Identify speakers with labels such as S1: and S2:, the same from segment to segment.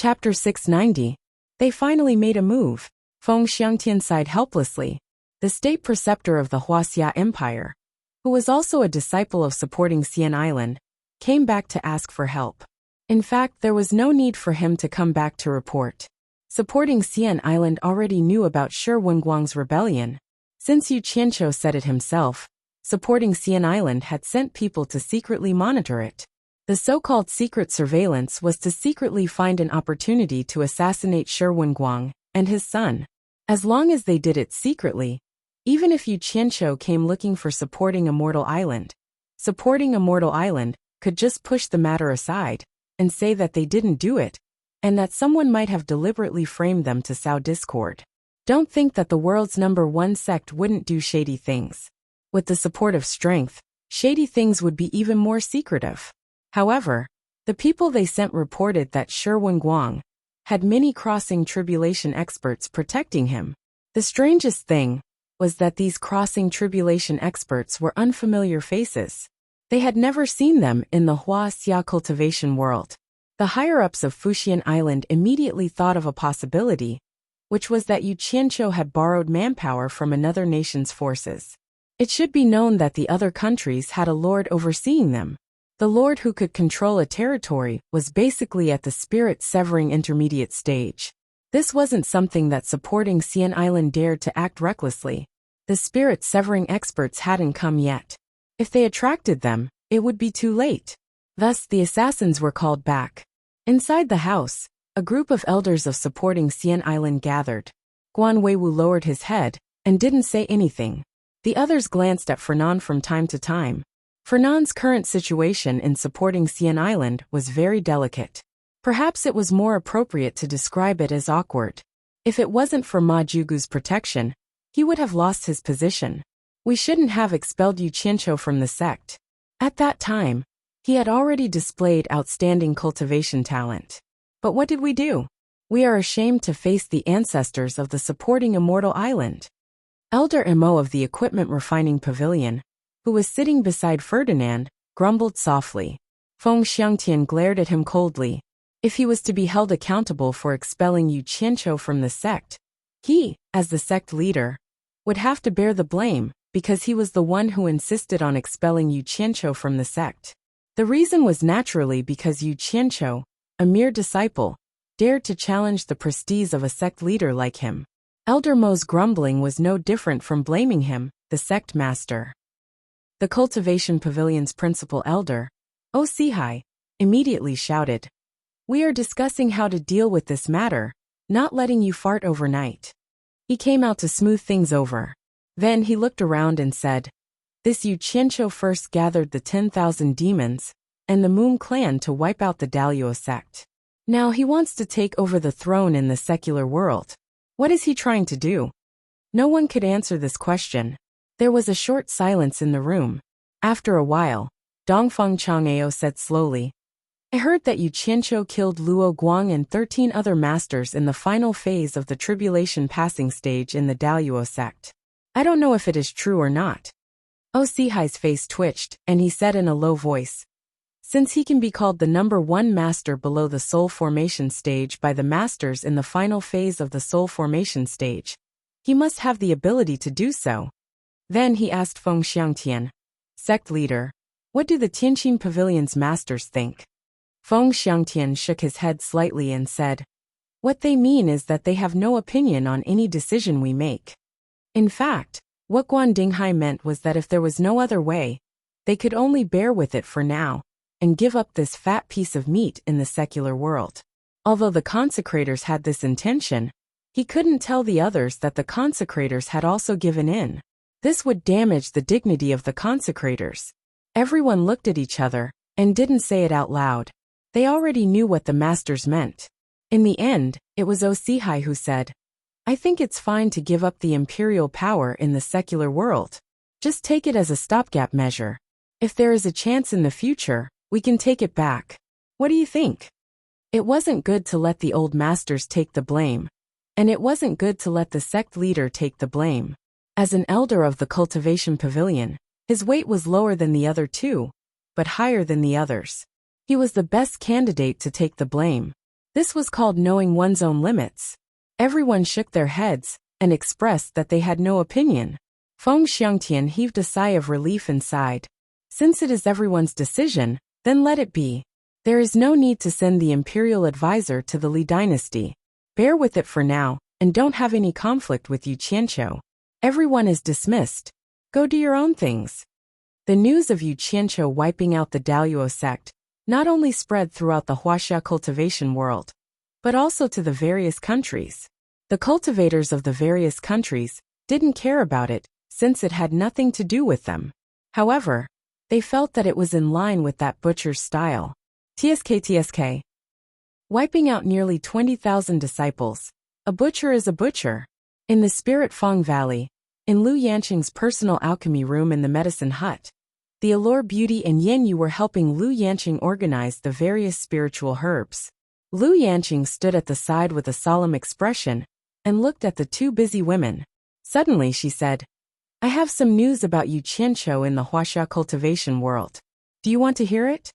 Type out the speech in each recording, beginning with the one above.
S1: Chapter 690. They finally made a move. Feng Xiangtian sighed helplessly. The state preceptor of the Huaxia Empire, who was also a disciple of supporting Xian Island, came back to ask for help. In fact, there was no need for him to come back to report. Supporting Xian Island already knew about Shi Wenguang's rebellion. Since Yu Qianqiu said it himself, supporting Xian Island had sent people to secretly monitor it. The so-called secret surveillance was to secretly find an opportunity to assassinate Shi Wenguang and his son. As long as they did it secretly, even if Yu Qianqiu came looking for supporting Immortal Island, supporting Immortal Island could just push the matter aside and say that they didn't do it, and that someone might have deliberately framed them to sow discord. Don't think that the world's #1 sect wouldn't do shady things. With the support of strength, shady things would be even more secretive. However, the people they sent reported that Shi Wenguang had many crossing tribulation experts protecting him. The strangest thing was that these crossing tribulation experts were unfamiliar faces. They had never seen them in the Huaxia cultivation world. The higher-ups of Fuxian Island immediately thought of a possibility, which was that Yu Qianqiu had borrowed manpower from another nation's forces. It should be known that the other countries had a lord overseeing them. The lord who could control a territory was basically at the spirit-severing intermediate stage. This wasn't something that supporting Xian Island dared to act recklessly. The spirit-severing experts hadn't come yet. If they attracted them, it would be too late. Thus, the assassins were called back. Inside the house, a group of elders of supporting Xian Island gathered. Guan Weiwu lowered his head and didn't say anything. The others glanced at Fernan from time to time. Fernan's current situation in supporting Xian Island was very delicate. Perhaps it was more appropriate to describe it as awkward. If it wasn't for Ma Jugu's protection, he would have lost his position. We shouldn't have expelled Yu Qianqiu from the sect. At that time, he had already displayed outstanding cultivation talent. But what did we do? We are ashamed to face the ancestors of the supporting Immortal Island. Elder Mo of the Equipment Refining Pavilion, who was sitting beside Ferdinand, grumbled softly. Feng Xiangtian glared at him coldly. If he was to be held accountable for expelling Yu Qianqiu from the sect, he, as the sect leader, would have to bear the blame, because he was the one who insisted on expelling Yu Qianqiu from the sect. The reason was naturally because Yu Qianqiu, a mere disciple, dared to challenge the prestige of a sect leader like him. Elder Mo's grumbling was no different from blaming him, the sect master. The cultivation pavilion's principal elder, O Sihai, immediately shouted, "We are discussing how to deal with this matter, not letting you fart overnight." He came out to smooth things over. Then he looked around and said, "This Yu Qianqiu first gathered the 10,000 demons and the Moon clan to wipe out the Daluo sect. Now he wants to take over the throne in the secular world. What is he trying to do?" No one could answer this question. There was a short silence in the room. After a while, Dongfeng Chang'eo said slowly, "I heard that Yu Qianqiu killed Luo Guang and 13 other masters in the final phase of the tribulation passing stage in the Daluo sect. I don't know if it is true or not." O Sihai's face twitched, and he said in a low voice, "Since he can be called the #1 master below the soul formation stage by the masters in the final phase of the soul formation stage, he must have the ability to do so." Then he asked Feng Xiangtian, "Sect leader, what do the Tianqin Pavilion's masters think?" Feng Xiangtian shook his head slightly and said, "What they mean is that they have no opinion on any decision we make." In fact, what Guan Dinghai meant was that if there was no other way, they could only bear with it for now, and give up this fat piece of meat in the secular world. Although the consecrators had this intention, he couldn't tell the others that the consecrators had also given in. This would damage the dignity of the consecrators. Everyone looked at each other, and didn't say it out loud. They already knew what the masters meant. In the end, it was O Sihai who said, "I think it's fine to give up the imperial power in the secular world. Just take it as a stopgap measure. If there is a chance in the future, we can take it back. What do you think?" It wasn't good to let the old masters take the blame, and it wasn't good to let the sect leader take the blame. As an elder of the cultivation pavilion, his weight was lower than the other two, but higher than the others. He was the best candidate to take the blame. This was called knowing one's own limits. Everyone shook their heads and expressed that they had no opinion. Feng Xiangtian heaved a sigh of relief and sighed. Since it is everyone's decision, then let it be. There is no need to send the imperial advisor to the Li dynasty. Bear with it for now, and don't have any conflict with Yu Qianqiu. Everyone is dismissed. Go do your own things. The news of Yu Qianqiu wiping out the Daluo sect not only spread throughout the Huaxia cultivation world, but also to the various countries. The cultivators of the various countries didn't care about it, since it had nothing to do with them. However, they felt that it was in line with that butcher's style. TSK. Wiping out nearly 20,000 disciples. A butcher is a butcher. In the Spirit Fong Valley, in Lu Yanqing's personal alchemy room in the medicine hut, the Allure Beauty and Yin Yu were helping Lu Yanqing organize the various spiritual herbs. Lu Yanqing stood at the side with a solemn expression and looked at the two busy women. Suddenly she said, I have some news about Yu Qianqiu in the Huaxia cultivation world. Do you want to hear it?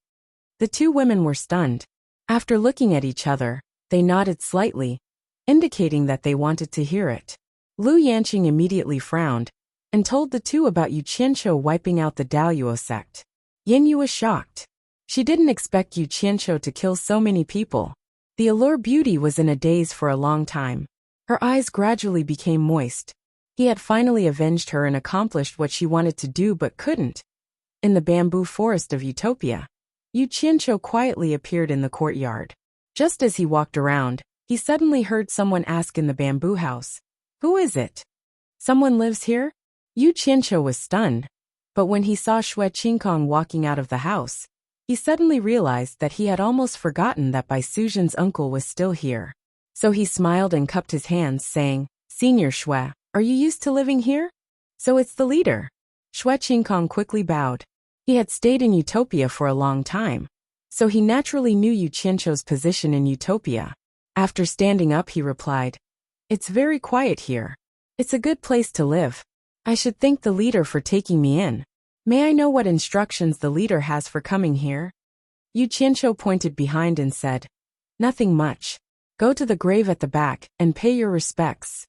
S1: The two women were stunned. After looking at each other, they nodded slightly, indicating that they wanted to hear it. Lu Yanqing immediately frowned and told the two about Yu Qianqiu wiping out the Daluo sect. Yin Yu was shocked. She didn't expect Yu Qianqiu to kill so many people. The Allure Beauty was in a daze for a long time. Her eyes gradually became moist. He had finally avenged her and accomplished what she wanted to do but couldn't. In the bamboo forest of Utopia, Yu Qianqiu quietly appeared in the courtyard. Just as he walked around, he suddenly heard someone ask in the bamboo house, Who is it? Someone lives here? Yu Qianqiu was stunned, but when he saw Xue Qingkong walking out of the house, he suddenly realized that he had almost forgotten that Bai Suzhen's uncle was still here. So he smiled and cupped his hands, saying, Senior Xue, are you used to living here? So it's the leader. Xue Qingkong quickly bowed. He had stayed in Utopia for a long time, so he naturally knew Yu Qianqiu's position in Utopia. After standing up, he replied, It's very quiet here. It's a good place to live. I should thank the leader for taking me in. May I know what instructions the leader has for coming here? Yu Qianqiu pointed behind and said, Nothing much. Go to the grave at the back and pay your respects.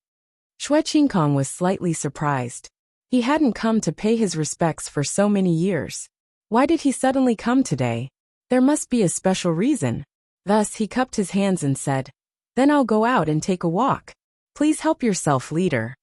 S1: Xue Qingkong was slightly surprised. He hadn't come to pay his respects for so many years. Why did he suddenly come today? There must be a special reason. Thus he cupped his hands and said, Then I'll go out and take a walk. Please help yourself, leader.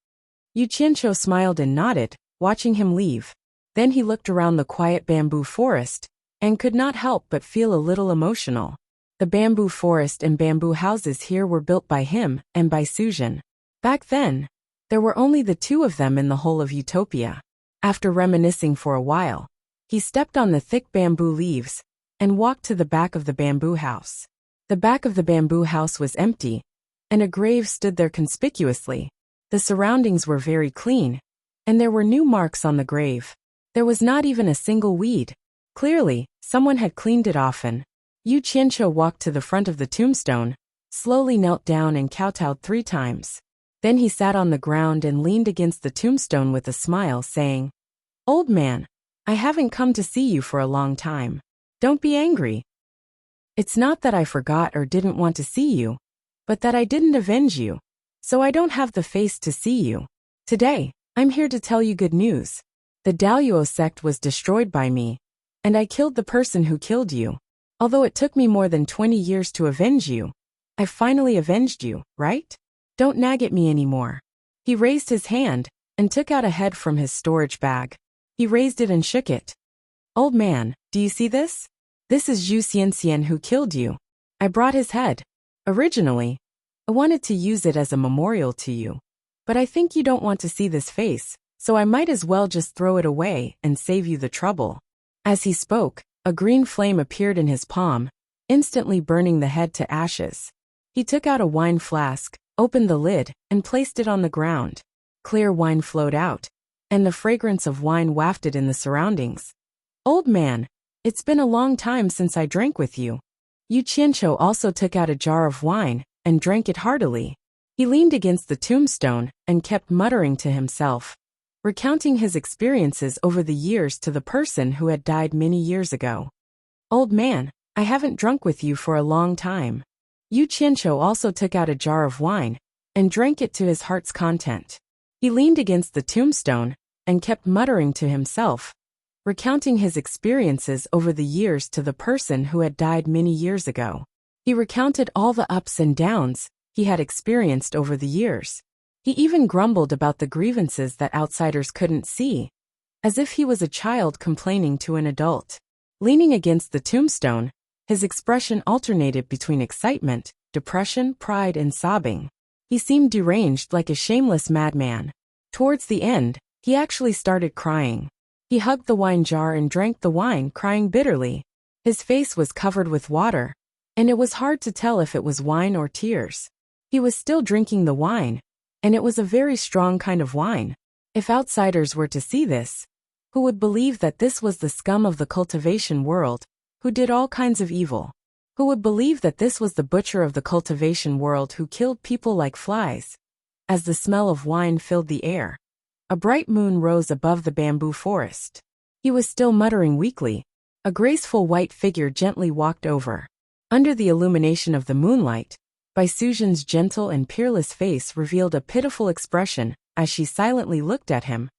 S1: Yu Qianqiu smiled and nodded, watching him leave. Then he looked around the quiet bamboo forest and could not help but feel a little emotional. The bamboo forest and bamboo houses here were built by him and by Suzhen. Back then, there were only the two of them in the whole of Utopia. After reminiscing for a while, he stepped on the thick bamboo leaves and walked to the back of the bamboo house. The back of the bamboo house was empty, and a grave stood there conspicuously. The surroundings were very clean, and there were new marks on the grave. There was not even a single weed. Clearly, someone had cleaned it often. Yu Qianqiu walked to the front of the tombstone, slowly knelt down and kowtowed 3 times. Then he sat on the ground and leaned against the tombstone with a smile, saying, Old man, I haven't come to see you for a long time. Don't be angry. It's not that I forgot or didn't want to see you, but that I didn't avenge you. So I don't have the face to see you. Today, I'm here to tell you good news. The Daluo sect was destroyed by me, and I killed the person who killed you. Although it took me more than 20 years to avenge you, I finally avenged you, right? Don't nag at me anymore. He raised his hand and took out a head from his storage bag. He raised it and shook it. Old man, do you see this? This is Zhu Xianxian who killed you. I brought his head. Originally, I wanted to use it as a memorial to you, but I think you don't want to see this face, so I might as well just throw it away and save you the trouble. As he spoke, a green flame appeared in his palm, instantly burning the head to ashes. He took out a wine flask, opened the lid, and placed it on the ground. Clear wine flowed out, and the fragrance of wine wafted in the surroundings. Old man, it's been a long time since I drank with you. Yu Qianqiu also took out a jar of wine and drank it heartily. He leaned against the tombstone and kept muttering to himself, recounting his experiences over the years to the person who had died many years ago. Old man, I haven't drunk with you for a long time. Yu Qianqiu also took out a jar of wine and drank it to his heart's content. He leaned against the tombstone and kept muttering to himself, recounting his experiences over the years to the person who had died many years ago. He recounted all the ups and downs he had experienced over the years. He even grumbled about the grievances that outsiders couldn't see, as if he was a child complaining to an adult. Leaning against the tombstone, his expression alternated between excitement, depression, pride, and sobbing. He seemed deranged, like a shameless madman. Towards the end, he actually started crying. He hugged the wine jar and drank the wine, crying bitterly. His face was covered with water, and it was hard to tell if it was wine or tears. He was still drinking the wine, and it was a very strong kind of wine. If outsiders were to see this, who would believe that this was the scum of the cultivation world, who did all kinds of evil? Who would believe that this was the butcher of the cultivation world who killed people like flies? As the smell of wine filled the air, a bright moon rose above the bamboo forest. He was still muttering weakly. A graceful white figure gently walked over. Under the illumination of the moonlight, Bai Suzhen's gentle and peerless face revealed a pitiful expression as she silently looked at him.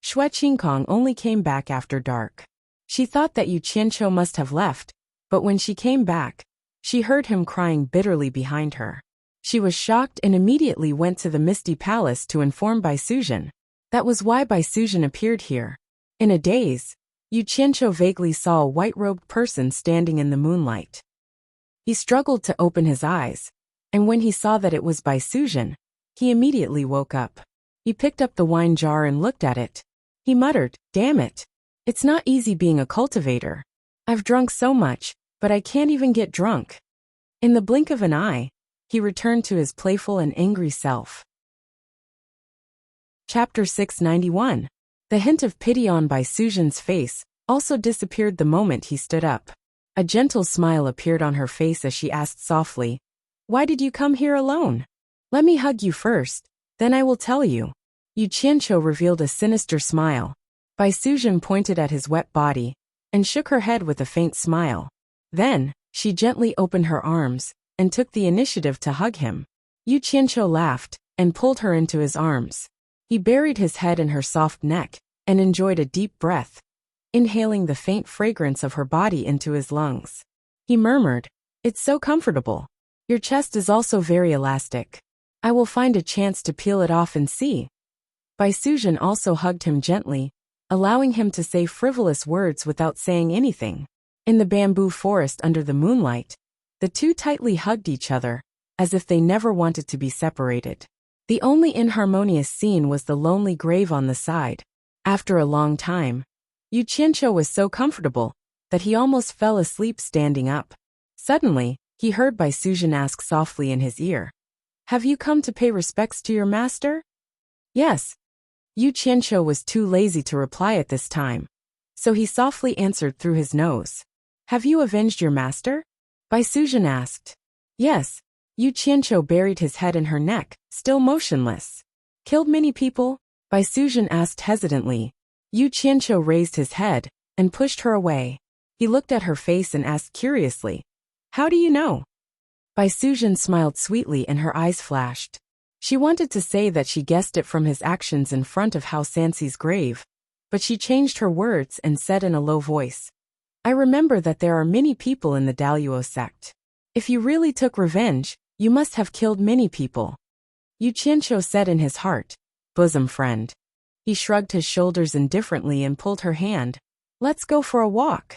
S1: Xue Qingkong only came back after dark. She thought that Yu Qianqiu must have left, but when she came back, she heard him crying bitterly behind her. She was shocked and immediately went to the Misty Palace to inform Bai Suzhen. That was why Bai Suzhen appeared here. In a daze, Yu Qianqiu vaguely saw a white-robed person standing in the moonlight. He struggled to open his eyes, and when he saw that it was Bai Suzhen, he immediately woke up. He picked up the wine jar and looked at it. He muttered, "Damn it. It's not easy being a cultivator. I've drunk so much, but I can't even get drunk." In the blink of an eye, he returned to his playful and angry self. Chapter 691. The hint of pity on Bai Suzhen's face also disappeared the moment he stood up. A gentle smile appeared on her face as she asked softly, "Why did you come here alone? Let me hug you first, then I will tell you." Yu Qianqiu revealed a sinister smile. Bai Suzhen pointed at his wet body and shook her head with a faint smile. Then, she gently opened her arms and took the initiative to hug him. Yu Qianqiu laughed and pulled her into his arms. He buried his head in her soft neck and enjoyed a deep breath, inhaling the faint fragrance of her body into his lungs. He murmured, "It's so comfortable. Your chest is also very elastic. I will find a chance to peel it off and see." Bai Suzhen also hugged him gently, allowing him to say frivolous words without saying anything. In the bamboo forest under the moonlight, the two tightly hugged each other, as if they never wanted to be separated. The only inharmonious scene was the lonely grave on the side. After a long time, Yu Qianqiu was so comfortable that he almost fell asleep standing up. Suddenly, he heard Bai Suzhen ask softly in his ear, "Have you come to pay respects to your master?" "Yes." Yu Qianqiu was too lazy to reply at this time, so he softly answered through his nose. "Have you avenged your master?" Bai Suzhen asked. "Yes." Yu Qianqiu buried his head in her neck, still motionless. "Killed many people?" Bai Suzhen asked hesitantly. Yu Qianqiu raised his head and pushed her away. He looked at her face and asked curiously, "How do you know?" Bai Suzhen smiled sweetly and her eyes flashed. She wanted to say that she guessed it from his actions in front of Hao Sanxi's grave, but she changed her words and said in a low voice, "I remember that there are many people in the Daluo sect. If you really took revenge, you must have killed many people." Yu Qianqiu said in his heart, "Bosom friend." He shrugged his shoulders indifferently and pulled her hand. "Let's go for a walk."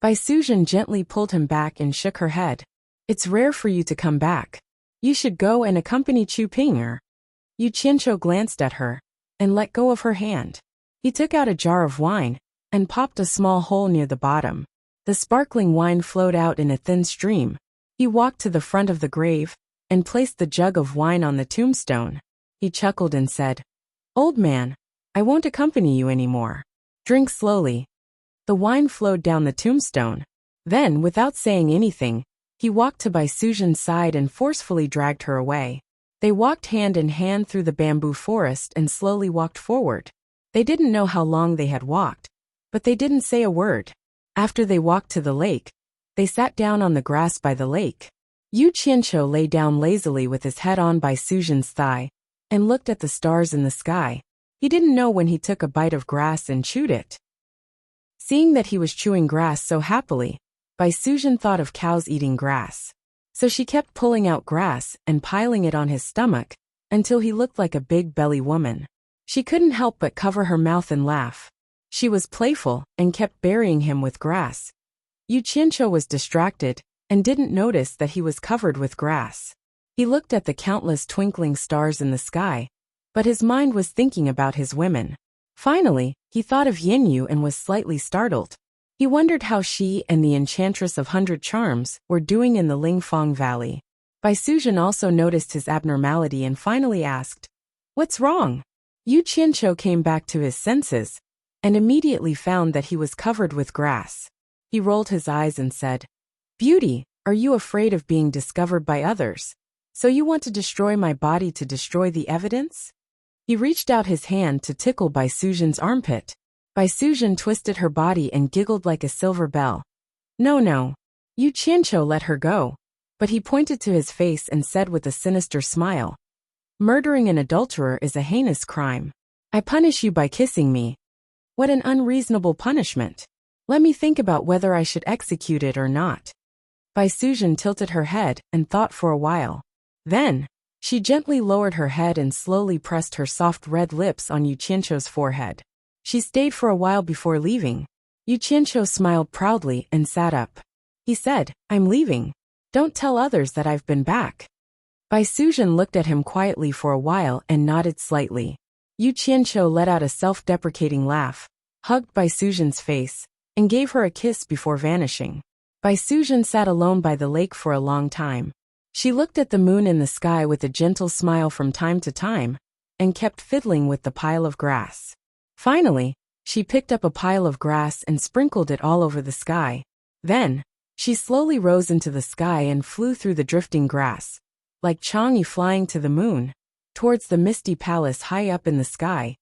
S1: Bai Suzhen gently pulled him back and shook her head. "It's rare for you to come back. You should go and accompany Chu Ping'er." Yu Qianqiu glanced at her and let go of her hand. He took out a jar of wine and popped a small hole near the bottom. The sparkling wine flowed out in a thin stream. He walked to the front of the grave and placed the jug of wine on the tombstone. He chuckled and said, "Old man, I won't accompany you anymore. Drink slowly." The wine flowed down the tombstone. Then, without saying anything, he walked to Bai Suzhen's side and forcefully dragged her away. They walked hand in hand through the bamboo forest and slowly walked forward. They didn't know how long they had walked, but they didn't say a word. After they walked to the lake, they sat down on the grass by the lake. Yu Qianqiu lay down lazily with his head on Bai Suzhen's thigh and looked at the stars in the sky. He didn't know when he took a bite of grass and chewed it. Seeing that he was chewing grass so happily, Bai Suzhen thought of cows eating grass. So she kept pulling out grass and piling it on his stomach until he looked like a big belly woman. She couldn't help but cover her mouth and laugh. She was playful and kept burying him with grass. Yu Qianqiu was distracted and didn't notice that he was covered with grass. He looked at the countless twinkling stars in the sky, but his mind was thinking about his women. Finally, he thought of Yinyu and was slightly startled. He wondered how she and the Enchantress of 100 Charms were doing in the Lingfang Valley. Bai Suzhen also noticed his abnormality and finally asked, "What's wrong?" Yu Qianqiu came back to his senses and immediately found that he was covered with grass. He rolled his eyes and said, "Beauty, are you afraid of being discovered by others? So you want to destroy my body to destroy the evidence?" He reached out his hand to tickle Bai Suzhen's armpit. Bai Suzhen twisted her body and giggled like a silver bell. No. Yu Qianqiu let her go, but he pointed to his face and said with a sinister smile, "Murdering an adulterer is a heinous crime. I punish you by kissing me. What an unreasonable punishment. Let me think about whether I should execute it or not." Bai Suzhen tilted her head and thought for a while. Then, she gently lowered her head and slowly pressed her soft red lips on Yu Qianqiu's forehead. She stayed for a while before leaving. Yu Qianqiu smiled proudly and sat up. He said, "I'm leaving. Don't tell others that I've been back." Bai Suzhen looked at him quietly for a while and nodded slightly. Yu Qianqiu let out a self-deprecating laugh, hugged Bai Suzhen's face, and gave her a kiss before vanishing. Bai Suzhen sat alone by the lake for a long time. She looked at the moon in the sky with a gentle smile from time to time, and kept fiddling with the pile of grass. Finally, she picked up a pile of grass and sprinkled it all over the sky. Then, she slowly rose into the sky and flew through the drifting grass, like Chang'e flying to the moon, towards the misty palace high up in the sky.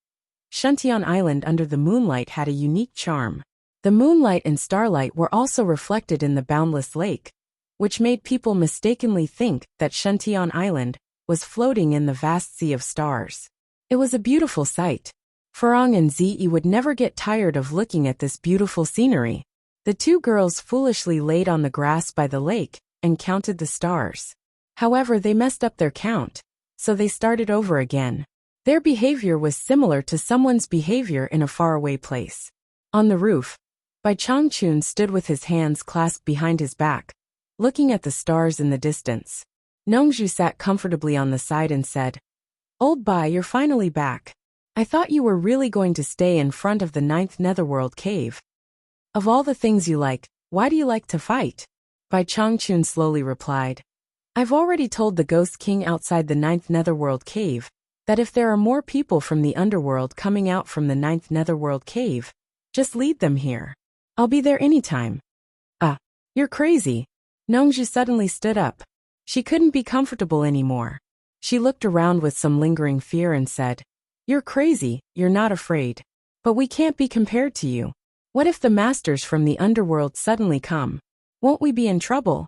S1: Shuntian Island under the moonlight had a unique charm. The moonlight and starlight were also reflected in the boundless lake, which made people mistakenly think that Shuntian Island was floating in the vast sea of stars. It was a beautiful sight. Furong and Ziyi would never get tired of looking at this beautiful scenery. The two girls foolishly laid on the grass by the lake and counted the stars. However, they messed up their count, so they started over again. Their behavior was similar to someone's behavior in a faraway place. On the roof, Bai Changchun stood with his hands clasped behind his back, looking at the stars in the distance. Nongzhu sat comfortably on the side and said, "Old Bai, you're finally back. I thought you were really going to stay in front of the 9th Netherworld cave. Of all the things you like, why do you like to fight?" Bai Changchun slowly replied, "I've already told the Ghost King outside the 9th Netherworld cave that if there are more people from the underworld coming out from the 9th Netherworld cave, just lead them here. I'll be there anytime." You're crazy." Nongzhu suddenly stood up. She couldn't be comfortable anymore. She looked around with some lingering fear and said, "You're crazy, you're not afraid. But we can't be compared to you. What if the masters from the underworld suddenly come? Won't we be in trouble?"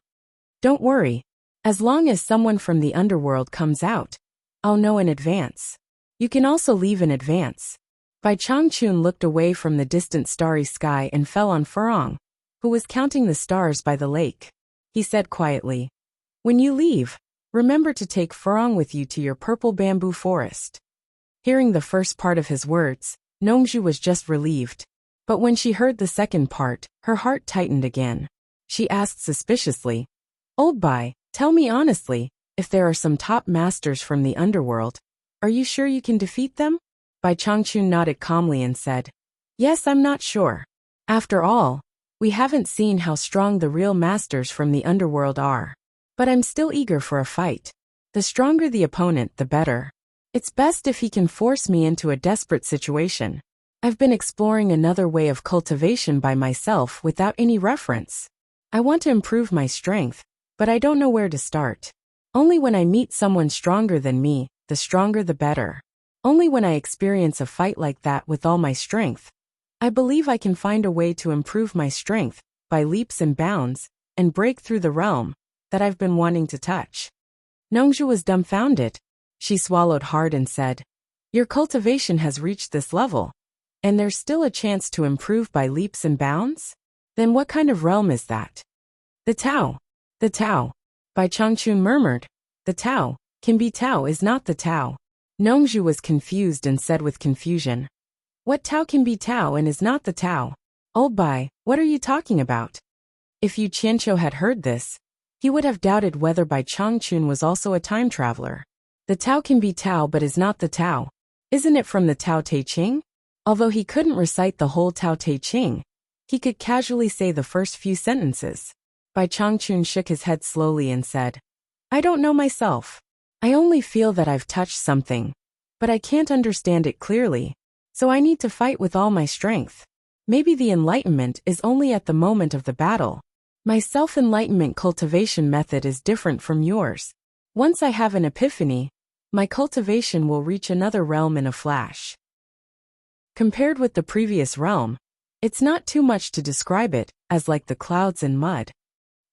S1: "Don't worry. As long as someone from the underworld comes out, I'll know in advance. You can also leave in advance." Bai Changchun looked away from the distant starry sky and fell on Furong, who was counting the stars by the lake. He said quietly, "When you leave, remember to take Furong with you to your purple bamboo forest." Hearing the first part of his words, Nongzhu was just relieved. But when she heard the second part, her heart tightened again. She asked suspiciously, "Old Bai, tell me honestly, if there are some top masters from the underworld, are you sure you can defeat them?" Bai Changchun nodded calmly and said, "Yes, I'm not sure. After all, we haven't seen how strong the real masters from the underworld are. But I'm still eager for a fight. The stronger the opponent, the better. It's best if he can force me into a desperate situation. I've been exploring another way of cultivation by myself without any reference. I want to improve my strength, but I don't know where to start. Only when I meet someone stronger than me, the stronger the better. Only when I experience a fight like that with all my strength, I believe I can find a way to improve my strength by leaps and bounds and break through the realm that I've been wanting to touch. Nongzhu was dumbfounded. She swallowed hard and said, "Your cultivation has reached this level, and there's still a chance to improve by leaps and bounds? Then what kind of realm is that?" "The Tao. The Tao." Bai Changchun murmured. "The Tao can be Tao is not the Tao." Nongzhu was confused and said with confusion, "What Tao can be Tao and is not the Tao? Old Bai, what are you talking about?" If Yu Qianqiu had heard this, he would have doubted whether Bai Changchun was also a time traveler. The Tao can be Tao but is not the Tao. Isn't it from the Tao Te Ching? Although he couldn't recite the whole Tao Te Ching, he could casually say the first few sentences. Bai Changchun shook his head slowly and said, "I don't know myself. I only feel that I've touched something, but I can't understand it clearly, so I need to fight with all my strength. Maybe the enlightenment is only at the moment of the battle. My self-enlightenment cultivation method is different from yours. Once I have an epiphany, my cultivation will reach another realm in a flash." Compared with the previous realm, it's not too much to describe it as like the clouds and mud.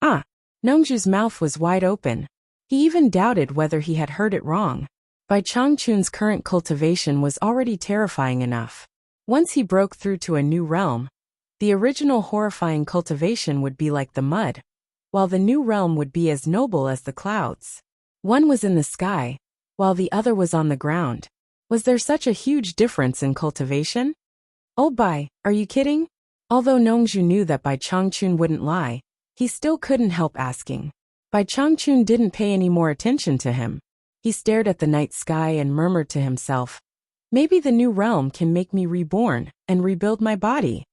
S1: Ah! Nongzhu's mouth was wide open. He even doubted whether he had heard it wrong. Bai Changchun's current cultivation was already terrifying enough. Once he broke through to a new realm, the original horrifying cultivation would be like the mud, while the new realm would be as noble as the clouds. One was in the sky, while the other was on the ground. Was there such a huge difference in cultivation? "Old Bai, are you kidding?" Although Nongzhu knew that Bai Changchun wouldn't lie, he still couldn't help asking. Bai Changchun didn't pay any more attention to him. He stared at the night sky and murmured to himself, "Maybe the new realm can make me reborn and rebuild my body."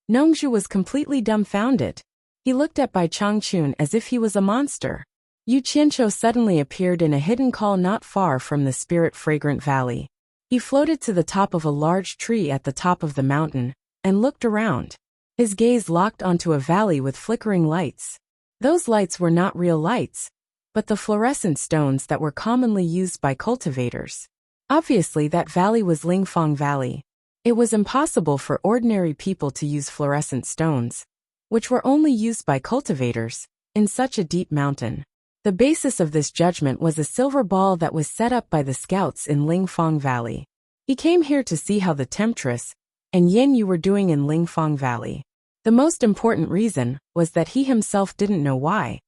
S1: Nongzhu was completely dumbfounded. He looked at Bai Changchun as if he was a monster. Yu Qianqiu suddenly appeared in a hidden call not far from the spirit-fragrant valley. He floated to the top of a large tree at the top of the mountain and looked around. His gaze locked onto a valley with flickering lights. Those lights were not real lights, but the fluorescent stones that were commonly used by cultivators. Obviously, that valley was Lingfang Valley. It was impossible for ordinary people to use fluorescent stones, which were only used by cultivators, in such a deep mountain. The basis of this judgment was a silver ball that was set up by the scouts in Lingfang Valley. He came here to see how the Temptress and Yin Yu were doing in Lingfang Valley. The most important reason was that he himself didn't know why,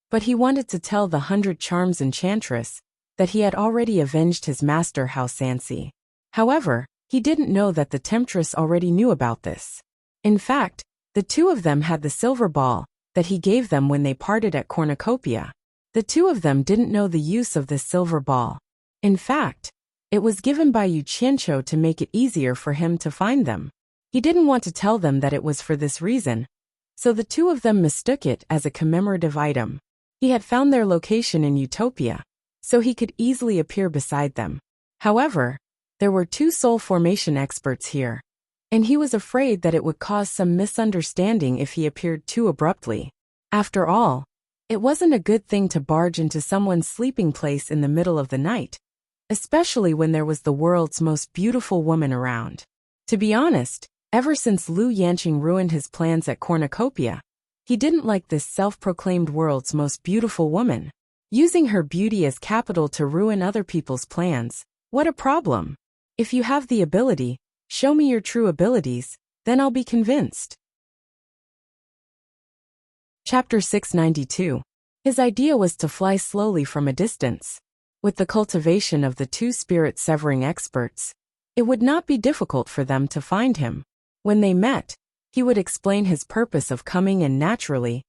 S1: but he wanted to tell the 100 Charms Enchantress that he had already avenged his master Hao Sansi. However, he didn't know that the Temptress already knew about this. In fact, the two of them had the silver ball that he gave them when they parted at Cornucopia. The two of them didn't know the use of this silver ball. In fact, it was given by Yu Qianqiu to make it easier for him to find them. He didn't want to tell them that it was for this reason, so the two of them mistook it as a commemorative item. He had found their location in Utopia, so he could easily appear beside them. However, there were two soul formation experts here, and he was afraid that it would cause some misunderstanding if he appeared too abruptly. After all, it wasn't a good thing to barge into someone's sleeping place in the middle of the night, especially when there was the world's most beautiful woman around. To be honest, ever since Lu Yanqing ruined his plans at Cornucopia, he didn't like this self-proclaimed world's most beautiful woman. Using her beauty as capital to ruin other people's plans, what a problem. If you have the ability, show me your true abilities, then I'll be convinced. Chapter 692. His idea was to fly slowly from a distance. With the cultivation of the two spirit-severing experts, it would not be difficult for them to find him. When they met, he would explain his purpose of coming and naturally,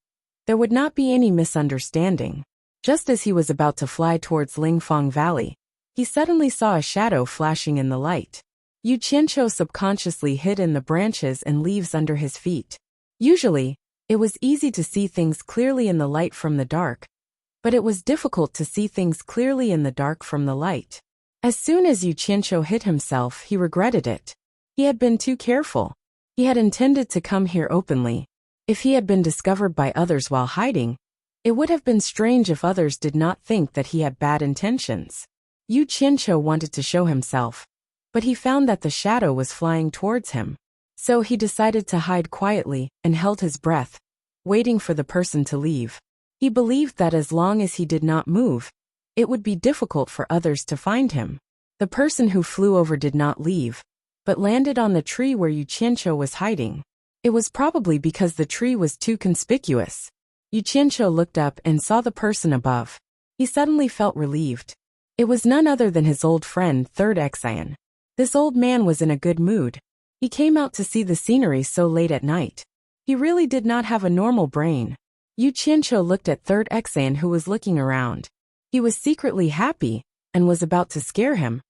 S1: there would not be any misunderstanding. Just as he was about to fly towards Lingfang Valley, he suddenly saw a shadow flashing in the light. Yu Qianqiu subconsciously hid in the branches and leaves under his feet. Usually, it was easy to see things clearly in the light from the dark, but it was difficult to see things clearly in the dark from the light. As soon as Yu Qianqiu hid himself, he regretted it. He had been too careful. He had intended to come here openly. If he had been discovered by others while hiding, it would have been strange if others did not think that he had bad intentions. Yu Qianqiu wanted to show himself, but he found that the shadow was flying towards him. So he decided to hide quietly and held his breath, waiting for the person to leave. He believed that as long as he did not move, it would be difficult for others to find him. The person who flew over did not leave, but landed on the tree where Yu Qianqiu was hiding. It was probably because the tree was too conspicuous. Yu Qianqiu looked up and saw the person above. He suddenly felt relieved. It was none other than his old friend, Third Excion. This old man was in a good mood. He came out to see the scenery so late at night. He really did not have a normal brain. Yu Qianqiu looked at Third Excion, who was looking around. He was secretly happy and was about to scare him,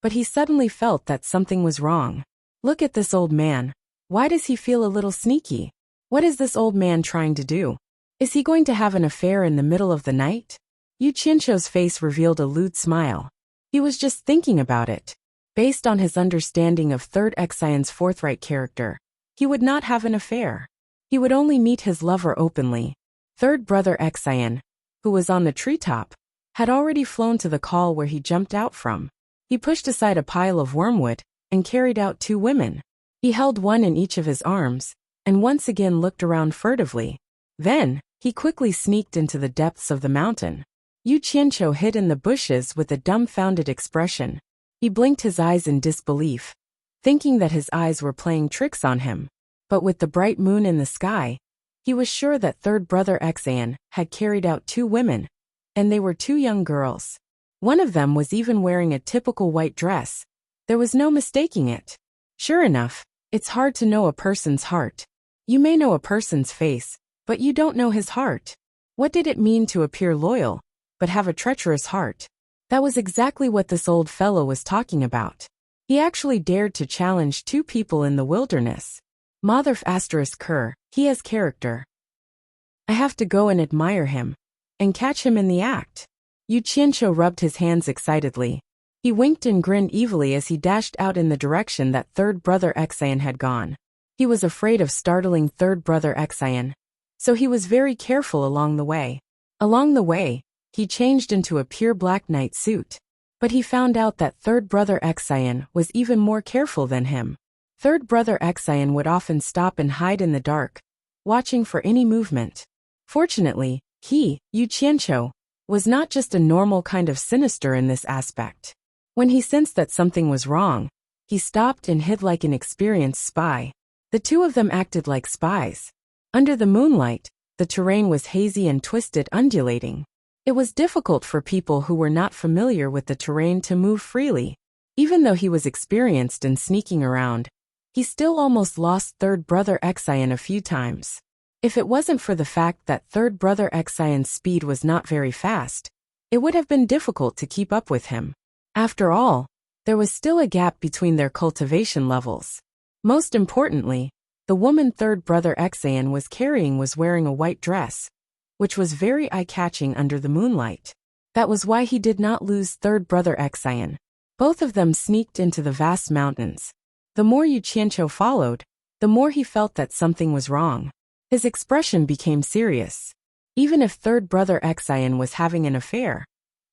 S1: but he suddenly felt that something was wrong. Look at this old man. Why does he feel a little sneaky? What is this old man trying to do? Is he going to have an affair in the middle of the night? Yu Qianqiu's face revealed a lewd smile. He was just thinking about it. Based on his understanding of Third Excion's forthright character, he would not have an affair. He would only meet his lover openly. Third Brother Excion, who was on the treetop, had already flown to the call where he jumped out from. He pushed aside a pile of wormwood and carried out 2 women. He held one in each of his arms and once again looked around furtively. Then, he quickly sneaked into the depths of the mountain. Yu Qianqiu hid in the bushes with a dumbfounded expression. He blinked his eyes in disbelief, thinking that his eyes were playing tricks on him. But with the bright moon in the sky, he was sure that Third Brother Excion had carried out 2 women, and they were 2 young girls. One of them was even wearing a typical white dress. There was no mistaking it. Sure enough, it's hard to know a person's heart. You may know a person's face, but you don't know his heart. What did it mean to appear loyal, but have a treacherous heart? That was exactly what this old fellow was talking about. He actually dared to challenge 2 people in the wilderness. Mother *Ker, he has character. I have to go and admire him, and catch him in the act. Yu Qianqiu rubbed his hands excitedly. He winked and grinned evilly as he dashed out in the direction that Third Brother Excion had gone. He was afraid of startling Third Brother Excion, so he was very careful along the way. Along the way, he changed into a pure black night suit. But he found out that Third Brother Excion was even more careful than him. Third Brother Excion would often stop and hide in the dark, watching for any movement. Fortunately, he, Yu Qianqiu, was not just a normal kind of sinister in this aspect. When he sensed that something was wrong, he stopped and hid like an experienced spy. The 2 of them acted like spies. Under the moonlight, the terrain was hazy and twisted, undulating. It was difficult for people who were not familiar with the terrain to move freely. Even though he was experienced in sneaking around, he still almost lost Third Brother Excion a few times. If it wasn't for the fact that Third Brother Excion's speed was not very fast, it would have been difficult to keep up with him. After all, there was still a gap between their cultivation levels. Most importantly, the woman Third Brother Excion was carrying was wearing a white dress, which was very eye-catching under the moonlight. That was why he did not lose Third Brother Excion. Both of them sneaked into the vast mountains. The more Yu Qianqiu followed, the more he felt that something was wrong. His expression became serious. Even if Third Brother Excion was having an affair,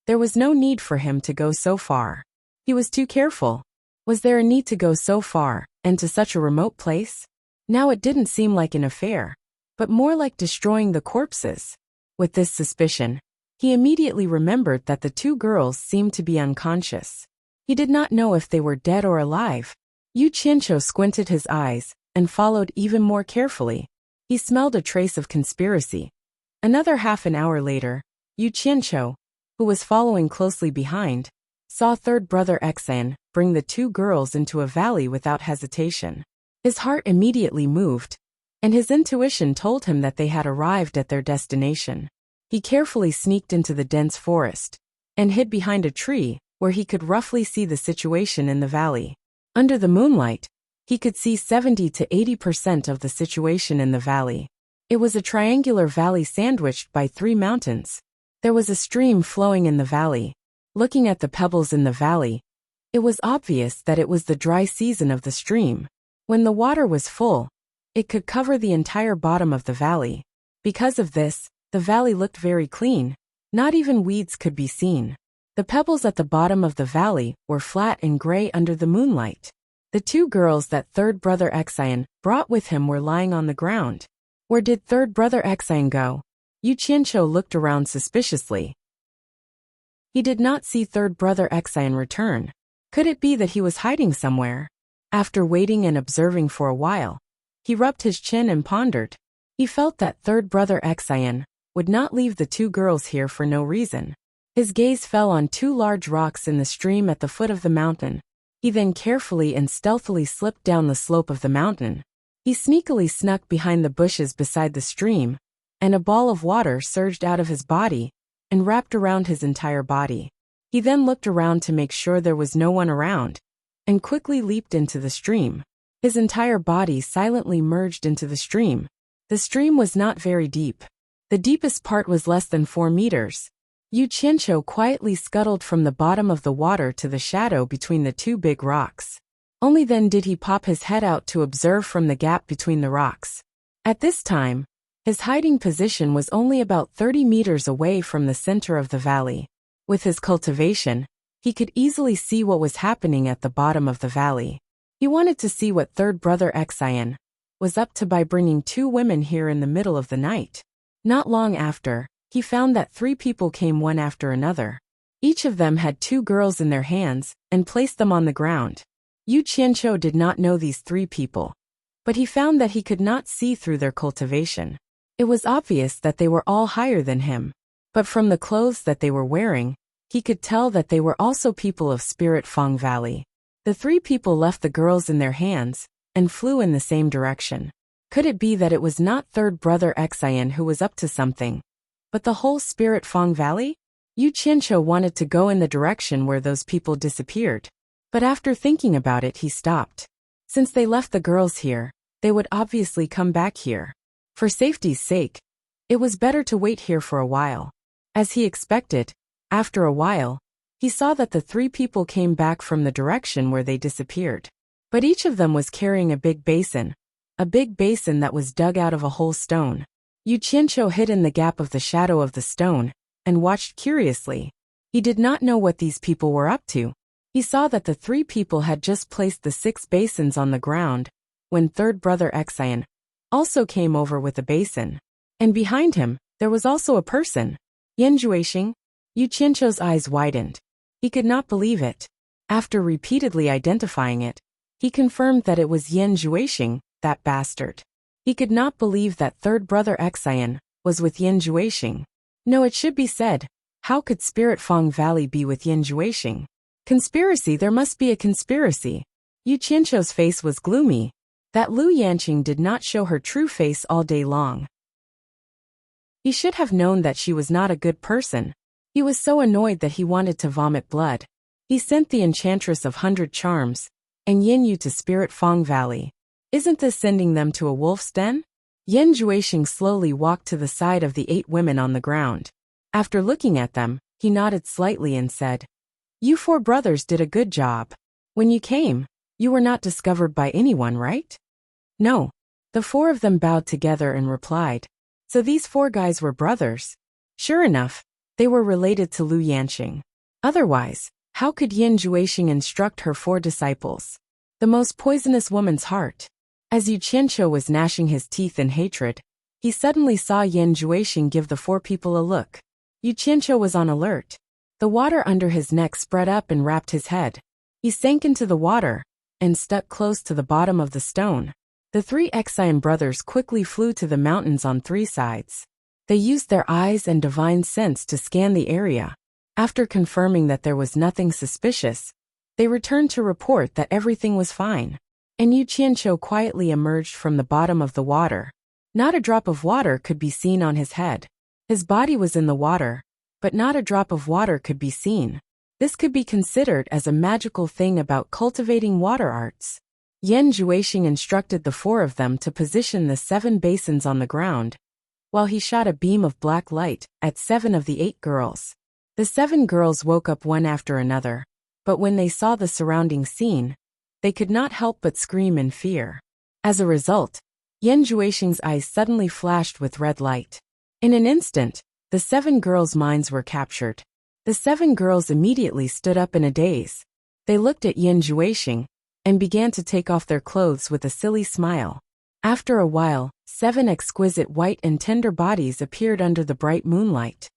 S1: there was no need for him to go so far. He was too careful. Was there a need to go so far, and to such a remote place? Now it didn't seem like an affair, but more like destroying the corpses. With this suspicion, he immediately remembered that the 2 girls seemed to be unconscious. He did not know if they were dead or alive. Yu Qianqiu squinted his eyes and followed even more carefully. He smelled a trace of conspiracy. Another half an hour later, Yu Qianqiu, who was following closely behind, saw Third Brother Excion bring the 2 girls into a valley without hesitation. His heart immediately moved, and his intuition told him that they had arrived at their destination. He carefully sneaked into the dense forest and hid behind a tree where he could roughly see the situation in the valley. Under the moonlight, he could see 70 to 80% of the situation in the valley. It was a triangular valley sandwiched by 3 mountains. There was a stream flowing in the valley. Looking at the pebbles in the valley, it was obvious that it was the dry season of the stream. When the water was full, it could cover the entire bottom of the valley. Because of this, the valley looked very clean. Not even weeds could be seen. The pebbles at the bottom of the valley were flat and gray under the moonlight. The 2 girls that Third Brother Excion brought with him were lying on the ground. Where did Third Brother Excion go? Yu Qianqiu looked around suspiciously. He did not see third brother Xian return. Could it be that he was hiding somewhere? After waiting and observing for a while, he rubbed his chin and pondered. He felt that third brother Xian would not leave the two girls here for no reason. His gaze fell on two large rocks in the stream at the foot of the mountain. He then carefully and stealthily slipped down the slope of the mountain. He sneakily snuck behind the bushes beside the stream, and a ball of water surged out of his body and wrapped around his entire body. He then looked around to make sure there was no one around, and quickly leaped into the stream. His entire body silently merged into the stream. The stream was not very deep. The deepest part was less than 4 meters. Yu Qianqiu quietly scuttled from the bottom of the water to the shadow between the two big rocks. Only then did he pop his head out to observe from the gap between the rocks. At this time, his hiding position was only about 30 meters away from the center of the valley. With his cultivation, he could easily see what was happening at the bottom of the valley. He wanted to see what third brother Xian was up to by bringing 2 women here in the middle of the night. Not long after, he found that 3 people came one after another. Each of them had 2 girls in their hands and placed them on the ground. Yu Qianqiu did not know these 3 people, but he found that he could not see through their cultivation. It was obvious that they were all higher than him, but from the clothes that they were wearing, he could tell that they were also people of Spirit Fang Valley. The 3 people left the girls in their hands and flew in the same direction. Could it be that it was not third brother Xian who was up to something, but the whole Spirit Fang Valley? Yu Qianqiu wanted to go in the direction where those people disappeared, but after thinking about it he stopped. Since they left the girls here, they would obviously come back here. For safety's sake, it was better to wait here for a while. As he expected, after a while, he saw that the 3 people came back from the direction where they disappeared. But each of them was carrying a big basin that was dug out of a whole stone. Yu Qianqiu hid in the gap of the shadow of the stone and watched curiously. He did not know what these people were up to. He saw that the 3 people had just placed the 6 basins on the ground when third brother Xian also came over with a basin. And behind him, there was also a person. Yan Juixing? Yu Qianqiu's eyes widened. He could not believe it. After repeatedly identifying it, he confirmed that it was Yan Juixing, that bastard. He could not believe that third brother Xian was with Yan Juixing. No, it should be said, how could Spirit Fang Valley be with Yan Juixing? Conspiracy, there must be a conspiracy. Yu Qianqiu's face was gloomy. That Lu Yanqing did not show her true face all day long. He should have known that she was not a good person. He was so annoyed that he wanted to vomit blood. He sent the Enchantress of 100 Charms and Yin Yu to Spirit Fang Valley. Isn't this sending them to a wolf's den? Yan Juixing slowly walked to the side of the 8 women on the ground. After looking at them, he nodded slightly and said, "You 4 brothers did a good job. When you came, you were not discovered by anyone, right?" "No." The 4 of them bowed together and replied, "So these 4 guys were brothers?" Sure enough, they were related to Lu Yanqing. Otherwise, how could Yan Juixing instruct her 4 disciples? The most poisonous woman's heart. As Yu Qianqiu was gnashing his teeth in hatred, he suddenly saw Yan Juixing give the 4 people a look. Yu Qianqiu was on alert. The water under his neck spread up and wrapped his head. He sank into the water and stuck close to the bottom of the stone. The 3 Xian brothers quickly flew to the mountains on 3 sides. They used their eyes and divine sense to scan the area. After confirming that there was nothing suspicious, they returned to report that everything was fine. And Yu Qianqiu quietly emerged from the bottom of the water. Not a drop of water could be seen on his head. His body was in the water, but not a drop of water could be seen. This could be considered as a magical thing about cultivating water arts. Yan Juixing instructed the 4 of them to position the 7 basins on the ground, while he shot a beam of black light at 7 of the 8 girls. The 7 girls woke up one after another, but when they saw the surrounding scene, they could not help but scream in fear. As a result, Yan Juixing's eyes suddenly flashed with red light. In an instant, the 7 girls' minds were captured. The 7 girls immediately stood up in a daze. They looked at Yan Juixing and began to take off their clothes with a silly smile. After a while, 7 exquisite white and tender bodies appeared under the bright moonlight.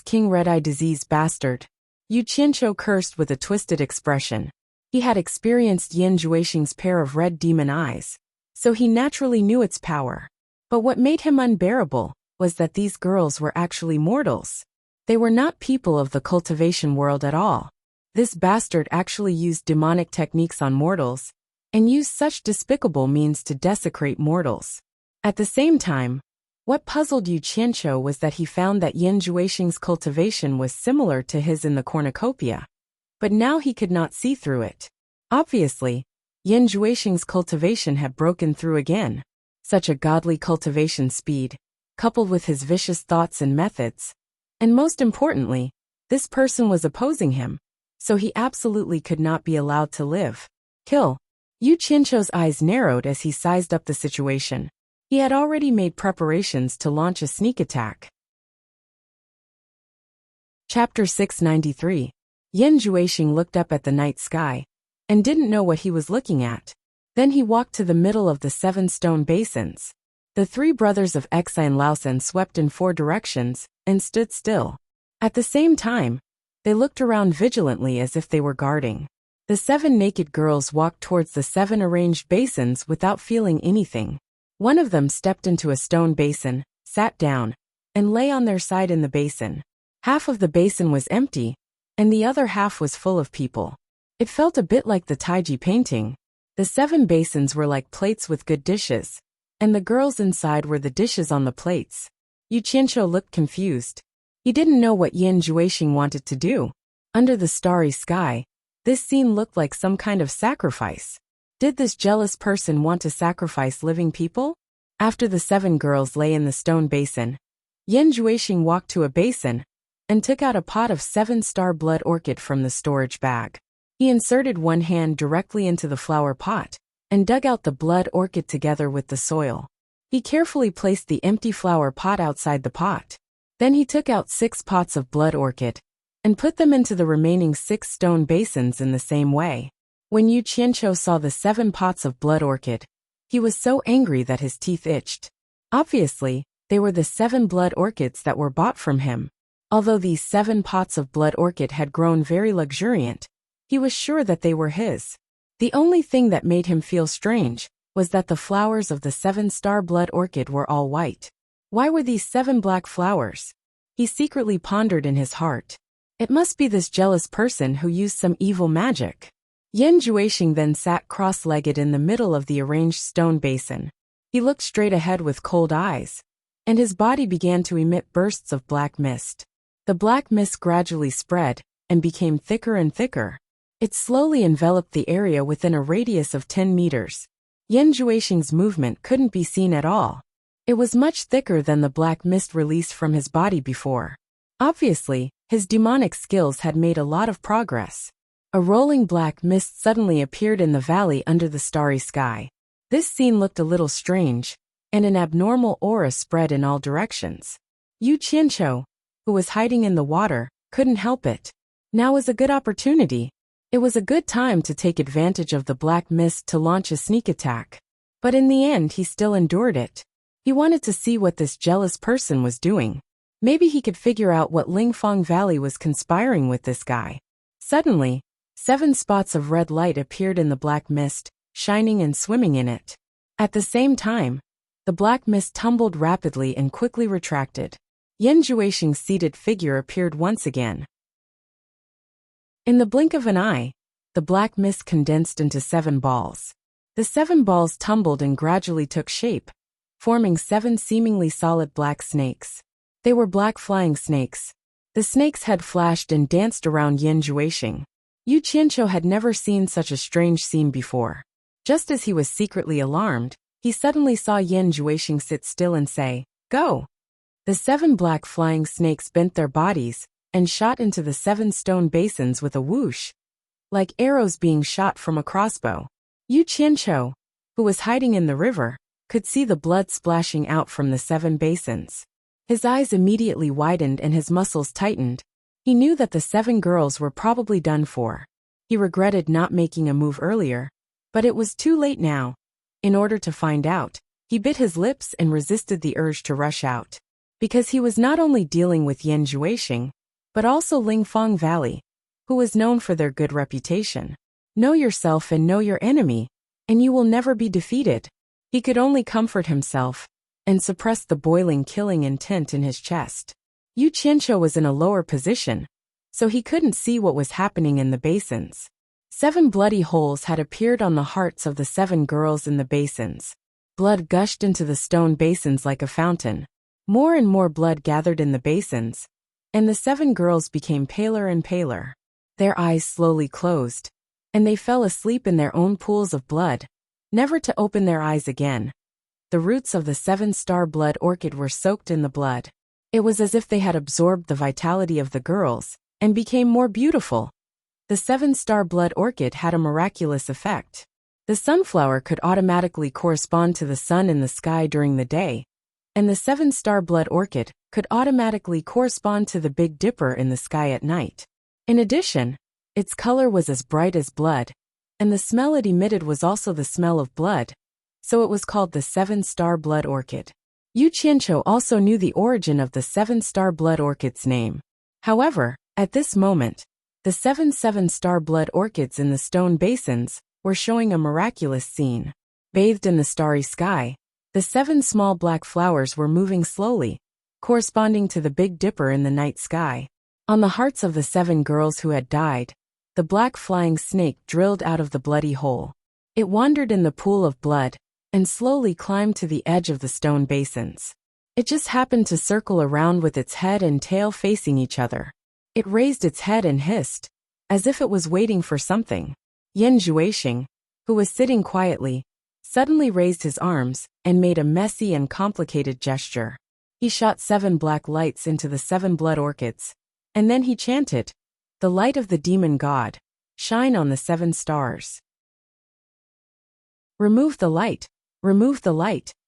S1: King Red-Eye Disease Bastard. Yu Qianqiu cursed with a twisted expression. He had experienced Yin Juexing's pair of red demon eyes, so he naturally knew its power. But what made him unbearable was that these girls were actually mortals. They were not people of the cultivation world at all. This bastard actually used demonic techniques on mortals, and used such despicable means to desecrate mortals. At the same time, what puzzled Yu Qianqiu was that he found that Yin Juexing's cultivation was similar to his in the cornucopia. But now he could not see through it. Obviously, Yin Juexing's cultivation had broken through again. Such a godly cultivation speed, coupled with his vicious thoughts and methods. And most importantly, this person was opposing him, so he absolutely could not be allowed to live. Kill. Yu Qianqiu's eyes narrowed as he sized up the situation. He had already made preparations to launch a sneak attack. Chapter 693. Yin Juexing looked up at the night sky, and didn't know what he was looking at. Then he walked to the middle of the 7 stone basins. The 3 brothers of Xi and Laosen swept in 4 directions, and stood still. At the same time, they looked around vigilantly as if they were guarding. The 7 naked girls walked towards the 7 arranged basins without feeling anything. One of them stepped into a stone basin, sat down, and lay on their side in the basin. Half of the basin was empty, and the other half was full of people. It felt a bit like the Taiji painting. The 7 basins were like plates with good dishes, and the girls inside were the dishes on the plates. Yu Qianqiu looked confused. He didn't know what Yin Juexing wanted to do. Under the starry sky, this scene looked like some kind of sacrifice. Did this jealous person want to sacrifice living people? After the 7 girls lay in the stone basin, Yin Juexing walked to a basin and took out a pot of 7-star blood orchid from the storage bag. He inserted one hand directly into the flower pot and dug out the blood orchid together with the soil. He carefully placed the empty flower pot outside the pot. Then he took out 6 pots of blood orchid and put them into the remaining 6 stone basins in the same way. When Yu Qianqiu saw the 7 pots of blood orchid, he was so angry that his teeth itched. Obviously, they were the 7 blood orchids that were bought from him. Although these 7 pots of blood orchid had grown very luxuriant, he was sure that they were his. The only thing that made him feel strange was that the flowers of the 7-star blood orchid were all white. Why were these 7 black flowers? He secretly pondered in his heart. It must be this jealous person who used some evil magic. Yin Juexing then sat cross-legged in the middle of the arranged stone basin. He looked straight ahead with cold eyes, and his body began to emit bursts of black mist. The black mist gradually spread and became thicker and thicker. It slowly enveloped the area within a radius of 10 meters. Yin Juexing's movement couldn't be seen at all. It was much thicker than the black mist released from his body before. Obviously, his demonic skills had made a lot of progress. A rolling black mist suddenly appeared in the valley under the starry sky. This scene looked a little strange, and an abnormal aura spread in all directions. Yu Qianqiu, who was hiding in the water, couldn't help it. Now was a good opportunity. It was a good time to take advantage of the black mist to launch a sneak attack. But in the end he still endured it. He wanted to see what this jealous person was doing. Maybe he could figure out what Lingfang Valley was conspiring with this guy. Suddenly, 7 spots of red light appeared in the black mist, shining and swimming in it. At the same time, the black mist tumbled rapidly and quickly retracted. Yin Juexing's seated figure appeared once again. In the blink of an eye, the black mist condensed into 7 balls. The 7 balls tumbled and gradually took shape, forming 7 seemingly solid black snakes. They were black flying snakes. The snake's head flashed and danced around Yin Juexing. Yu Qianqiu had never seen such a strange scene before. Just as he was secretly alarmed, he suddenly saw Yin Juexing sit still and say, "Go!" The 7 black flying snakes bent their bodies and shot into the 7 stone basins with a whoosh, like arrows being shot from a crossbow. Yu Qianqiu, who was hiding in the river, could see the blood splashing out from the 7 basins. His eyes immediately widened and his muscles tightened. He knew that the 7 girls were probably done for. He regretted not making a move earlier, but it was too late now. In order to find out, he bit his lips and resisted the urge to rush out. Because he was not only dealing with Yan Juexing, but also Lingfang Valley, who was known for their good reputation. Know yourself and know your enemy, and you will never be defeated. He could only comfort himself and suppress the boiling killing intent in his chest. Yu Qianqiu was in a lower position, so he couldn't see what was happening in the basins. 7 bloody holes had appeared on the hearts of the 7 girls in the basins. Blood gushed into the stone basins like a fountain. More and more blood gathered in the basins, and the 7 girls became paler and paler. Their eyes slowly closed, and they fell asleep in their own pools of blood, never to open their eyes again. The roots of the 7-star blood orchid were soaked in the blood. It was as if they had absorbed the vitality of the girls and became more beautiful. The 7-star blood orchid had a miraculous effect. The sunflower could automatically correspond to the sun in the sky during the day, and the 7-star blood orchid could automatically correspond to the Big Dipper in the sky at night. In addition, its color was as bright as blood, and the smell it emitted was also the smell of blood, so it was called the 7-star blood orchid. Yu Qianqiu also knew the origin of the 7-star blood orchid's name. However, at this moment, the 7-star blood orchids in the stone basins were showing a miraculous scene. Bathed in the starry sky, the 7 small black flowers were moving slowly, corresponding to the Big Dipper in the night sky. On the hearts of the 7 girls who had died, the black flying snake drilled out of the bloody hole. It wandered in the pool of blood and slowly climbed to the edge of the stone basins. It just happened to circle around with its head and tail facing each other. It raised its head and hissed, as if it was waiting for something. Yan Juexing, who was sitting quietly, suddenly raised his arms and made a messy and complicated gesture. He shot 7 black lights into the 7 blood orchids, and then he chanted, "The light of the demon god, shine on the 7 stars. Remove the light,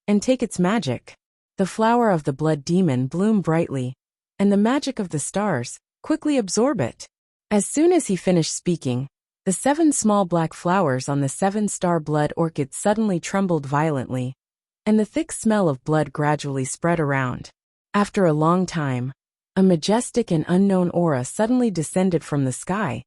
S1: and take its magic." The flower of the blood demon bloomed brightly, and the magic of the stars quickly absorb it. As soon as he finished speaking, the 7 small black flowers on the 7-star blood orchid suddenly trembled violently, and the thick smell of blood gradually spread around. After a long time, a majestic and unknown aura suddenly descended from the sky,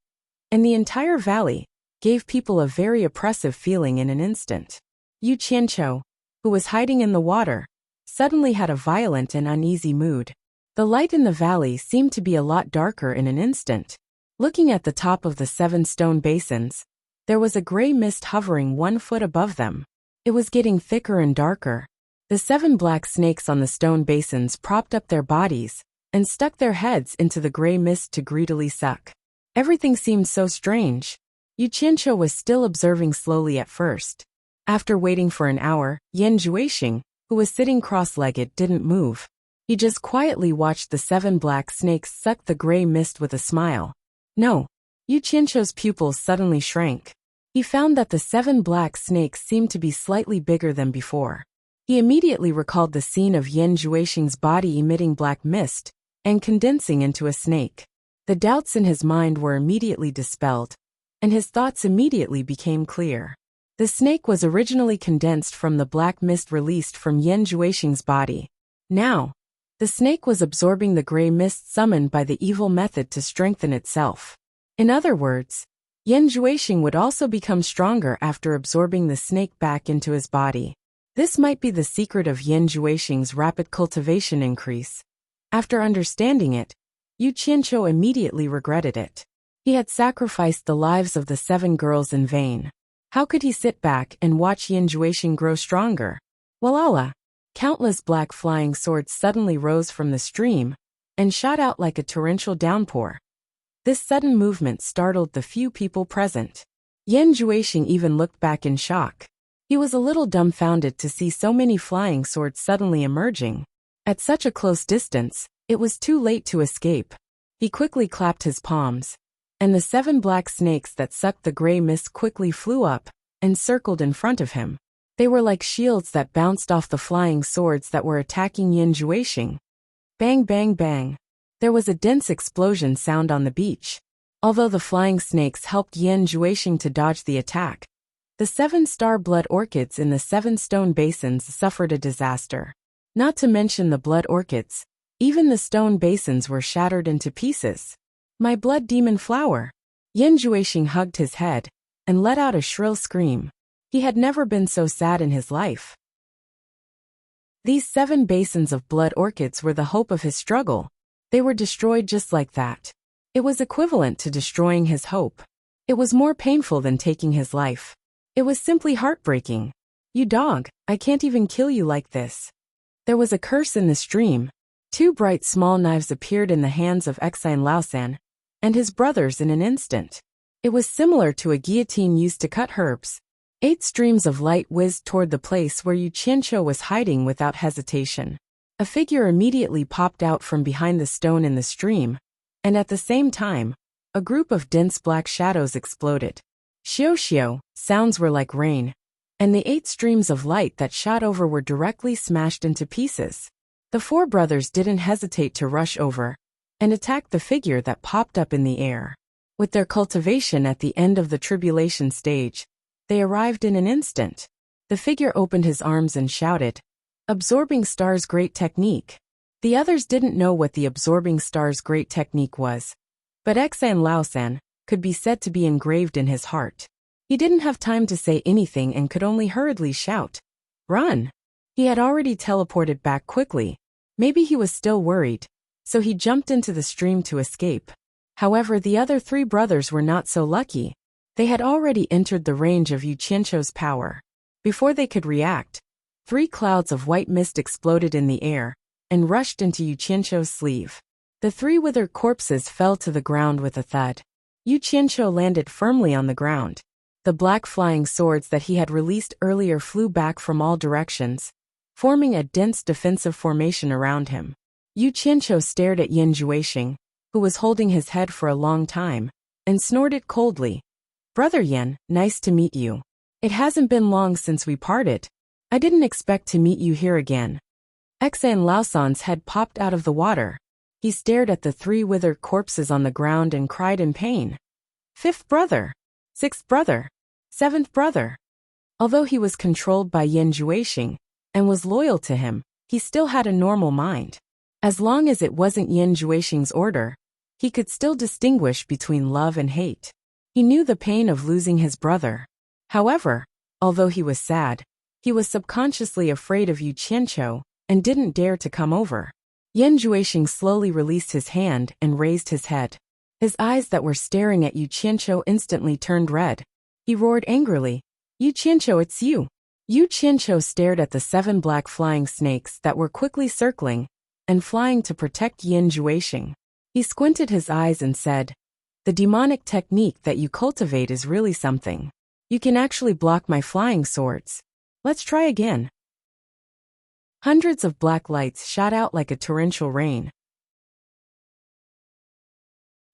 S1: and the entire valley gave people a very oppressive feeling in an instant. Yu Qianqiu, who was hiding in the water, suddenly had a violent and uneasy mood. The light in the valley seemed to be a lot darker in an instant. Looking at the top of the 7 stone basins, there was a gray mist hovering 1 foot above them. It was getting thicker and darker. The 7 black snakes on the stone basins propped up their bodies and stuck their heads into the gray mist to greedily suck. Everything seemed so strange. Yu Qianqiu was still observing slowly at first. After waiting for an hour, Yan Juexing, who was sitting cross-legged, didn't move. He just quietly watched the 7 black snakes suck the gray mist with a smile. No. Yu Qianqiu's pupils suddenly shrank. He found that the 7 black snakes seemed to be slightly bigger than before. He immediately recalled the scene of Yan Juexing's body emitting black mist and condensing into a snake. The doubts in his mind were immediately dispelled, and his thoughts immediately became clear. The snake was originally condensed from the black mist released from Yan Juexing's body. Now, the snake was absorbing the gray mist summoned by the evil method to strengthen itself. In other words, Yan Juexing would also become stronger after absorbing the snake back into his body. This might be the secret of Yan Juexing's rapid cultivation increase. After understanding it, Yu Qianqiu immediately regretted it. He had sacrificed the lives of the 7 girls in vain. How could he sit back and watch Yan Juexing grow stronger? Walala! Countless black flying swords suddenly rose from the stream and shot out like a torrential downpour. This sudden movement startled the few people present. Yan Juexing even looked back in shock. He was a little dumbfounded to see so many flying swords suddenly emerging. At such a close distance, it was too late to escape. He quickly clapped his palms, and the 7 black snakes that sucked the gray mist quickly flew up and circled in front of him. They were like shields that bounced off the flying swords that were attacking Yan Juexing. Bang bang bang. There was a dense explosion sound on the beach. Although the flying snakes helped Yan Juexing to dodge the attack, The 7-star blood orchids in the 7 stone basins suffered a disaster. Not to mention the blood orchids, even the stone basins were shattered into pieces. My blood demon flower! Yan Juexing hugged his head and let out a shrill scream. He had never been so sad in his life. These 7 basins of blood orchids were the hope of his struggle. They were destroyed just like that. It was equivalent to destroying his hope. It was more painful than taking his life. It was simply heartbreaking. You dog, I can't even kill you like this. There was a curse in the stream. 2 bright small knives appeared in the hands of Exine Laosan and his brothers in an instant. It was similar to a guillotine used to cut herbs. 8 streams of light whizzed toward the place where Yu Qianqiu was hiding without hesitation. A figure immediately popped out from behind the stone in the stream, and at the same time, a group of dense black shadows exploded. Xiao xiao, sounds were like rain, and the 8 streams of light that shot over were directly smashed into pieces. The 4 brothers didn't hesitate to rush over and attack the figure that popped up in the air. With their cultivation at the end of the tribulation stage, they arrived in an instant. The figure opened his arms and shouted, "Absorbing Star's great technique." The others didn't know what the Absorbing Star's great technique was, but Exan Laosan could be said to be engraved in his heart. He didn't have time to say anything and could only hurriedly shout, "Run!" He had already teleported back quickly. Maybe he was still worried, so he jumped into the stream to escape. However, the other 3 brothers were not so lucky. They had already entered the range of Yu Qianqiu's power. Before they could react, 3 clouds of white mist exploded in the air and rushed into Yu Qianqiu's sleeve. The 3 withered corpses fell to the ground with a thud. Yu Qianqiu landed firmly on the ground. The black flying swords that he had released earlier flew back from all directions, forming a dense defensive formation around him. Yu Qianqiu stared at Yan Juexing, who was holding his head for a long time, and snorted coldly. "Brother Yan, nice to meet you. It hasn't been long since we parted. I didn't expect to meet you here again." Exan Laosan's head popped out of the water. He stared at the 3 withered corpses on the ground and cried in pain. 5th brother, 6th brother, 7th brother. Although he was controlled by Yan Juexing and was loyal to him, he still had a normal mind. As long as it wasn't Yan Juexing's order, he could still distinguish between love and hate. He knew the pain of losing his brother. However, although he was sad, he was subconsciously afraid of Yu Qianqiu and didn't dare to come over. Yan Juexing slowly released his hand and raised his head. His eyes that were staring at Yu Qianqiu instantly turned red. He roared angrily, "Yu Qianqiu, it's you!" Yu Qianqiu stared at the 7 black flying snakes that were quickly circling and flying to protect Yan Juexing. He squinted his eyes and said, "The demonic technique that you cultivate is really something. You can actually block my flying swords. Let's try again." Hundreds of black lights shot out like a torrential rain.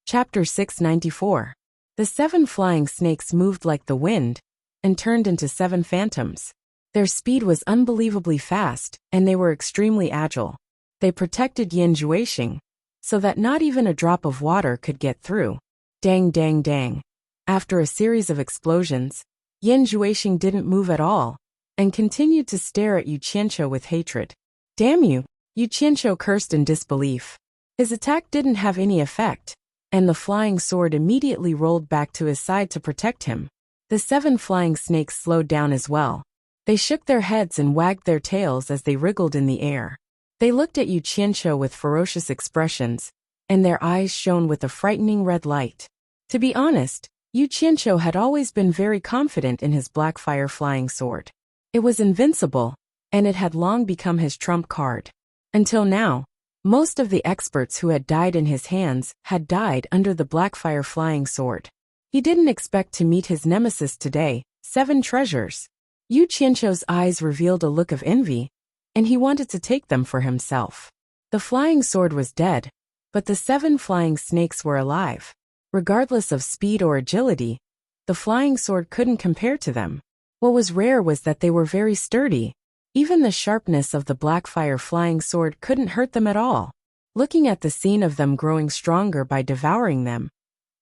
S1: Chapter 694. The 7 flying snakes moved like the wind and turned into 7 phantoms. Their speed was unbelievably fast, and they were extremely agile. They protected Yan Juexing, so that not even a drop of water could get through. Dang dang dang. After a series of explosions, Yan Juexing didn't move at all, and continued to stare at Yu Qianqiu with hatred. "Damn you!" Yu Qianqiu cursed in disbelief. His attack didn't have any effect, and the flying sword immediately rolled back to his side to protect him. The 7 flying snakes slowed down as well. They shook their heads and wagged their tails as they wriggled in the air. They looked at Yu Qianqiu with ferocious expressions, and their eyes shone with a frightening red light. To be honest, Yu Qianqiu had always been very confident in his black fire flying sword. It was invincible, and it had long become his trump card. Until now, most of the experts who had died in his hands had died under the Blackfire flying sword. He didn't expect to meet his nemesis today, 7 treasures. Yu Qianqiu's eyes revealed a look of envy, and he wanted to take them for himself. The flying sword was dead, but the 7 flying snakes were alive. Regardless of speed or agility, the flying sword couldn't compare to them. What was rare was that they were very sturdy. Even the sharpness of the Blackfire flying sword couldn't hurt them at all. Looking at the scene of them growing stronger by devouring them,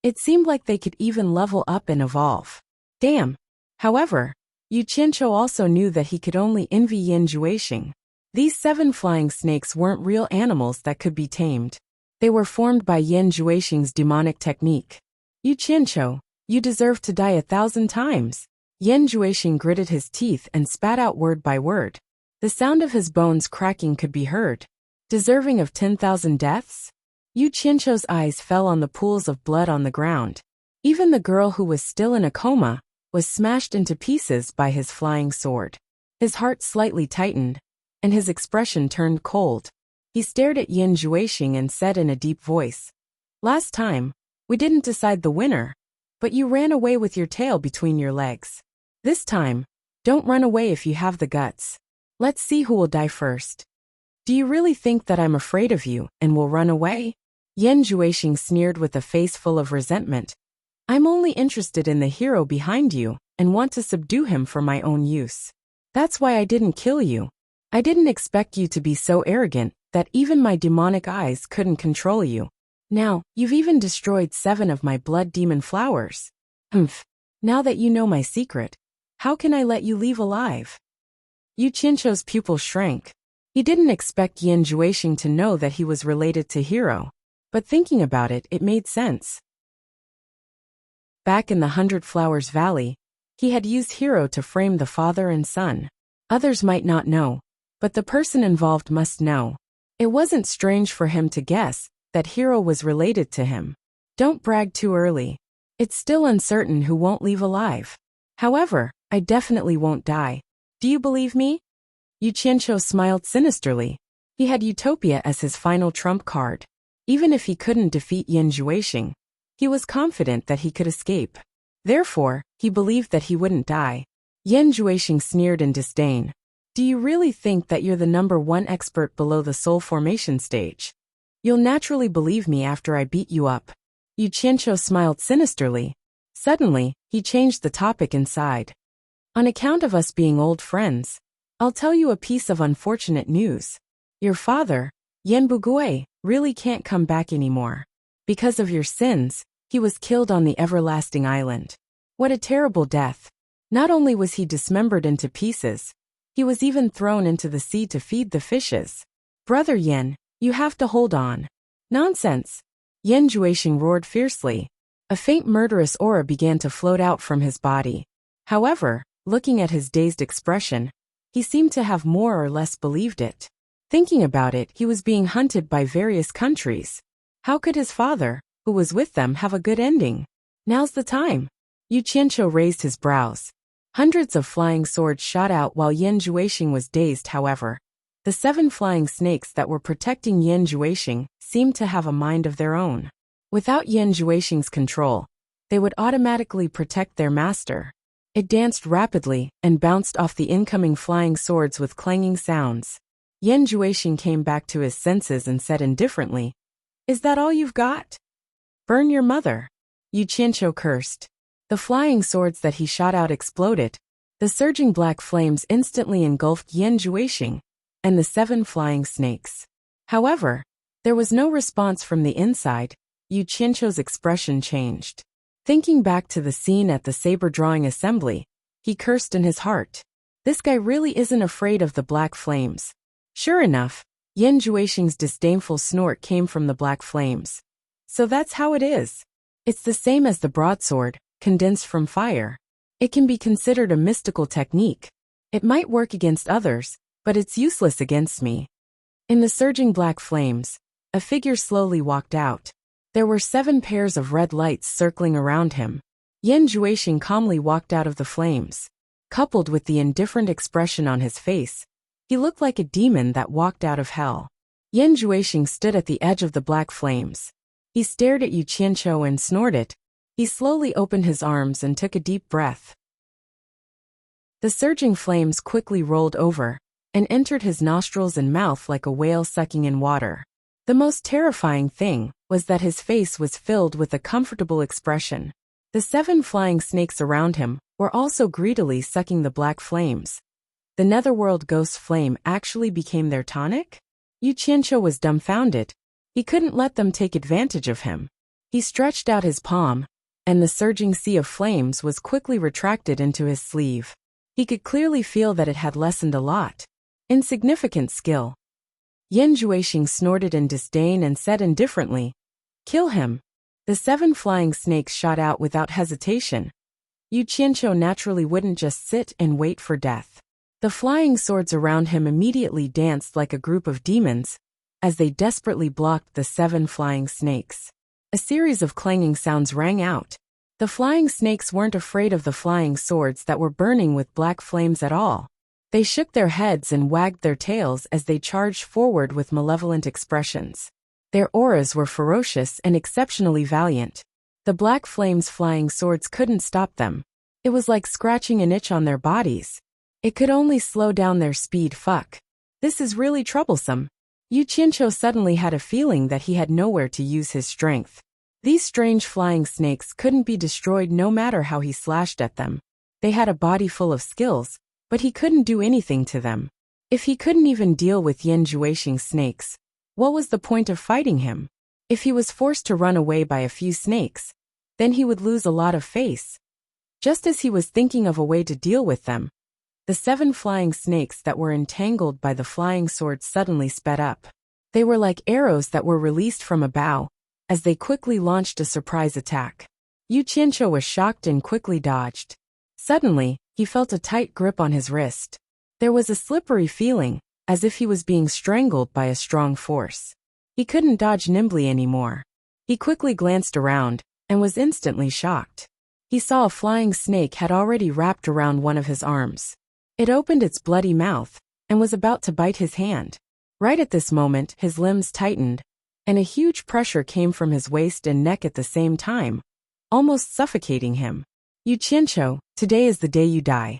S1: it seemed like they could even level up and evolve. Damn! However, Yu Qianqiu also knew that he could only envy Yin Juexing. These 7 flying snakes weren't real animals that could be tamed. They were formed by Yin Juexing's demonic technique. Yu Qianqiu, you deserve to die 1,000 times. Yin Juexing gritted his teeth and spat out word by word. The sound of his bones cracking could be heard. Deserving of 10,000 deaths? Yu Qianqiu's eyes fell on the pools of blood on the ground. Even the girl who was still in a coma was smashed into pieces by his flying sword. His heart slightly tightened, and his expression turned cold. He stared at Yin Juexing and said in a deep voice, "Last time, we didn't decide the winner, but you ran away with your tail between your legs. This time, don't run away if you have the guts. Let's see who will die first. Do you really think that I'm afraid of you and will run away?" Yin Juexing sneered with a face full of resentment. "I'm only interested in the hero behind you and want to subdue him for my own use. That's why I didn't kill you. I didn't expect you to be so arrogant that even my demonic eyes couldn't control you. Now, you've even destroyed 7 of my blood demon flowers. Now that you know my secret, how can I let you leave alive?" Yu Qianqiu's pupil shrank. He didn't expect Yin Juexing to know that he was related to Hero, but thinking about it, it made sense. Back in the 100 Flowers Valley, he had used Hero to frame the father and son. Others might not know, but the person involved must know. It wasn't strange for him to guess that Hero was related to him. Don't brag too early. It's still uncertain who won't leave alive. However, I definitely won't die. Do you believe me? Yu Qianqiu smiled sinisterly. He had Utopia as his final trump card. Even if he couldn't defeat Yin Juexing, he was confident that he could escape. Therefore, he believed that he wouldn't die. Yin Juexing sneered in disdain. "Do you really think that you're the #1 expert below the soul formation stage? You'll naturally believe me after I beat you up." Yu Qianqiu smiled sinisterly. Suddenly, he changed the topic inside. "On account of us being old friends, I'll tell you a piece of unfortunate news. Your father, Yen Bugui, really can't come back anymore. Because of your sins, he was killed on the Everlasting Island. What a terrible death. Not only was he dismembered into pieces, he was even thrown into the sea to feed the fishes. Brother Yen, you have to hold on." "Nonsense!" Yin Juexing roared fiercely. A faint murderous aura began to float out from his body. However, looking at his dazed expression, he seemed to have more or less believed it. Thinking about it, he was being hunted by various countries. How could his father, who was with them, have a good ending? Now's the time. Yu Qianqiu raised his brows. Hundreds of flying swords shot out while Yin Juexing was dazed. However, the 7 flying snakes that were protecting Yin Juexing seemed to have a mind of their own. Without Yin Juexing's control, they would automatically protect their master. It danced rapidly and bounced off the incoming flying swords with clanging sounds. Yin Juexing came back to his senses and said indifferently, "Is that all you've got? Burn your mother." Yu Qianqiu cursed. The flying swords that he shot out exploded. The surging black flames instantly engulfed Yin Juexing and the 7 flying snakes. However, there was no response from the inside. Yu Qianqiu's expression changed. Thinking back to the scene at the saber drawing assembly, he cursed in his heart. This guy really isn't afraid of the black flames. Sure enough, Yin Juexing's disdainful snort came from the black flames. So that's how it is. It's the same as the broadsword, condensed from fire. It can be considered a mystical technique. It might work against others, but it's useless against me. In the surging black flames, a figure slowly walked out. There were 7 pairs of red lights circling around him. Yin Juexing calmly walked out of the flames. Coupled with the indifferent expression on his face, he looked like a demon that walked out of hell. Yin Juexing stood at the edge of the black flames. He stared at Yu Qianqiu and snorted. He slowly opened his arms and took a deep breath. The surging flames quickly rolled over and entered his nostrils and mouth like a whale sucking in water. The most terrifying thing was that his face was filled with a comfortable expression. The 7 flying snakes around him were also greedily sucking the black flames. The netherworld ghost flame actually became their tonic? Yu Qianqiu was dumbfounded. He couldn't let them take advantage of him. He stretched out his palm, and the surging sea of flames was quickly retracted into his sleeve. He could clearly feel that it had lessened a lot. Insignificant skill. Yan Juexing snorted in disdain and said indifferently, "Kill him." The 7 flying snakes shot out without hesitation. Yu Qianqiu naturally wouldn't just sit and wait for death. The flying swords around him immediately danced like a group of demons, as they desperately blocked the 7 flying snakes. A series of clanging sounds rang out. The flying snakes weren't afraid of the flying swords that were burning with black flames at all. They shook their heads and wagged their tails as they charged forward with malevolent expressions. Their auras were ferocious and exceptionally valiant. The black flames' flying swords couldn't stop them. It was like scratching an itch on their bodies. It could only slow down their speed. Fuck. This is really troublesome. Yu Qianqiu suddenly had a feeling that he had nowhere to use his strength. These strange flying snakes couldn't be destroyed no matter how he slashed at them. They had a body full of skills, but he couldn't do anything to them. If he couldn't even deal with Yan Juexing's snakes, what was the point of fighting him? If he was forced to run away by a few snakes, then he would lose a lot of face. Just as he was thinking of a way to deal with them, the 7 flying snakes that were entangled by the flying swords suddenly sped up. They were like arrows that were released from a bow, as they quickly launched a surprise attack. Yu Qianqiu was shocked and quickly dodged. Suddenly, he felt a tight grip on his wrist. There was a slippery feeling, as if he was being strangled by a strong force. He couldn't dodge nimbly anymore. He quickly glanced around, and was instantly shocked. He saw a flying snake had already wrapped around one of his arms. It opened its bloody mouth, and was about to bite his hand. Right at this moment, his limbs tightened, and a huge pressure came from his waist and neck at the same time, almost suffocating him. Yu Qianqiu, today is the day you die.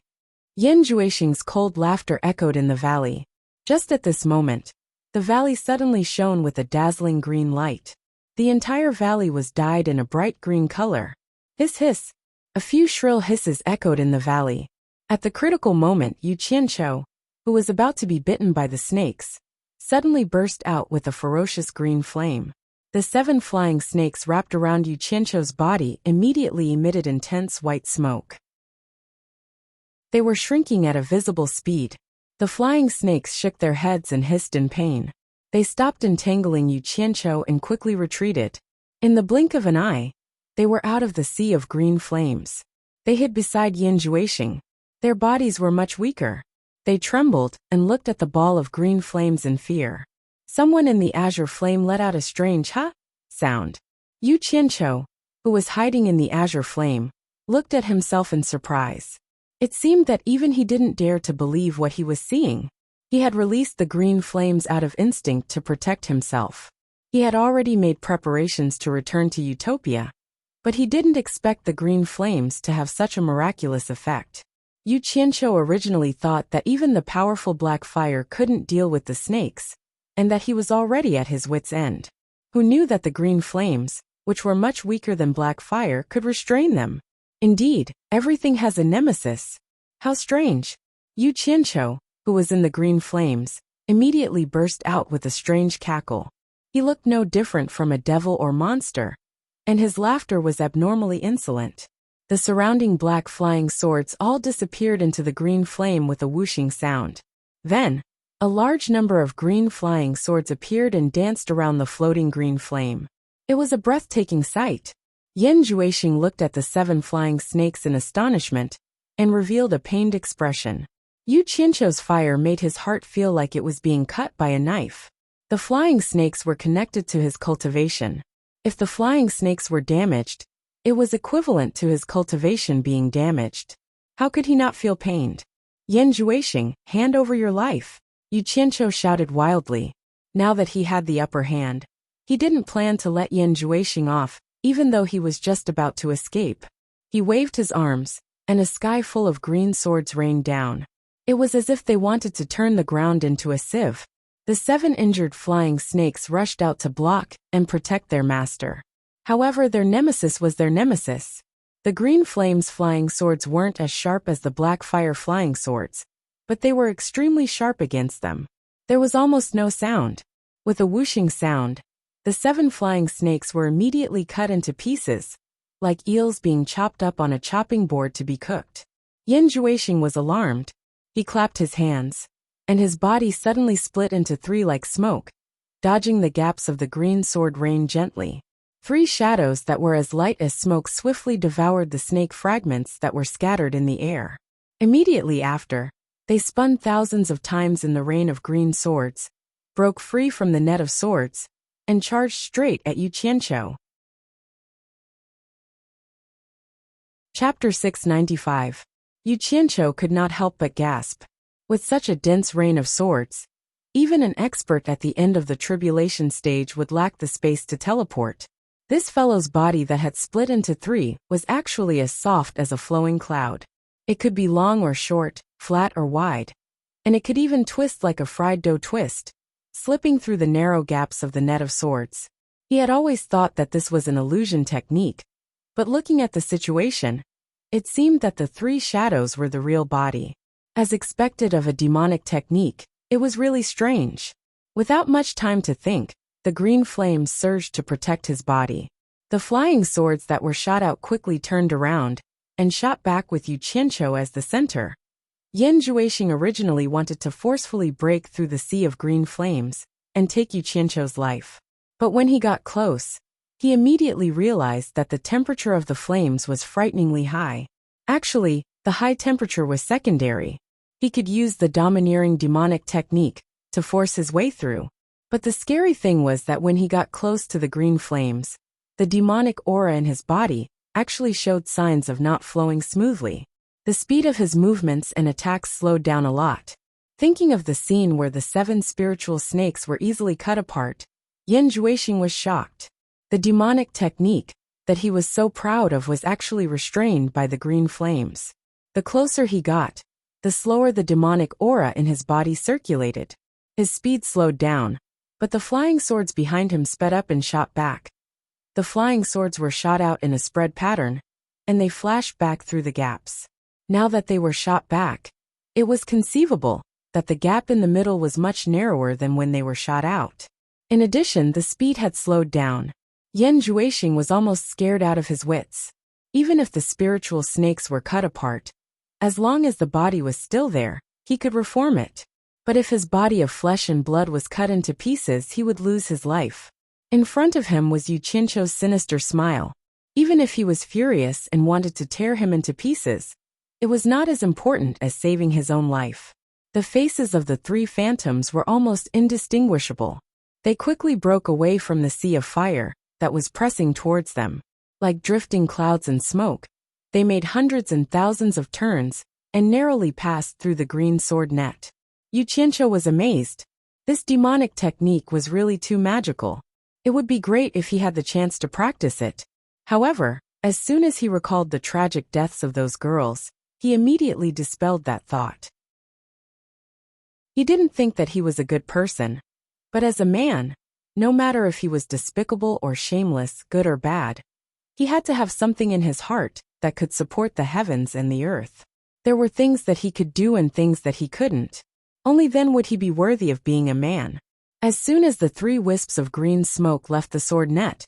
S1: Yan Juexing's cold laughter echoed in the valley. Just at this moment, the valley suddenly shone with a dazzling green light. The entire valley was dyed in a bright green color. Hiss hiss. A few shrill hisses echoed in the valley. At the critical moment, Yu Qianqiu, who was about to be bitten by the snakes, suddenly burst out with a ferocious green flame. The 7 flying snakes wrapped around Yu Qianqiu's body immediately emitted intense white smoke. They were shrinking at a visible speed. The flying snakes shook their heads and hissed in pain. They stopped entangling Yu Qianqiu and quickly retreated. In the blink of an eye, they were out of the sea of green flames. They hid beside Yan Juexing. Their bodies were much weaker. They trembled and looked at the ball of green flames in fear. Someone in the azure flame let out a strange "ha" sound. Yu Qianqiu, who was hiding in the azure flame, looked at himself in surprise. It seemed that even he didn't dare to believe what he was seeing. He had released the green flames out of instinct to protect himself. He had already made preparations to return to Utopia, but he didn't expect the green flames to have such a miraculous effect. Yu Qianqiu originally thought that even the powerful black fire couldn't deal with the snakes, and that he was already at his wit's end. Who knew that the green flames, which were much weaker than black fire, could restrain them? Indeed, everything has a nemesis. How strange. Yu Qianqiu, who was in the green flames, immediately burst out with a strange cackle. He looked no different from a devil or monster, and his laughter was abnormally insolent. The surrounding black flying swords all disappeared into the green flame with a whooshing sound. Then, a large number of green flying swords appeared and danced around the floating green flame. It was a breathtaking sight. Yan Juexing looked at the 7 flying snakes in astonishment, and revealed a pained expression. Yu Qianqiu's fire made his heart feel like it was being cut by a knife. The flying snakes were connected to his cultivation. If the flying snakes were damaged, it was equivalent to his cultivation being damaged. How could he not feel pained? Yan Juexing, hand over your life. Yu Qianqiu shouted wildly. Now that he had the upper hand, he didn't plan to let Yan Juexing off, even though he was just about to escape. He waved his arms, and a sky full of green swords rained down. It was as if they wanted to turn the ground into a sieve. The 7 injured flying snakes rushed out to block and protect their master. However, their nemesis was their nemesis. The green flames flying swords weren't as sharp as the black fire flying swords, but they were extremely sharp against them. There was almost no sound. With a whooshing sound, the 7 flying snakes were immediately cut into pieces, like eels being chopped up on a chopping board to be cooked. Yin Juexing was alarmed. He clapped his hands, and his body suddenly split into three like smoke, dodging the gaps of the green sword rain gently. Three shadows that were as light as smoke swiftly devoured the snake fragments that were scattered in the air. Immediately after, they spun thousands of times in the rain of green swords, broke free from the net of swords, and charged straight at Yu Qianqiu. Chapter 695. Yu Qianqiu could not help but gasp. With such a dense rain of swords, even an expert at the end of the tribulation stage would lack the space to teleport. This fellow's body that had split into three was actually as soft as a flowing cloud. It could be long or short, flat or wide, and it could even twist like a fried dough twist, slipping through the narrow gaps of the net of swords. He had always thought that this was an illusion technique, but looking at the situation, it seemed that the three shadows were the real body. As expected of a demonic technique, it was really strange. Without much time to think, the green flames surged to protect his body. The flying swords that were shot out quickly turned around and shot back with Yu Qianqiu as the center. Yin Juexing originally wanted to forcefully break through the sea of green flames and take Yu Qianqiu's life. But when he got close, he immediately realized that the temperature of the flames was frighteningly high. Actually, the high temperature was secondary. He could use the domineering demonic technique to force his way through. But the scary thing was that when he got close to the green flames, the demonic aura in his body actually showed signs of not flowing smoothly. The speed of his movements and attacks slowed down a lot. Thinking of the scene where the 7 spiritual snakes were easily cut apart, Yin Juexing was shocked. The demonic technique that he was so proud of was actually restrained by the green flames. The closer he got, the slower the demonic aura in his body circulated. His speed slowed down, but the flying swords behind him sped up and shot back. The flying swords were shot out in a spread pattern, and they flashed back through the gaps. Now that they were shot back, it was conceivable that the gap in the middle was much narrower than when they were shot out. In addition, the speed had slowed down. Yin Juexing was almost scared out of his wits. Even if the spiritual snakes were cut apart, as long as the body was still there, he could reform it. But if his body of flesh and blood was cut into pieces, he would lose his life. In front of him was Yu Qianqiu's sinister smile. Even if he was furious and wanted to tear him into pieces, it was not as important as saving his own life. The faces of the 3 phantoms were almost indistinguishable. They quickly broke away from the sea of fire that was pressing towards them. Like drifting clouds and smoke, they made hundreds and thousands of turns and narrowly passed through the green sword net. Yu Qianqiu was amazed. This demonic technique was really too magical. It would be great if he had the chance to practice it. However, as soon as he recalled the tragic deaths of those girls, he immediately dispelled that thought. He didn't think that he was a good person. But as a man, no matter if he was despicable or shameless, good or bad, he had to have something in his heart that could support the heavens and the earth. There were things that he could do and things that he couldn't. Only then would he be worthy of being a man. As soon as the 3 wisps of green smoke left the sword net,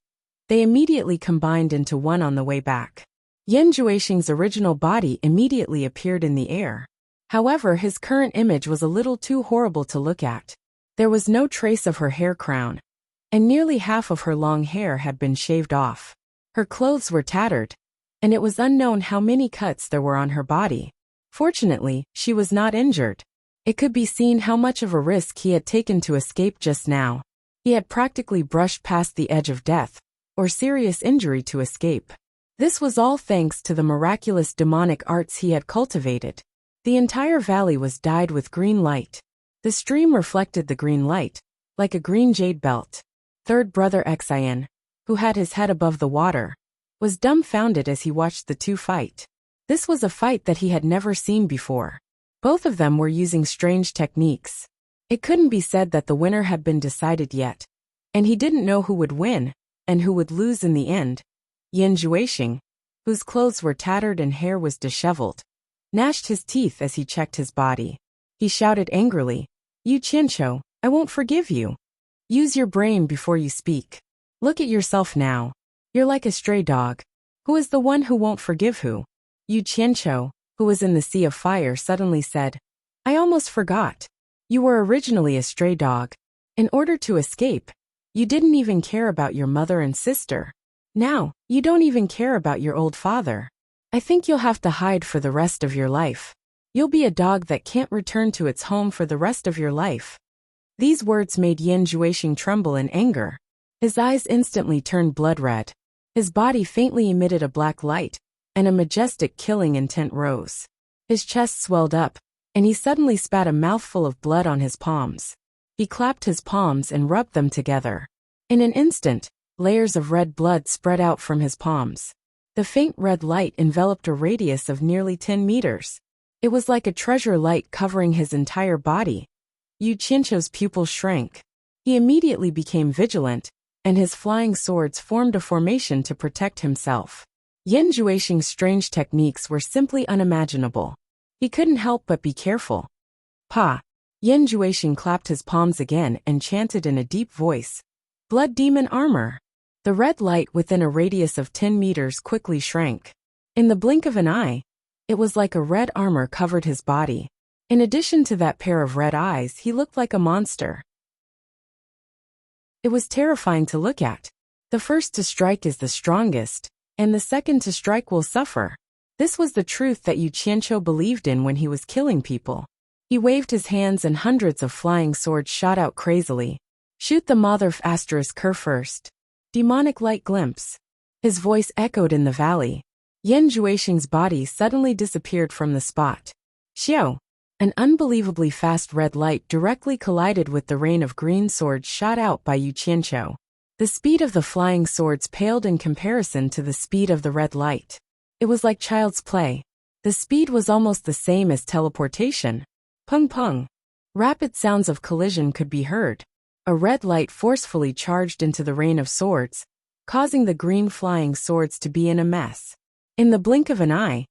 S1: they immediately combined into one on the way back. Yin Juexing's original body immediately appeared in the air. However, his current image was a little too horrible to look at. There was no trace of her hair crown, and nearly half of her long hair had been shaved off. Her clothes were tattered, and it was unknown how many cuts there were on her body. Fortunately, she was not injured. It could be seen how much of a risk he had taken to escape just now. He had practically brushed past the edge of death, or serious injury to escape. This was all thanks to the miraculous demonic arts he had cultivated. The entire valley was dyed with green light. The stream reflected the green light, like a green jade belt. Third brother Xian, who had his head above the water, was dumbfounded as he watched the 2 fight. This was a fight that he had never seen before. Both of them were using strange techniques. It couldn't be said that the winner had been decided yet, and he didn't know who would win and who would lose in the end. Yin Juexing, whose clothes were tattered and hair was disheveled, gnashed his teeth as he checked his body. He shouted angrily, "Yu Qianqiu, I won't forgive you. Use your brain before you speak. Look at yourself now. You're like a stray dog, Who is the one who won't forgive who? Yu Qianqiu, who was in the sea of fire, suddenly said, I almost forgot. You were originally a stray dog. In order to escape, you didn't even care about your mother and sister. Now, you don't even care about your old father. I think you'll have to hide for the rest of your life. You'll be a dog that can't return to its home for the rest of your life. These words made Yan Juexing tremble in anger. His eyes instantly turned blood red. His body faintly emitted a black light, and a majestic killing intent rose. His chest swelled up, and he suddenly spat a mouthful of blood on his palms. He clapped his palms and rubbed them together. In an instant, layers of red blood spread out from his palms. The faint red light enveloped a radius of nearly 10 meters. It was like a treasure light covering his entire body. Yu Qianqiu's pupils shrank. He immediately became vigilant, and his flying swords formed a formation to protect himself. Yan Juexing's strange techniques were simply unimaginable. He couldn't help but be careful. Pa! Yan Juexing clapped his palms again and chanted in a deep voice. Blood demon armor! The red light within a radius of 10 meters quickly shrank. In the blink of an eye, it was like a red armor covered his body. In addition to that pair of red eyes, he looked like a monster. It was terrifying to look at. The first to strike is the strongest, and the second to strike will suffer. This was the truth that Yu Qianqiu believed in when he was killing people. He waved his hands and hundreds of flying swords shot out crazily. Shoot the mother **Ker first. Demonic light glimpse. His voice echoed in the valley. Yan Juexing's body suddenly disappeared from the spot. Xiao! An unbelievably fast red light directly collided with the rain of green swords shot out by Yu Qianqiu. The speed of the flying swords paled in comparison to the speed of the red light. It was like child's play. The speed was almost the same as teleportation. Pung pung. Rapid sounds of collision could be heard. A red light forcefully charged into the rain of swords, causing the green flying swords to be in a mess. In the blink of an eye,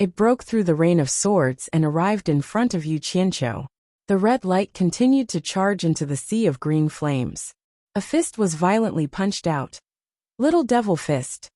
S1: it broke through the rain of swords and arrived in front of Yu Qianqiu. The red light continued to charge into the sea of green flames. A fist was violently punched out. Little devil fist.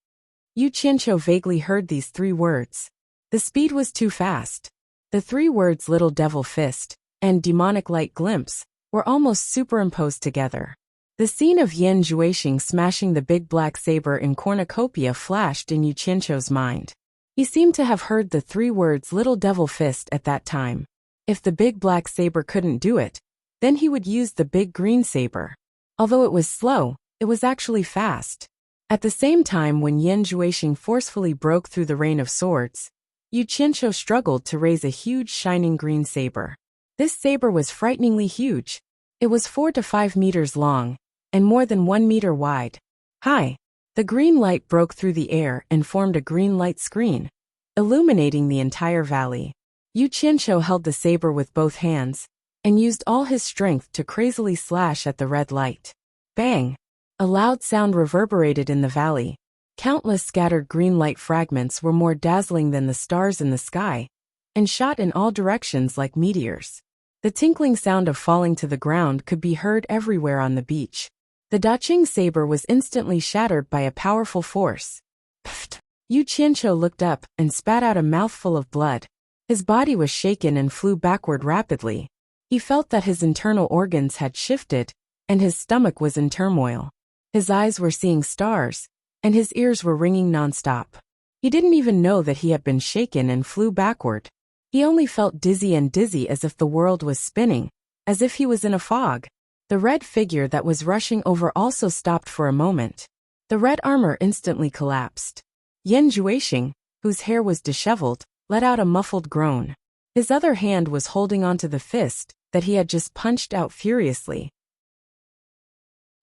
S1: Yu Qianqiu vaguely heard these 3 words. The speed was too fast. The 3 words little devil fist and demonic light glimpse were almost superimposed together. The scene of Yan Juexing smashing the big black saber in cornucopia flashed in Yu Qianqiu's mind. He seemed to have heard the 3 words little devil fist at that time. If the big black saber couldn't do it, then he would use the big green saber. Although it was slow, it was actually fast. At the same time, when Yan Juexing forcefully broke through the rain of swords, Yu Qianqiu struggled to raise a huge shining green saber. This saber was frighteningly huge. It was 4 to 5 meters long, and more than 1 meter wide. Hi! The green light broke through the air and formed a green light screen, illuminating the entire valley. Yu Qianqiu held the saber with both hands, and used all his strength to crazily slash at the red light. Bang! A loud sound reverberated in the valley. Countless scattered green light fragments were more dazzling than the stars in the sky, and shot in all directions like meteors. The tinkling sound of falling to the ground could be heard everywhere on the beach. The Daqing saber was instantly shattered by a powerful force. Pfft! Yu Qianqiu looked up and spat out a mouthful of blood. His body was shaken and flew backward rapidly. He felt that his internal organs had shifted, and his stomach was in turmoil. His eyes were seeing stars, and his ears were ringing nonstop. He didn't even know that he had been shaken and flew backward. He only felt dizzy as if the world was spinning, as if he was in a fog. The red figure that was rushing over also stopped for a moment. The red armor instantly collapsed. Yan Juexing, whose hair was disheveled, let out a muffled groan. His other hand was holding onto the fist that he had just punched out furiously.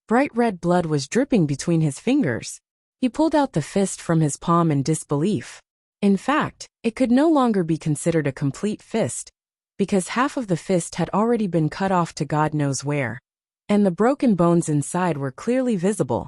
S1: Bright red blood was dripping between his fingers. He pulled out the fist from his palm in disbelief. In fact, it could no longer be considered a complete fist, because half of the fist had already been cut off to God knows where, and the broken bones inside were clearly visible.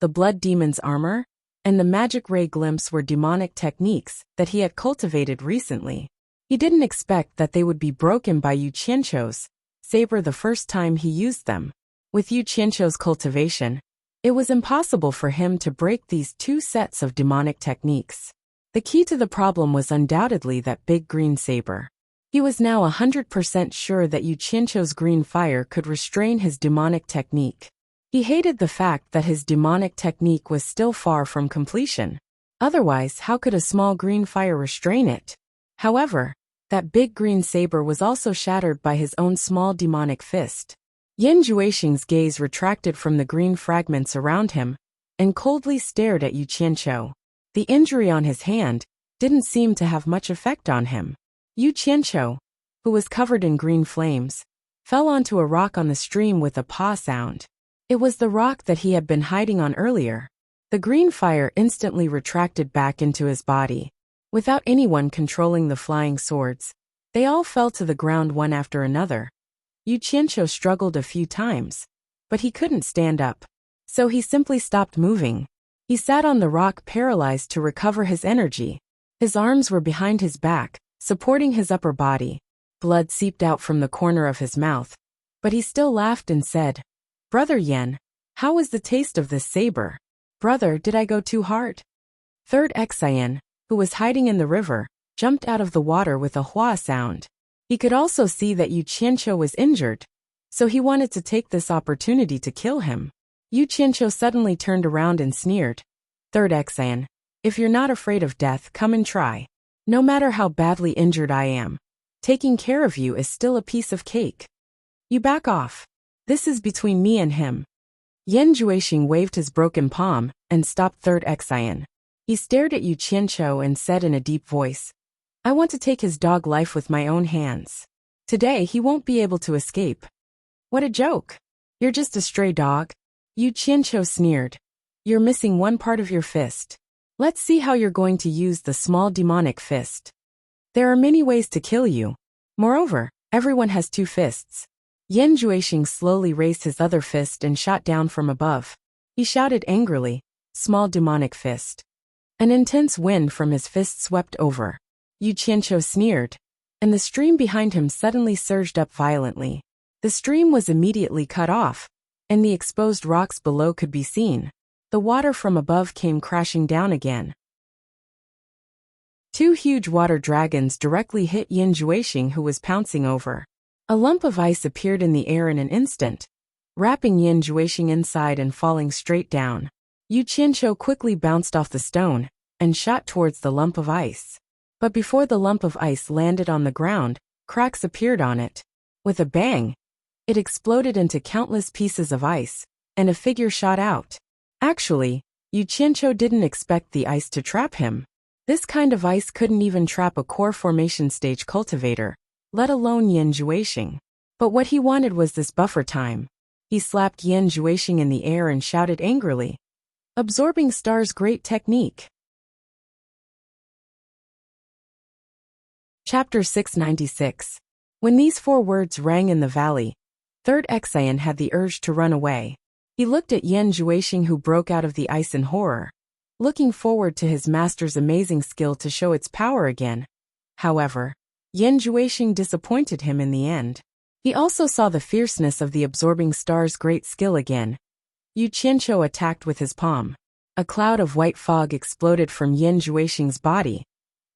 S1: The blood demon's armor and the magic ray glimpse were demonic techniques that he had cultivated recently. He didn't expect that they would be broken by Yu Qianqiu's saber the first time he used them. With Yu Qianqiu's cultivation, It was impossible for him to break these two sets of demonic techniques. The key to the problem was undoubtedly that big green saber. He was now 100% sure that Yu Qianqiu's green fire could restrain his demonic technique. He hated the fact that his demonic technique was still far from completion. Otherwise, how could a small green fire restrain it? However, that big green saber was also shattered by his own small demonic fist. Yan Juexing's gaze retracted from the green fragments around him and coldly stared at Yu Qianqiu. The injury on his hand didn't seem to have much effect on him. Yu Qianqiu, who was covered in green flames, fell onto a rock on the stream with a paw sound. It was the rock that he had been hiding on earlier. The green fire instantly retracted back into his body. Without anyone controlling the flying swords, they all fell to the ground one after another. Yu Qianqiu struggled a few times, but he couldn't stand up. So he simply stopped moving. He sat on the rock paralyzed to recover his energy. His arms were behind his back, supporting his upper body. Blood seeped out from the corner of his mouth, but he still laughed and said, "Brother Yan, how was the taste of this saber? Brother, did I go too hard?" Third Xian, who was hiding in the river, jumped out of the water with a hua sound. He could also see that Yu Qianqiu was injured, so he wanted to take this opportunity to kill him. Yu Qianqiu suddenly turned around and sneered, "Third Xian, if you're not afraid of death, come and try. No matter how badly injured I am, taking care of you is still a piece of cake. You back off. This is between me and him." Yan Juexing waved his broken palm and stopped Third Xian. He stared at Yu Qianqiu and said in a deep voice, "I want to take his dog life with my own hands. Today he won't be able to escape." "What a joke. You're just a stray dog." Yu Qianqiu sneered. "You're missing one part of your fist. Let's see how you're going to use the small demonic fist. There are many ways to kill you. Moreover, everyone has two fists." Yan Juexing slowly raised his other fist and shot down from above. He shouted angrily, "Small demonic fist." An intense wind from his fist swept over. Yu Qianqiu sneered, and the stream behind him suddenly surged up violently. The stream was immediately cut off, and the exposed rocks below could be seen. The water from above came crashing down again. Two huge water dragons directly hit Yan Juexing, who was pouncing over. A lump of ice appeared in the air in an instant, wrapping Yan Juexing inside and falling straight down. Yu Qianqiu quickly bounced off the stone and shot towards the lump of ice. But before the lump of ice landed on the ground, cracks appeared on it. With a bang, it exploded into countless pieces of ice, and a figure shot out. Actually, Yu Qianqiu didn't expect the ice to trap him. This kind of ice couldn't even trap a core formation stage cultivator, let alone Yan Juexing. But what he wanted was this buffer time. He slapped Yan Juexing in the air and shouted angrily, "Absorbing Star's great technique." Chapter 696. When these four words rang in the valley, Third Xian had the urge to run away. He looked at Yan Juexing, who broke out of the ice in horror, looking forward to his master's amazing skill to show its power again. However, Yan Juexing disappointed him in the end. He also saw the fierceness of the Absorbing Star's great skill again. Yu Qianqiu attacked with his palm. A cloud of white fog exploded from Yan Juexing's body,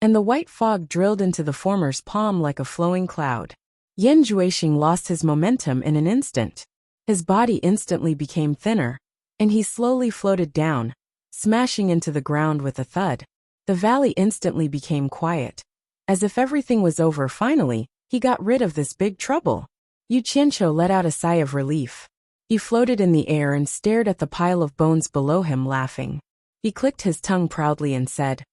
S1: and the white fog drilled into the former's palm like a flowing cloud. Yan Juexing lost his momentum in an instant. His body instantly became thinner, and he slowly floated down, smashing into the ground with a thud. The valley instantly became quiet. As if everything was over finally, he got rid of this big trouble. Yu Qianqiu let out a sigh of relief. He floated in the air and stared at the pile of bones below him, laughing. He clicked his tongue proudly and said,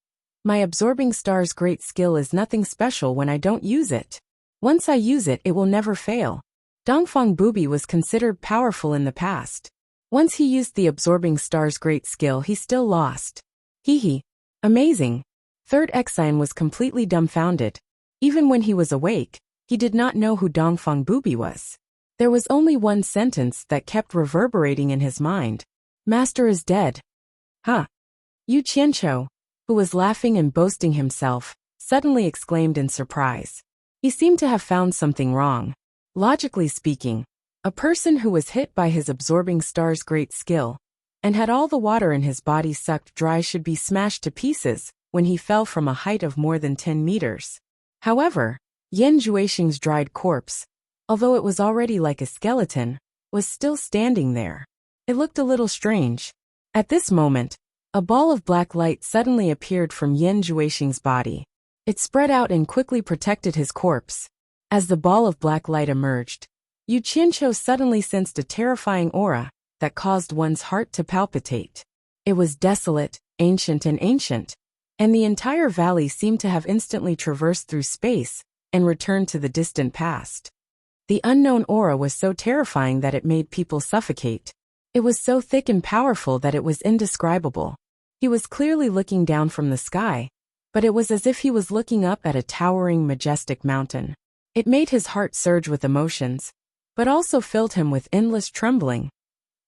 S1: "My Absorbing Star's great skill is nothing special when I don't use it. Once I use it, it will never fail." Dongfang Bubi was considered powerful in the past. Once he used the Absorbing Star's great skill, he still lost. Hee. Amazing. Third Xian was completely dumbfounded. Even when he was awake, he did not know who Dongfang Bubi was. There was only one sentence that kept reverberating in his mind. "Master is dead." Huh. Yu Qianqiu, who was laughing and boasting himself, suddenly exclaimed in surprise. He seemed to have found something wrong. Logically speaking, a person who was hit by his Absorbing Star's great skill and had all the water in his body sucked dry should be smashed to pieces when he fell from a height of more than 10 meters. However, Yan Juexing's dried corpse, although it was already like a skeleton, was still standing there. It looked a little strange. At this moment, a ball of black light suddenly appeared from Yan Juexing's body. It spread out and quickly protected his corpse. As the ball of black light emerged, Yu Qianqiu suddenly sensed a terrifying aura that caused one's heart to palpitate. It was desolate, ancient, and the entire valley seemed to have instantly traversed through space and returned to the distant past. The unknown aura was so terrifying that it made people suffocate. It was so thick and powerful that it was indescribable. He was clearly looking down from the sky, but it was as if he was looking up at a towering, majestic mountain. It made his heart surge with emotions, but also filled him with endless trembling.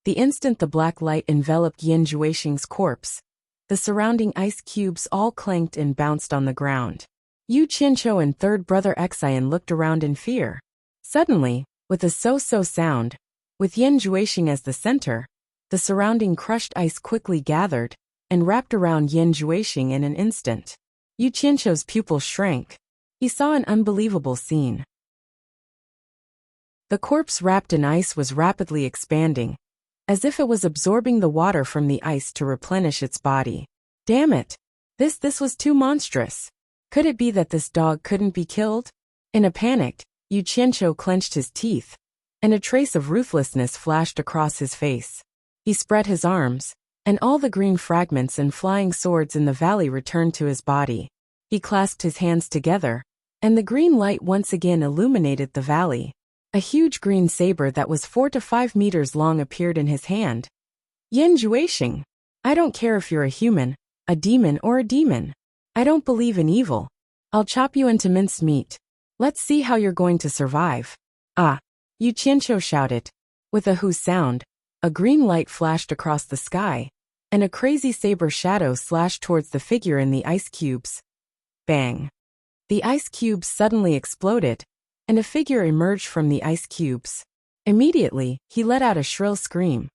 S1: The instant the black light enveloped Yan Juexing's corpse, the surrounding ice cubes all clanked and bounced on the ground. Yu Qianqiu and third brother Xian looked around in fear. Suddenly, with a so-so sound, with Yan Juexing as the center, the surrounding crushed ice quickly gathered and wrapped around Yan Juexing in an instant. Yu Qianqiu's pupils shrank. He saw an unbelievable scene. The corpse wrapped in ice was rapidly expanding, as if it was absorbing the water from the ice to replenish its body. Damn it! This was too monstrous. Could it be that this dog couldn't be killed? In a panic, Yu Qianqiu clenched his teeth, and a trace of ruthlessness flashed across his face. He spread his arms, and all the green fragments and flying swords in the valley returned to his body. He clasped his hands together, and the green light once again illuminated the valley. A huge green saber that was 4 to 5 meters long appeared in his hand. Yan Juexing, I don't care if you're a human, a demon, or a demon. I don't believe in evil. I'll chop you into minced meat. Let's see how you're going to survive. Ah! Yu Qianqiu shouted. With a whoo sound, a green light flashed across the sky, and a crazy saber shadow slashed towards the figure in the ice cubes. Bang! The ice cubes suddenly exploded, and a figure emerged from the ice cubes. Immediately, he let out a shrill scream.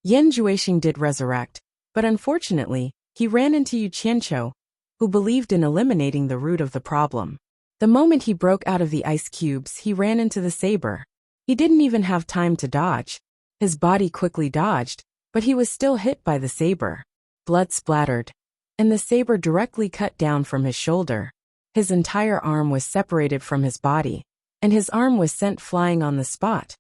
S1: Yan Juexing did resurrect, but unfortunately, he ran into Yu Qianqiu, who believed in eliminating the root of the problem. The moment he broke out of the ice cubes, he ran into the saber. He didn't even have time to dodge. His body quickly dodged, but he was still hit by the saber. Blood splattered, and the saber directly cut down from his shoulder. His entire arm was separated from his body, and his arm was sent flying on the spot.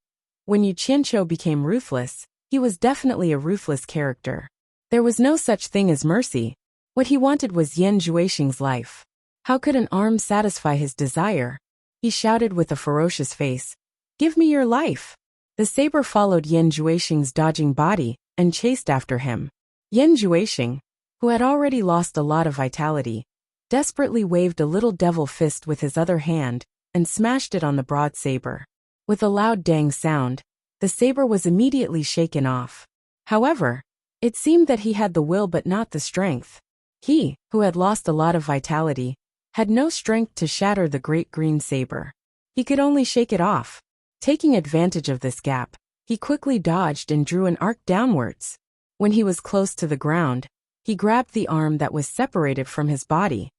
S1: When Yu Qianqiu became ruthless, he was definitely a ruthless character. There was no such thing as mercy. What he wanted was Yan Juexing's life. How could an arm satisfy his desire? He shouted with a ferocious face, "Give me your life!" The saber followed Yan Juexing's dodging body and chased after him. Yan Juexing, who had already lost a lot of vitality, desperately waved a little devil fist with his other hand and smashed it on the broad saber. With a loud dang sound, the saber was immediately shaken off. However, it seemed that he had the will but not the strength. He, who had lost a lot of vitality, had no strength to shatter the great green saber. He could only shake it off. Taking advantage of this gap, he quickly dodged and drew an arc downwards. When he was close to the ground, he grabbed the arm that was separated from his body.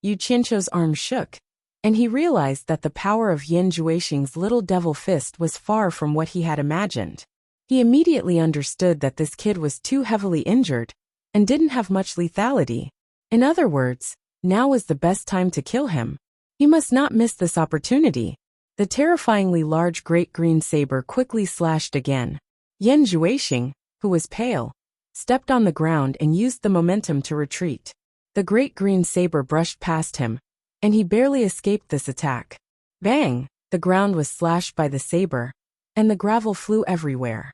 S1: Yu Qianqiu's arm shook, and he realized that the power of Yan Juexing's little devil fist was far from what he had imagined. He immediately understood that this kid was too heavily injured and didn't have much lethality. In other words, now was the best time to kill him. He must not miss this opportunity. The terrifyingly large great green saber quickly slashed again. Yan Juexing, who was pale, stepped on the ground and used the momentum to retreat. The great green saber brushed past him, and he barely escaped this attack. Bang! The ground was slashed by the saber, and the gravel flew everywhere.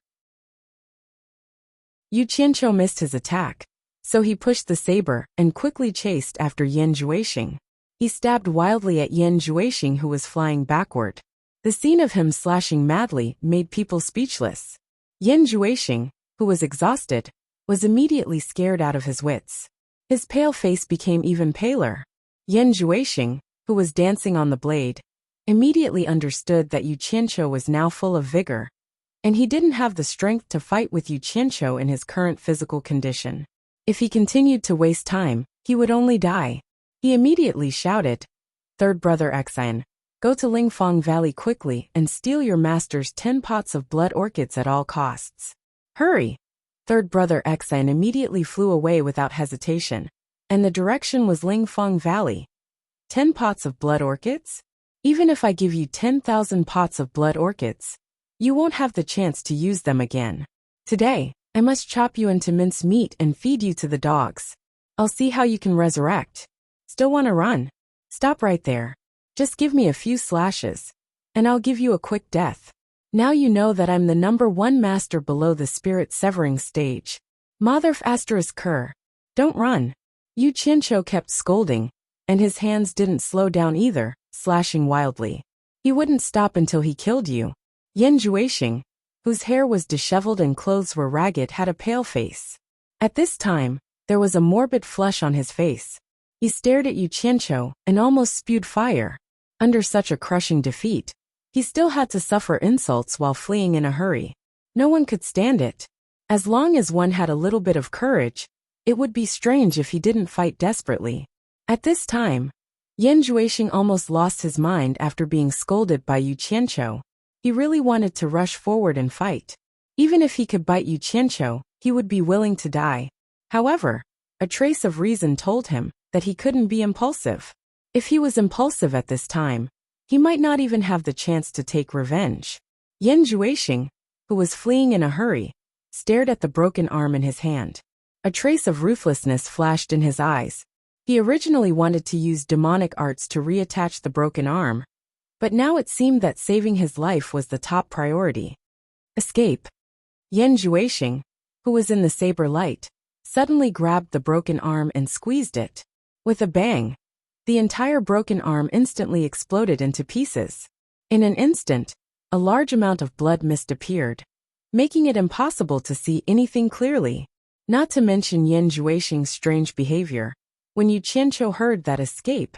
S1: Yu Qianqiu missed his attack, so he pushed the saber and quickly chased after Yan Juexing. He stabbed wildly at Yan Juexing, who was flying backward. The scene of him slashing madly made people speechless. Yan Juexing, who was exhausted, was immediately scared out of his wits. His pale face became even paler. Yan Juexing, who was dancing on the blade, immediately understood that Yu Qianqiu was now full of vigor. and he didn't have the strength to fight with Yu Qianqiu in his current physical condition. If he continued to waste time, he would only die. He immediately shouted, "Third brother Xian, go to Lingfang Valley quickly and steal your master's 10 pots of blood orchids at all costs. Hurry!" Third brother Xian immediately flew away without hesitation, and the direction was Lingfang Valley. 10 pots of blood orchids? Even if I give you 10,000 pots of blood orchids, you won't have the chance to use them again. Today, I must chop you into minced meat and feed you to the dogs. I'll see how you can resurrect. Still want to run? Stop right there. Just give me a few slashes, and I'll give you a quick death. Now you know that I'm the #1 master below the spirit severing stage. Motherf ***. Don't run. Yu Qianqiu kept scolding, and his hands didn't slow down either, slashing wildly. He wouldn't stop until he killed you. Yan Juixing, whose hair was disheveled and clothes were ragged, had a pale face. At this time, there was a morbid flush on his face. He stared at Yu Qianqiu and almost spewed fire. Under such a crushing defeat, he still had to suffer insults while fleeing in a hurry. No one could stand it. As long as one had a little bit of courage, it would be strange if he didn't fight desperately. At this time, Yan Juixing almost lost his mind after being scolded by Yu Qianqiu. He really wanted to rush forward and fight. Even if he could bite Yu Qianqiu, he would be willing to die. However, a trace of reason told him that he couldn't be impulsive. If he was impulsive at this time, he might not even have the chance to take revenge. Yan Juixing, who was fleeing in a hurry, stared at the broken arm in his hand. A trace of ruthlessness flashed in his eyes. He originally wanted to use demonic arts to reattach the broken arm, but now it seemed that saving his life was the top priority. Escape. Yan Juixing, who was in the saber light, suddenly grabbed the broken arm and squeezed it. With a bang, the entire broken arm instantly exploded into pieces. In an instant, a large amount of blood mist appeared, making it impossible to see anything clearly. Not to mention Yan Juixing's strange behavior. When Yu Qianqiu heard that escape,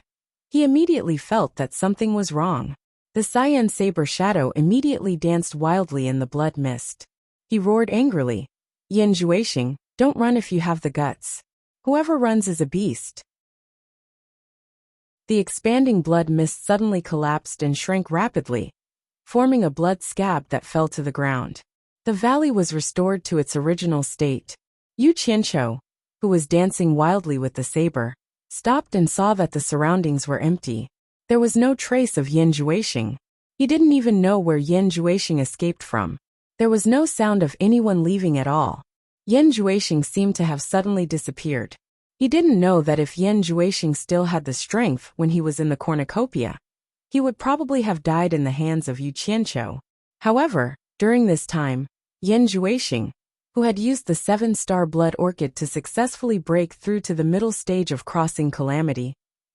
S1: he immediately felt that something was wrong. The cyan saber shadow immediately danced wildly in the blood mist. He roared angrily, "Yan Juixing, don't run if you have the guts. Whoever runs is a beast." The expanding blood mist suddenly collapsed and shrank rapidly, forming a blood scab that fell to the ground. The valley was restored to its original state. Yu Qianqiu, who was dancing wildly with the saber, stopped and saw that the surroundings were empty. There was no trace of Yan Juixing. He didn't even know where Yan Juixing escaped from. There was no sound of anyone leaving at all. Yan Juixing seemed to have suddenly disappeared. He didn't know that if Yan Juixing still had the strength when he was in the cornucopia, he would probably have died in the hands of Yu Qianqiu. However, during this time, Yan Juixing, who had used the 7-star blood orchid to successfully break through to the middle stage of crossing calamity,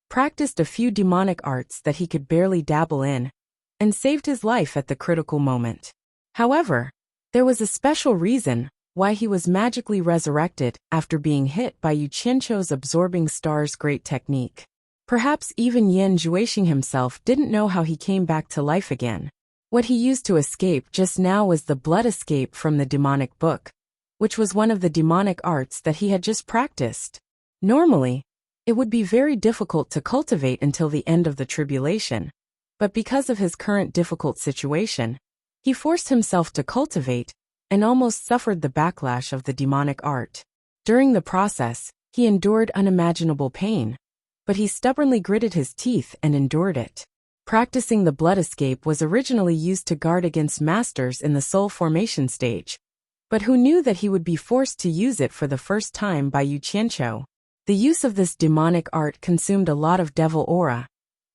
S1: practiced a few demonic arts that he could barely dabble in, and saved his life at the critical moment. However, there was a special reason why he was magically resurrected after being hit by Yu Qianqiu's absorbing star's great technique. Perhaps even Yan Juixing himself didn't know how he came back to life again. What he used to escape just now was the blood escape from the demonic book, which was one of the demonic arts that he had just practiced. Normally, it would be very difficult to cultivate until the end of the tribulation, but because of his current difficult situation, he forced himself to cultivate and almost suffered the backlash of the demonic art. During the process, he endured unimaginable pain, but he stubbornly gritted his teeth and endured it. Practicing the blood escape was originally used to guard against masters in the soul formation stage, but who knew that he would be forced to use it for the first time by Yu Qianqiu? The use of this demonic art consumed a lot of devil aura,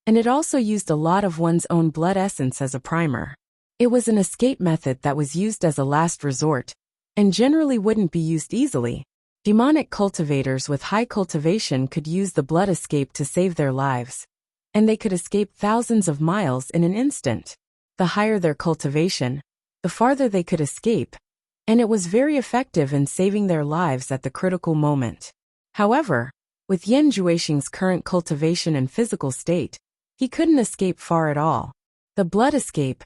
S1: and it also used a lot of one's own blood essence as a primer. It was an escape method that was used as a last resort, and generally wouldn't be used easily. Demonic cultivators with high cultivation could use the blood escape to save their lives, and they could escape thousands of miles in an instant. The higher their cultivation, the farther they could escape, and it was very effective in saving their lives at the critical moment. However, with Yan Juixing's current cultivation and physical state, he couldn't escape far at all. The blood escape,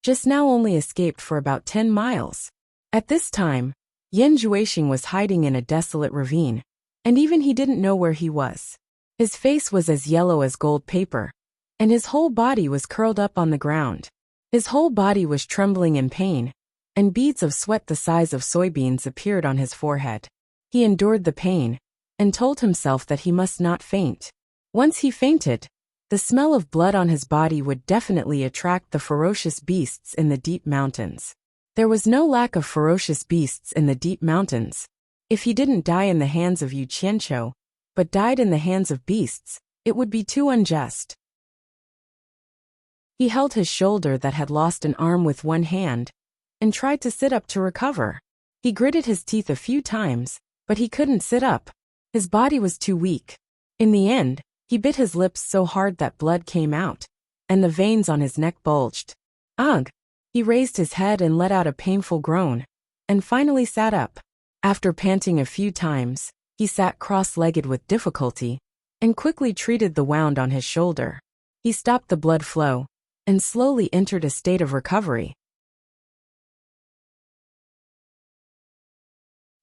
S1: just now only escaped for about 10 miles. At this time, Yan Juexing was hiding in a desolate ravine, and even he didn't know where he was. His face was as yellow as gold paper, and his whole body was curled up on the ground. His whole body was trembling in pain, and beads of sweat the size of soybeans appeared on his forehead. He endured the pain, and told himself that he must not faint. Once he fainted, the smell of blood on his body would definitely attract the ferocious beasts in the deep mountains. There was no lack of ferocious beasts in the deep mountains. If he didn't die in the hands of Yu Qianqiu, but died in the hands of beasts, it would be too unjust. He held his shoulder that had lost an arm with one hand, and tried to sit up to recover. He gritted his teeth a few times, but he couldn't sit up. His body was too weak. In the end, he bit his lips so hard that blood came out, and the veins on his neck bulged. Ugh! He raised his head and let out a painful groan, and finally sat up. After panting a few times, he sat cross-legged with difficulty, and quickly treated the wound on his shoulder. He stopped the blood flow, and slowly entered a state of recovery.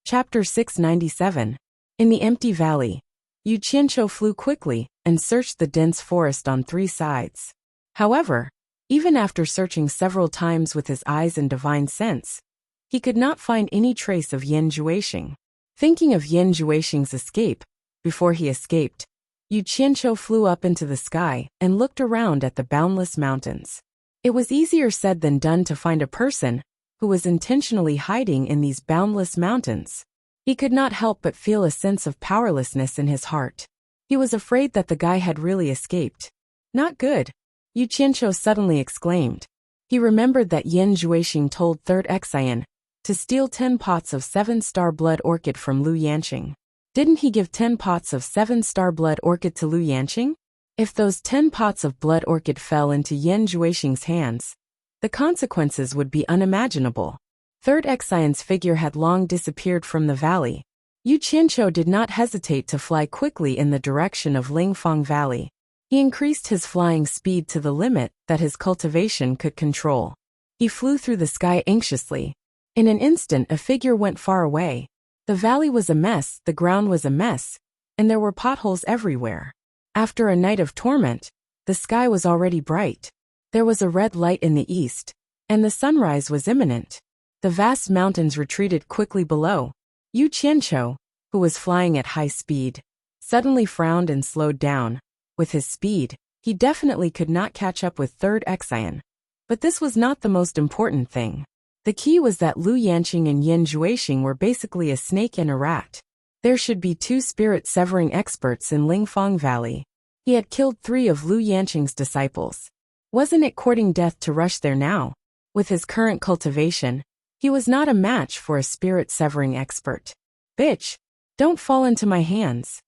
S1: Chapter 697. In the empty valley, Yu Qianqiu flew quickly and searched the dense forest on 3 sides. However, even after searching several times with his eyes and divine sense, he could not find any trace of Yan Juexing. Thinking of Yan Juexing's escape, before he escaped, Yu Qianqiu flew up into the sky and looked around at the boundless mountains. It was easier said than done to find a person who was intentionally hiding in these boundless mountains. He could not help but feel a sense of powerlessness in his heart. He was afraid that the guy had really escaped. Not good, Yu Qianqiu suddenly exclaimed. He remembered that Yan Juexing told Third Exian to steal 10 pots of 7-star blood orchid from Lu Yanqing. Didn't he give 10 pots of 7-star blood orchid to Lu Yanqing? If those 10 pots of blood orchid fell into Yan Juexing's hands, the consequences would be unimaginable. Third Exian's figure had long disappeared from the valley. Yu Qianqiu did not hesitate to fly quickly in the direction of Lingfang Valley. He increased his flying speed to the limit that his cultivation could control. He flew through the sky anxiously. In an instant, a figure went far away. The valley was a mess, the ground was a mess, and there were potholes everywhere. After a night of torment, the sky was already bright. There was a red light in the east, and the sunrise was imminent. The vast mountains retreated quickly below. Yu Qianqiu, who was flying at high speed, suddenly frowned and slowed down. With his speed, he definitely could not catch up with Third Exian. But this was not the most important thing. The key was that Lu Yanqing and Yan Juexing were basically a snake and a rat. There should be 2 spirit-severing experts in Lingfang Valley. He had killed 3 of Lu Yanqing's disciples. Wasn't it courting death to rush there now? With his current cultivation, he was not a match for a spirit-severing expert. Bitch! Don't fall into my hands.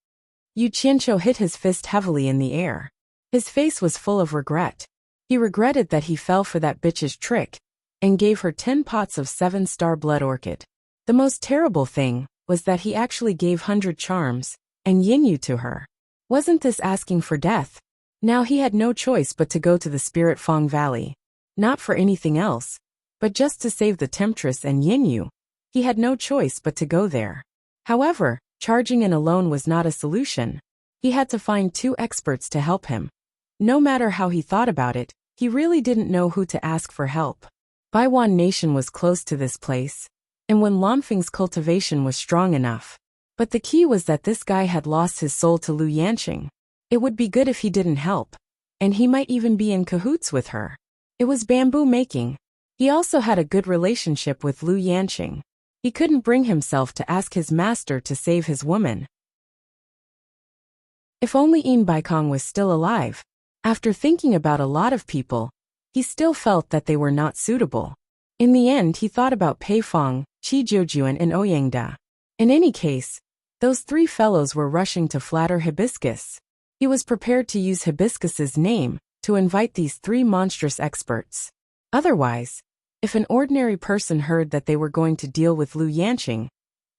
S1: Yu Qianqiu hit his fist heavily in the air. His face was full of regret. He regretted that he fell for that bitch's trick, and gave her 10 pots of 7-star blood orchid. The most terrible thing was that he actually gave 100 charms and Yinyu to her. Wasn't this asking for death? Now he had no choice but to go to the Spirit Fang Valley. Not for anything else, but just to save the Temptress and Yinyu. He had no choice but to go there. However, charging in alone was not a solution. He had to find 2 experts to help him. No matter how he thought about it, he really didn't know who to ask for help. Baiwan Nation was close to this place, and when Lanfeng's cultivation was strong enough. But the key was that this guy had lost his soul to Lu Yanqing. It would be good if he didn't help, and he might even be in cahoots with her. It was bamboo making. He also had a good relationship with Lu Yanqing. He couldn't bring himself to ask his master to save his woman. If only Yin Baikong was still alive. After thinking about a lot of people, he still felt that they were not suitable. In the end, he thought about Pei Fong, Qi Jiujuan and Ouyangda. In any case, those 3 fellows were rushing to flatter Hibiscus. He was prepared to use Hibiscus's name to invite these 3 monstrous experts. Otherwise, if an ordinary person heard that they were going to deal with Lu Yanqing,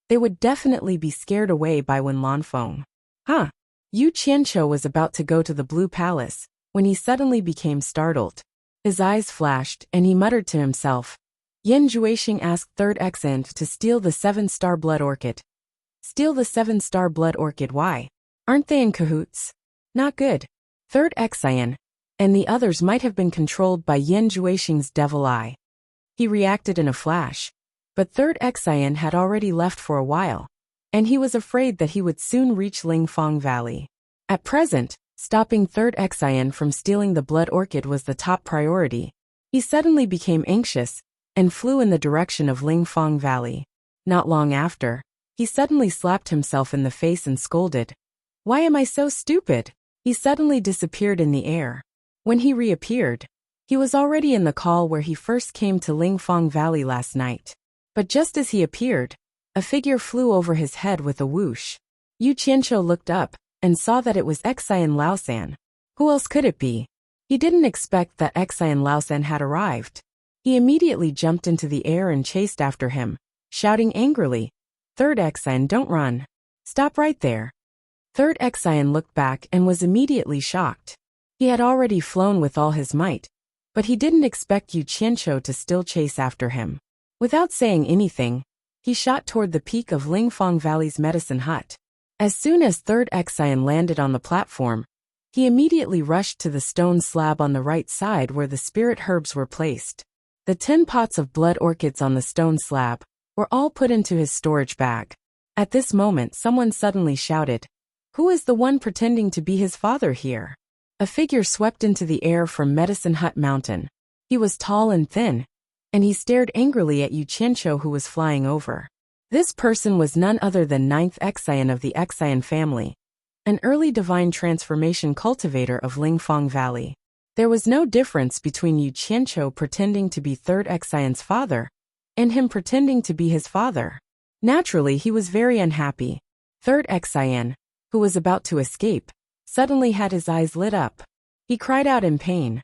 S1: they would definitely be scared away by Wen Lanfeng. Yu Qianqiu was about to go to the Blue Palace when he suddenly became startled. His eyes flashed, and he muttered to himself. Yin Juixing asked Third Exant to steal the 7-star blood orchid. Steal the 7-star blood orchid? Why? Aren't they in cahoots? Not good. Third Exant and the others might have been controlled by Yin Juixing's devil eye. He reacted in a flash. But Third Exant had already left for a while, and he was afraid that he would soon reach Lingfang Valley. At present, stopping Third Exant from stealing the blood orchid was the top priority. He suddenly became anxious and flew in the direction of Lingfang Valley. Not long after, he suddenly slapped himself in the face and scolded. Why am I so stupid? He suddenly disappeared in the air. When he reappeared, he was already in the call where he first came to Lingfang Valley last night. But just as he appeared, a figure flew over his head with a whoosh. Yu Qianqiu looked up and saw that it was Xian Laosan. Who else could it be? He didn't expect that Xian Laosan had arrived. He immediately jumped into the air and chased after him, shouting angrily, Third Xian, don't run. Stop right there. Third Xian looked back and was immediately shocked. He had already flown with all his might, but he didn't expect Yu Qianqiu to still chase after him. Without saying anything, he shot toward the peak of Lingfang Valley's medicine hut. As soon as Third Xian landed on the platform, he immediately rushed to the stone slab on the right side where the spirit herbs were placed. The 10 pots of blood orchids on the stone slab were all put into his storage bag. At this moment, someone suddenly shouted, Who is the one pretending to be his father here? A figure swept into the air from Medicine Hut Mountain. He was tall and thin, and he stared angrily at Yu Qianqiu who was flying over. This person was none other than 9th Xian of the Xian family, an early divine transformation cultivator of Lingfang Valley. There was no difference between Yu Qianqiu pretending to be Third Xian's father and him pretending to be his father. Naturally, he was very unhappy. Third Xian, who was about to escape, suddenly had his eyes lit up. He cried out in pain.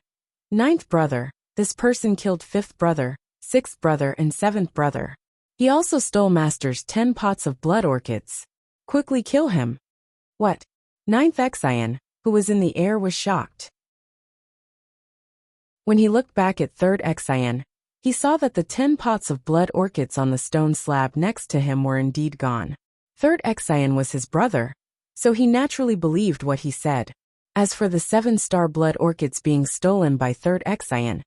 S1: 9th brother, this person killed 5th brother, 6th brother and 7th brother. He also stole Master's 10 pots of blood orchids. Quickly kill him. What? 9th Xian, who was in the air, was shocked. When he looked back at Third Xian, he saw that the 10 pots of blood orchids on the stone slab next to him were indeed gone. Third Xian was his brother, so he naturally believed what he said. As for the 7-star blood orchids being stolen by Third Xian,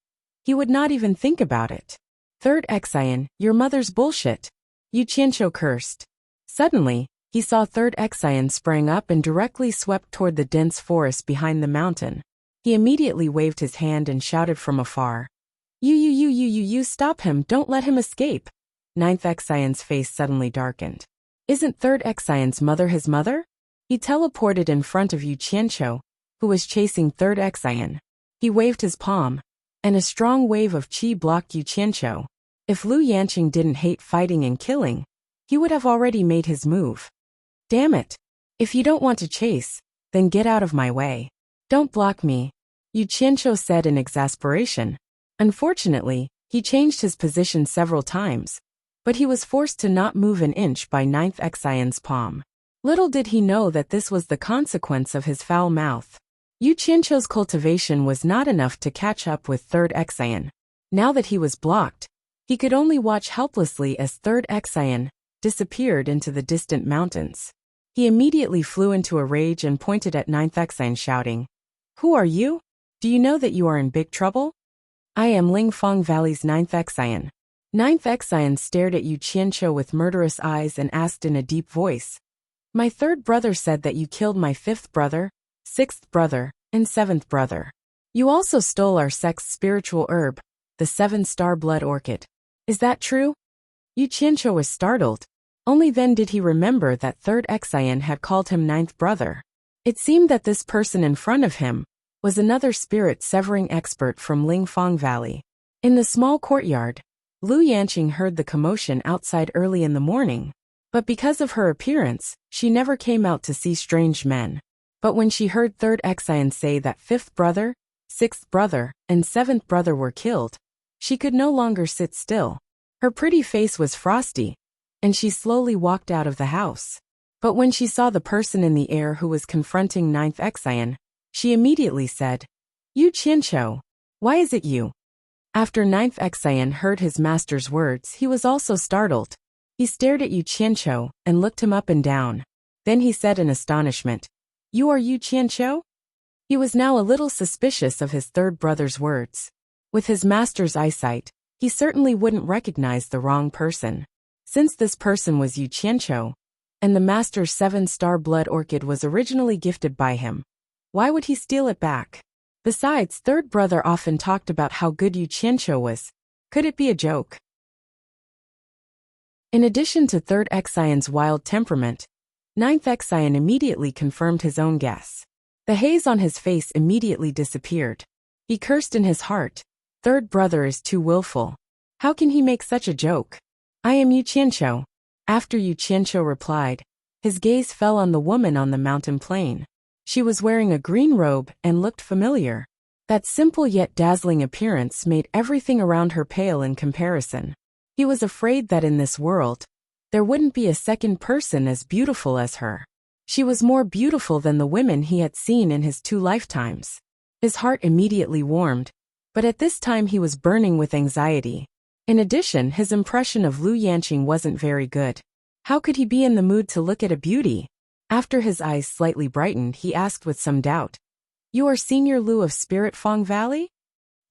S1: he would not even think about it. Third Xian, your mother's bullshit. Yu Qianqiu cursed. Suddenly, he saw Third Xian sprang up and directly swept toward the dense forest behind the mountain. He immediately waved his hand and shouted from afar. You, stop him, don't let him escape. 9th Xian's face suddenly darkened. Isn't Third Xian's mother his mother? He teleported in front of Yu Qianqiu, who was chasing Third Xian. He waved his palm, and a strong wave of qi blocked Yu Qianqiu. If Lu Yanqing didn't hate fighting and killing, he would have already made his move. Damn it. If you don't want to chase, then get out of my way. Don't block me, Yu Qianqiu said in exasperation. Unfortunately, he changed his position several times, but he was forced to not move an inch by 9th Xian's palm. Little did he know that this was the consequence of his foul mouth. Yu Qianqiu's cultivation was not enough to catch up with Third Xian. Now that he was blocked, he could only watch helplessly as Third Xian disappeared into the distant mountains. He immediately flew into a rage and pointed at 9th Xian shouting, Who are you? Do you know that you are in big trouble? I am Lingfang Valley's 9th Xian. 9th Xian stared at Yu Qianqiu with murderous eyes and asked in a deep voice, My third brother said that you killed my 5th brother, 6th brother, and 7th brother. You also stole our sect's spiritual herb, the 7-star blood orchid. Is that true? Yu Qianqiu was startled. Only then did he remember that Third Xian had called him 9th brother. It seemed that this person in front of him was another spirit-severing expert from Lingfang Valley. In the small courtyard, Lu Yanqing heard the commotion outside early in the morning, but because of her appearance, she never came out to see strange men. But when she heard Third Xian say that 5th brother, 6th brother, and 7th brother were killed, she could no longer sit still. Her pretty face was frosty, and she slowly walked out of the house. But when she saw the person in the air who was confronting 9th Xian, she immediately said, Yu Qianqiu, Why is it you? After Ninth Exayan heard his master's words, he was also startled. He stared at Yu Qianqiu and looked him up and down. Then he said in astonishment, "You are Yu Qianqiu?" He was now a little suspicious of his third brother's words. With his master's eyesight, he certainly wouldn't recognize the wrong person. Since this person was Yu Qianqiu, and the master's 7-star blood orchid was originally gifted by him, why would he steal it back? Besides, third brother often talked about how good Yu Qianqiu was. Could it be a joke? In addition to third Exayan's wild temperament, ninth Exayan immediately confirmed his own guess. The haze on his face immediately disappeared. He cursed in his heart. Third brother is too willful. How can he make such a joke? I am Yu Qianqiu. After Yu Qianqiu replied, his gaze fell on the woman on the mountain plain. She was wearing a green robe and looked familiar. That simple yet dazzling appearance made everything around her pale in comparison. He was afraid that in this world, there wouldn't be a second person as beautiful as her. She was more beautiful than the women he had seen in his 2 lifetimes. His heart immediately warmed, but at this time he was burning with anxiety. In addition, his impression of Lu Yanqing wasn't very good. How could he be in the mood to look at a beauty? After his eyes slightly brightened, he asked with some doubt, "You are Senior Lu of Spirit Fong Valley?"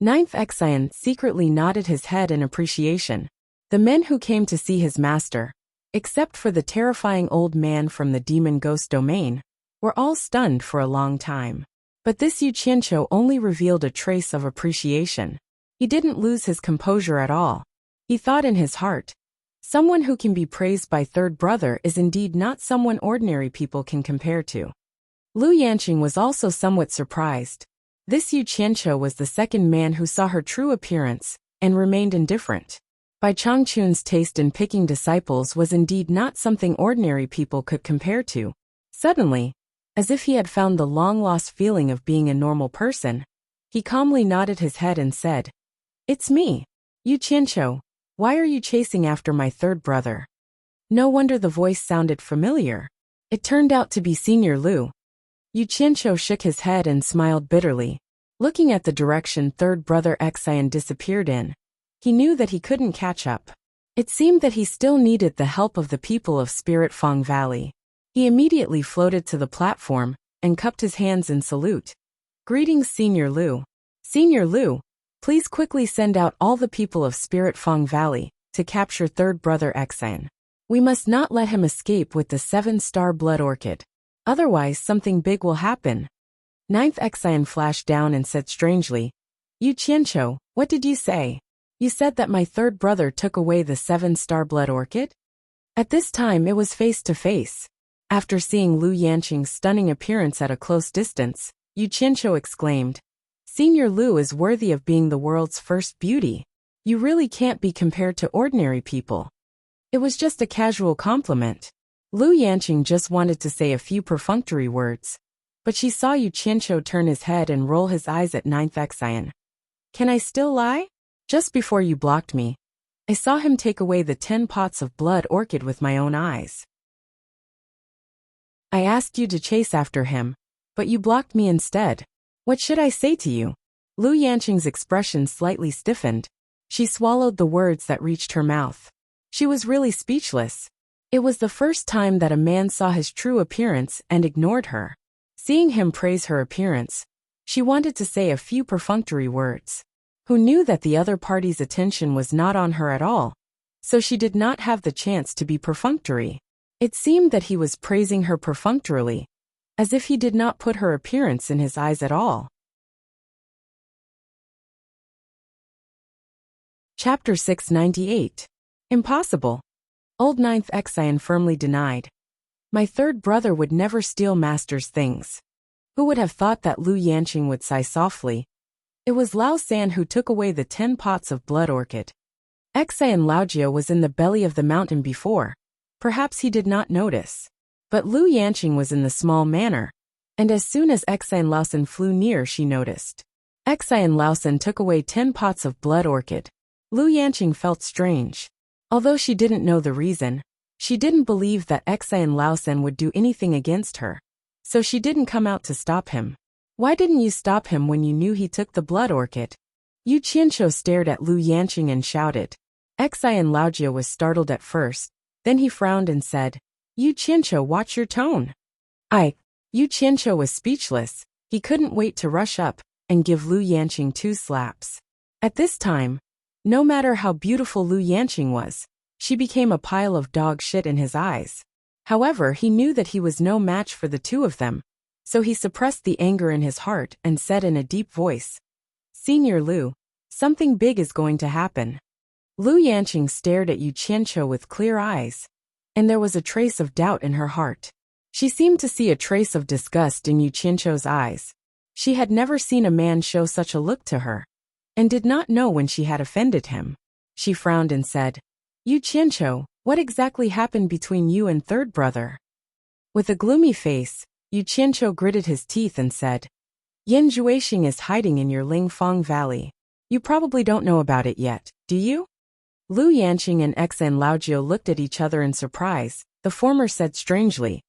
S1: Ninth Exayan secretly nodded his head in appreciation. The men who came to see his master, except for the terrifying old man from the demon ghost domain, were all stunned for a long time. But this Yu Qianqiu only revealed a trace of appreciation. He didn't lose his composure at all. He thought in his heart, someone who can be praised by third brother is indeed not someone ordinary people can compare to. Lu Yanqing was also somewhat surprised. This Yu Qianqiu was the second man who saw her true appearance and remained indifferent. Bai Changchun's taste in picking disciples was indeed not something ordinary people could compare to. Suddenly, as if he had found the long-lost feeling of being a normal person, he calmly nodded his head and said, "It's me, Yu Qianqiu. Why are you chasing after my third brother?" No wonder the voice sounded familiar. It turned out to be Senior Lu. Yu Qianqiu shook his head and smiled bitterly. Looking at the direction third brother Exayan disappeared in, he knew that he couldn't catch up. It seemed that he still needed the help of the people of Spirit Fong Valley. He immediately floated to the platform and cupped his hands in salute. "Greetings, Senior Lu. Senior Lu, please quickly send out all the people of Spirit Fong Valley to capture third brother Exayan. We must not let him escape with the 7-star blood orchid. Otherwise something big will happen." Ninth Exayan flashed down and said strangely, "Yu Qianqiu, what did you say? You said that my third brother took away the 7-star blood orchid?" At this time it was face to face. After seeing Lu Yanqing's stunning appearance at a close distance, Yu Qianqiu exclaimed, "Senior Lu is worthy of being the world's first beauty. You really can't be compared to ordinary people." It was just a casual compliment. Lu Yanqing just wanted to say a few perfunctory words, but she saw Yu Qianqiu turn his head and roll his eyes at Ninth Exayan. "Can I still lie? Just before you blocked me, I saw him take away the 10 pots of blood orchid with my own eyes. I asked you to chase after him, but you blocked me instead. What should I say to you?" Lu Yanqing's expression slightly stiffened. She swallowed the words that reached her mouth. She was really speechless. It was the first time that a man saw his true appearance and ignored her. Seeing him praise her appearance, she wanted to say a few perfunctory words. Who knew that the other party's attention was not on her at all, so she did not have the chance to be perfunctory. It seemed that he was praising her perfunctorily, as if he did not put her appearance in his eyes at all. Chapter 698. Impossible. Old Ninth Exayan firmly denied. "My third brother would never steal master's things." Who would have thought that Lu Yanqing would sigh softly? It was Lao San who took away the 10 pots of blood orchid. Exayan Laojia was in the belly of the mountain before. Perhaps he did not notice. But Lu Yanqing was in the small manor, and as soon as Exayan Laosan flew near she noticed. Exayan Laosan took away 10 pots of blood orchid. Lu Yanqing felt strange. Although she didn't know the reason, she didn't believe that Exayan Laosan would do anything against her. So she didn't come out to stop him. "Why didn't you stop him when you knew he took the blood orchid?" Yu Qianqiu stared at Lu Yanqing and shouted. Xian Laojia was startled at first, then he frowned and said, Yu Qianqiu, watch your tone. Yu Qianqiu was speechless. He couldn't wait to rush up and give Lu Yanqing 2 slaps. At this time, no matter how beautiful Lu Yanqing was, she became a pile of dog shit in his eyes. However, he knew that he was no match for the 2 of them, so he suppressed the anger in his heart and said in a deep voice, Senior Lu, something big is going to happen. Lu Yanqing stared at Yu Qianqiu with clear eyes, and there was a trace of doubt in her heart. She seemed to see a trace of disgust in Yu Qianqiu's eyes. She had never seen a man show such a look to her, and did not know when she had offended him. She frowned and said, Yu Qianqiu, what exactly happened between you and third brother? With a gloomy face, Yu Qianqiu gritted his teeth and said, Yan Juixing is hiding in your Lingfang Valley. You probably don't know about it yet, do you? Lu Yanqing and Xian Laojia looked at each other in surprise. The former said strangely,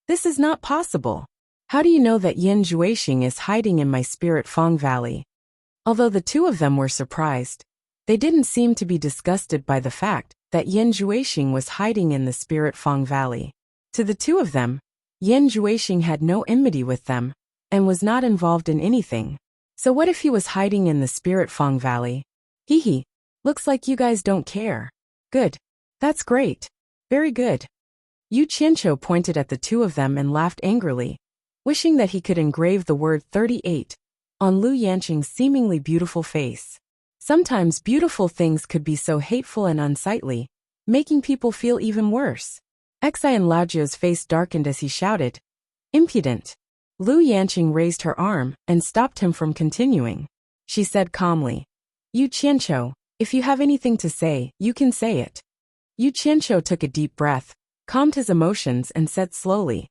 S1: This is not possible. How do you know that Yan Juixing is hiding in my Spirit Fang Valley? Although the 2 of them were surprised, they didn't seem to be disgusted by the fact that Yan Juixing was hiding in the Spirit Fang Valley. To the 2 of them, Yan Juixing had no enmity with them, and was not involved in anything. So what if he was hiding in the Spirit Fang Valley? Hee, looks like you guys don't care. Good. That's great. Very good. Yu Qianqiu pointed at the 2 of them and laughed angrily, wishing that he could engrave the word 38 on Lu Yanqing's seemingly beautiful face. Sometimes beautiful things could be so hateful and unsightly, making people feel even worse. Xian Laojia's face darkened as he shouted, Impudent! Lu Yanqing raised her arm and stopped him from continuing. She said calmly, Yu Qianqiu, if you have anything to say, you can say it. Yu Qianqiu took a deep breath, calmed his emotions and said slowly,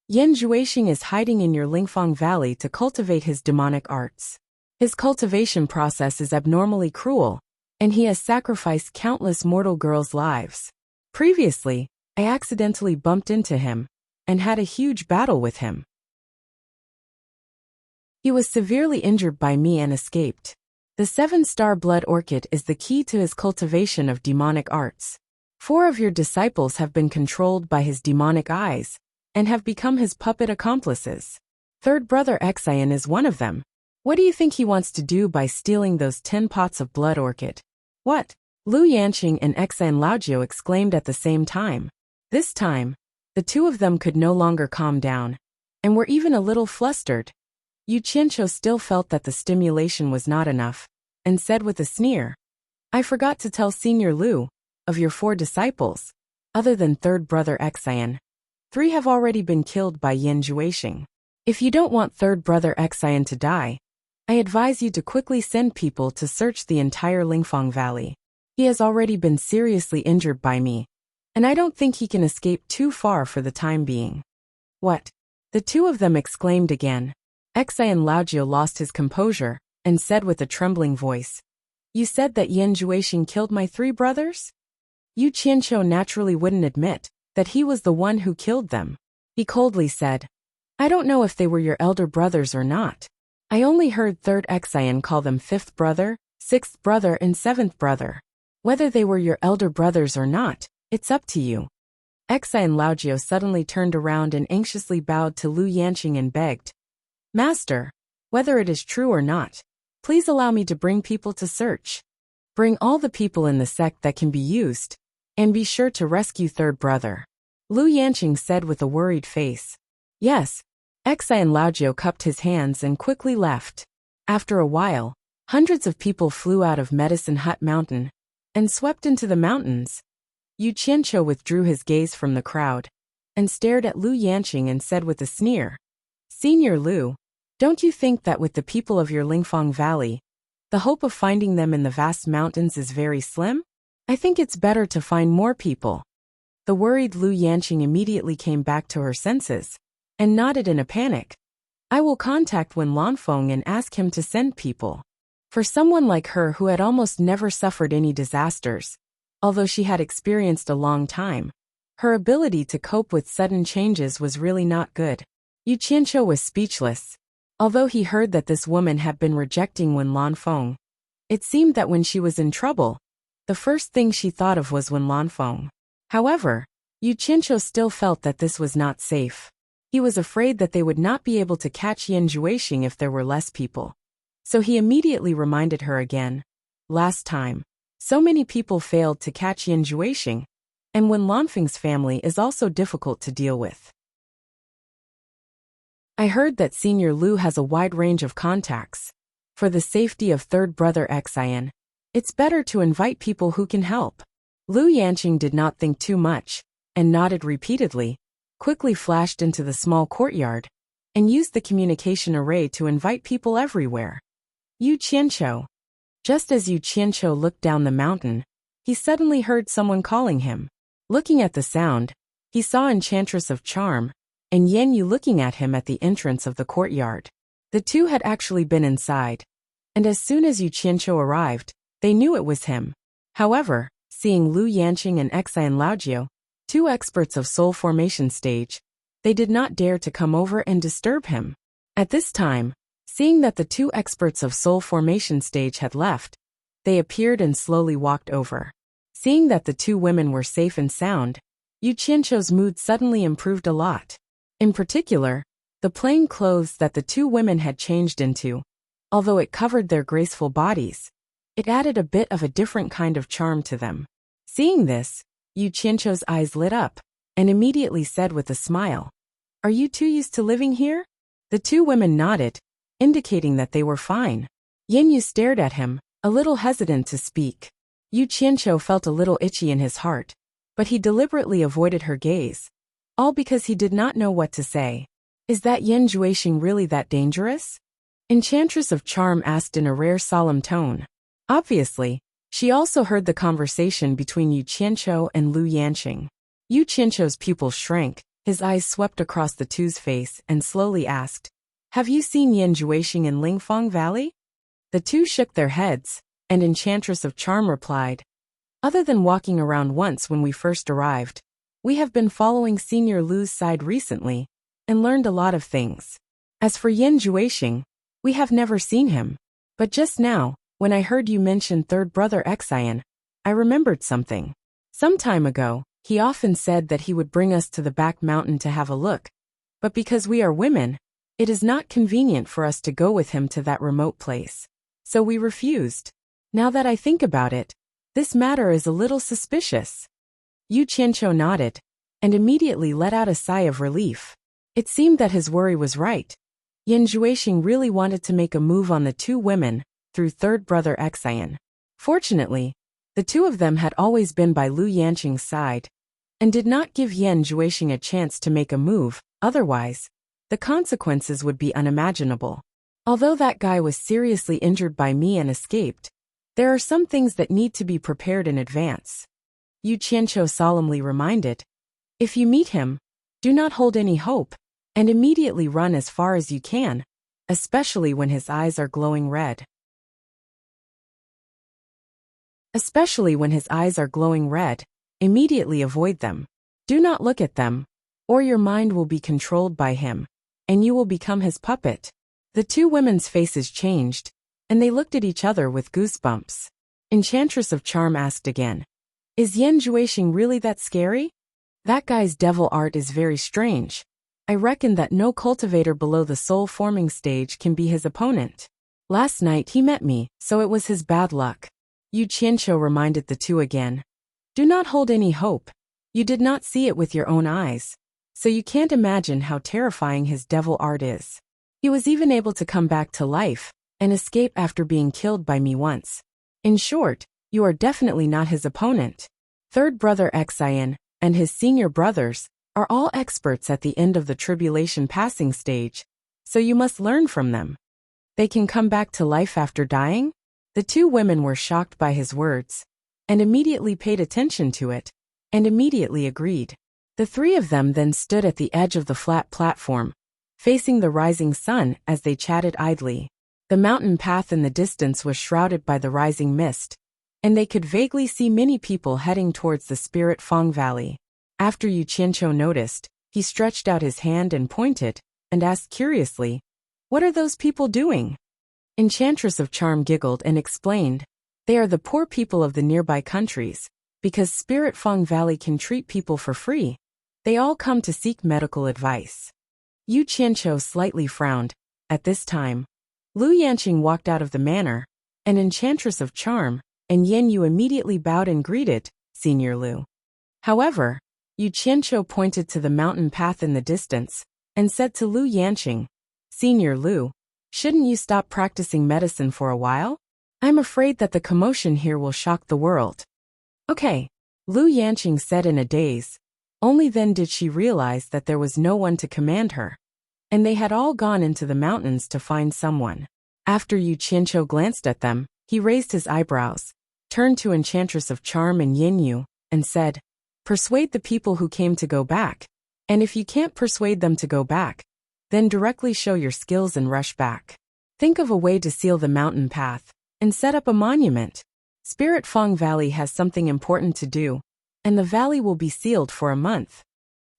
S1: Yan Juixing is hiding in your Lingfang Valley to cultivate his demonic arts. His cultivation process is abnormally cruel, and he has sacrificed countless mortal girls' lives. Previously, I accidentally bumped into him and had a huge battle with him. He was severely injured by me and escaped. The 7-star blood orchid is the key to his cultivation of demonic arts. 4 of your disciples have been controlled by his demonic eyes and have become his puppet accomplices. Third brother Xian is one of them. What do you think he wants to do by stealing those 10 pots of blood orchid? What? Lu Yanqing and Xian Laojia exclaimed at the same time. This time, the 2 of them could no longer calm down, and were even a little flustered. Yu Qianqiu still felt that the stimulation was not enough, and said with a sneer, I forgot to tell Senior Lu, of your 4 disciples, other than third brother Xian, 3 have already been killed by Yan Juixing. If you don't want third brother Xian to die, I advise you to quickly send people to search the entire Lingfang Valley. He has already been seriously injured by me, and I don't think he can escape too far for the time being. What? The 2 of them exclaimed again. Xian Laojia lost his composure and said with a trembling voice, You said that Yan Juixing killed my 3 brothers? Yu Qianqiu naturally wouldn't admit that he was the one who killed them. He coldly said, I don't know if they were your elder brothers or not. I only heard third Xian call them 5th brother, 6th brother and 7th brother. Whether they were your elder brothers or not, it's up to you. Xian Laojia suddenly turned around and anxiously bowed to Lu Yanqing and begged, Master, whether it is true or not, please allow me to bring people to search. Bring all the people in the sect that can be used, and be sure to rescue third brother. Lu Yanqing said with a worried face. Yes. Xian Laojia cupped his hands and quickly left. After a while, hundreds of people flew out of Medicine Hut Mountain and swept into the mountains. Yu Qianqiu withdrew his gaze from the crowd and stared at Lu Yanqing and said with a sneer, Senior Lu, don't you think that with the people of your Lingfang Valley, the hope of finding them in the vast mountains is very slim? I think it's better to find more people. The worried Lu Yanqing immediately came back to her senses and nodded in a panic. I will contact Wen Lanfeng and ask him to send people. For someone like her who had almost never suffered any disasters, although she had experienced a long time, her ability to cope with sudden changes was really not good. Yu Qianqiu was speechless. Although he heard that this woman had been rejecting Wen Lanfeng, It seemed that when she was in trouble, the first thing she thought of was Wen Lanfeng. However, Yu Qianqiu still felt that this was not safe. He was afraid that they would not be able to catch Yan Juexing if there were less people. So he immediately reminded her again. Last time, so many people failed to catch Yan Juexing, and Wen Lanfeng's family is also difficult to deal with. I heard that Senior Lu has a wide range of contacts. For the safety of third brother Xian, it's better to invite people who can help. Lu Yanqing did not think too much, and nodded repeatedly, quickly flashed into the small courtyard, and used the communication array to invite people everywhere. Yu Qianqiu. Just as Yu Qianqiu looked down the mountain, he suddenly heard someone calling him. Looking at the sound, he saw Enchantress of Charm, and Yan Yu looking at him at the entrance of the courtyard. The two had actually been inside, and as soon as Yu Qianqiu arrived, they knew it was him. However, seeing Lu Yanqing and Xian Laojiu, two experts of soul formation stage, they did not dare to come over and disturb him. At this time, seeing that the two experts of soul formation stage had left, they appeared and slowly walked over. Seeing that the two women were safe and sound, Yu Qianqiu's mood suddenly improved a lot. In particular, the plain clothes that the two women had changed into, although it covered their graceful bodies, it added a bit of a different kind of charm to them. Seeing this, Yu Qianqiu's eyes lit up, and immediately said with a smile, "Are you two used to living here?" The two women nodded, indicating that they were fine. Yan Yu stared at him, a little hesitant to speak. Yu Qianqiu felt a little itchy in his heart, but he deliberately avoided her gaze, all because he did not know what to say. Is that Yan Juexing really that dangerous? Enchantress of Charm asked in a rare solemn tone. Obviously, she also heard the conversation between Yu Qianqiu and Lu Yanqing. Yu Qianqiu's pupils shrank, his eyes swept across the two's face and slowly asked, "Have you seen Yan Juexing in Lingfang Valley?" The two shook their heads, and Enchantress of Charm replied, "Other than walking around once when we first arrived, we have been following Senior Lu's side recently, and learned a lot of things. As for Yan Juexing, we have never seen him. But just now, when I heard you mention third brother Xian, I remembered something. Some time ago, he often said that he would bring us to the back mountain to have a look. But because we are women, it is not convenient for us to go with him to that remote place. So we refused. Now that I think about it, this matter is a little suspicious." Yu Qianqiu nodded, and immediately let out a sigh of relief. It seemed that his worry was right. Yan Juexing really wanted to make a move on the two women, through third brother Xian. Fortunately, the two of them had always been by Lu Yanqing's side, and did not give Yan Juexing a chance to make a move, otherwise, the consequences would be unimaginable. Although that guy was seriously injured by me and escaped, there are some things that need to be prepared in advance. Yu Qianqiu solemnly reminded, "If you meet him, do not hold any hope, and immediately run as far as you can, especially when his eyes are glowing red. Immediately avoid them. Do not look at them, or your mind will be controlled by him, and you will become his puppet." The two women's faces changed, and they looked at each other with goosebumps. Enchantress of Charm asked again, "Is Yan Juexing really that scary? That guy's devil art is very strange. I reckon that no cultivator below the soul-forming stage can be his opponent. Last night he met me, so it was his bad luck." Yu Qianqiu reminded the two again. "Do not hold any hope. You did not see it with your own eyes, so you can't imagine how terrifying his devil art is. He was even able to come back to life, and escape after being killed by me once. In short, you are definitely not his opponent. Third brother Xian, and his senior brothers, are all experts at the end of the tribulation passing stage, so you must learn from them. They can come back to life after dying?" The two women were shocked by his words, and immediately paid attention to it, and immediately agreed. The three of them then stood at the edge of the flat platform, facing the rising sun as they chatted idly. The mountain path in the distance was shrouded by the rising mist, and they could vaguely see many people heading towards the Spirit Fang Valley. After Yu Qianqiu noticed, he stretched out his hand and pointed, and asked curiously, "What are those people doing?" Enchantress of Charm giggled and explained, "They are the poor people of the nearby countries. Because Spirit Feng Valley can treat people for free, they all come to seek medical advice." Yu Qianqiu slightly frowned. At this time, Lu Yanqing walked out of the manor, and Enchantress of Charm and Yan Yu immediately bowed and greeted, "Senior Lu." However, Yu Qianqiu pointed to the mountain path in the distance and said to Lu Yanqing, "Senior Lu, shouldn't you stop practicing medicine for a while? I'm afraid that the commotion here will shock the world." "Okay," Lu Yanqing said in a daze. Only then did she realize that there was no one to command her, and they had all gone into the mountains to find someone. After Yu Qianqiu glanced at them, he raised his eyebrows, turned to Enchantress of Charm and Yin Yu, and said, "Persuade the people who came to go back, and if you can't persuade them to go back, then directly show your skills and rush back. Think of a way to seal the mountain path, and set up a monument. Spirit Feng Valley has something important to do, and the valley will be sealed for a month."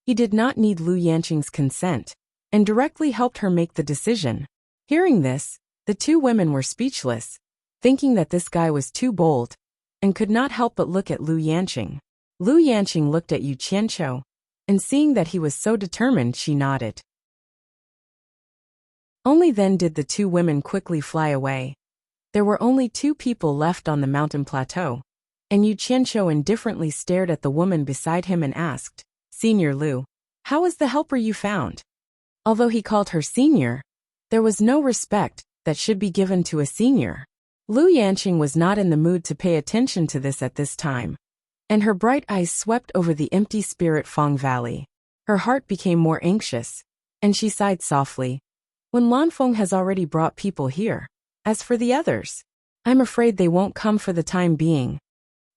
S1: He did not need Lu Yanqing's consent, and directly helped her make the decision. Hearing this, the two women were speechless, thinking that this guy was too bold, and could not help but look at Lu Yanqing. Lu Yanqing looked at Yu Qianqiu, and seeing that he was so determined, she nodded. Only then did the two women quickly fly away. There were only two people left on the mountain plateau, and Yu Qianqiu indifferently stared at the woman beside him and asked, "Senior Lu, how is the helper you found?" Although he called her senior, there was no respect that should be given to a senior. Lu Yanqing was not in the mood to pay attention to this at this time, and her bright eyes swept over the empty Spirit Feng Valley. Her heart became more anxious, and she sighed softly. "When Lanfeng has already brought people here. As for the others, I'm afraid they won't come for the time being."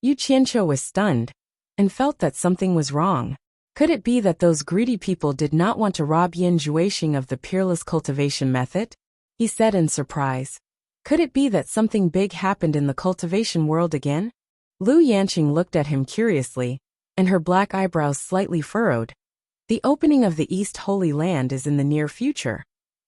S1: Yu Qianqiu was stunned, and felt that something was wrong. Could it be that those greedy people did not want to rob Yin Juexing of the peerless cultivation method? He said in surprise. Could it be that something big happened in the cultivation world again? Lu Yanqing looked at him curiously, and her black eyebrows slightly furrowed. The opening of the East Holy Land is in the near future,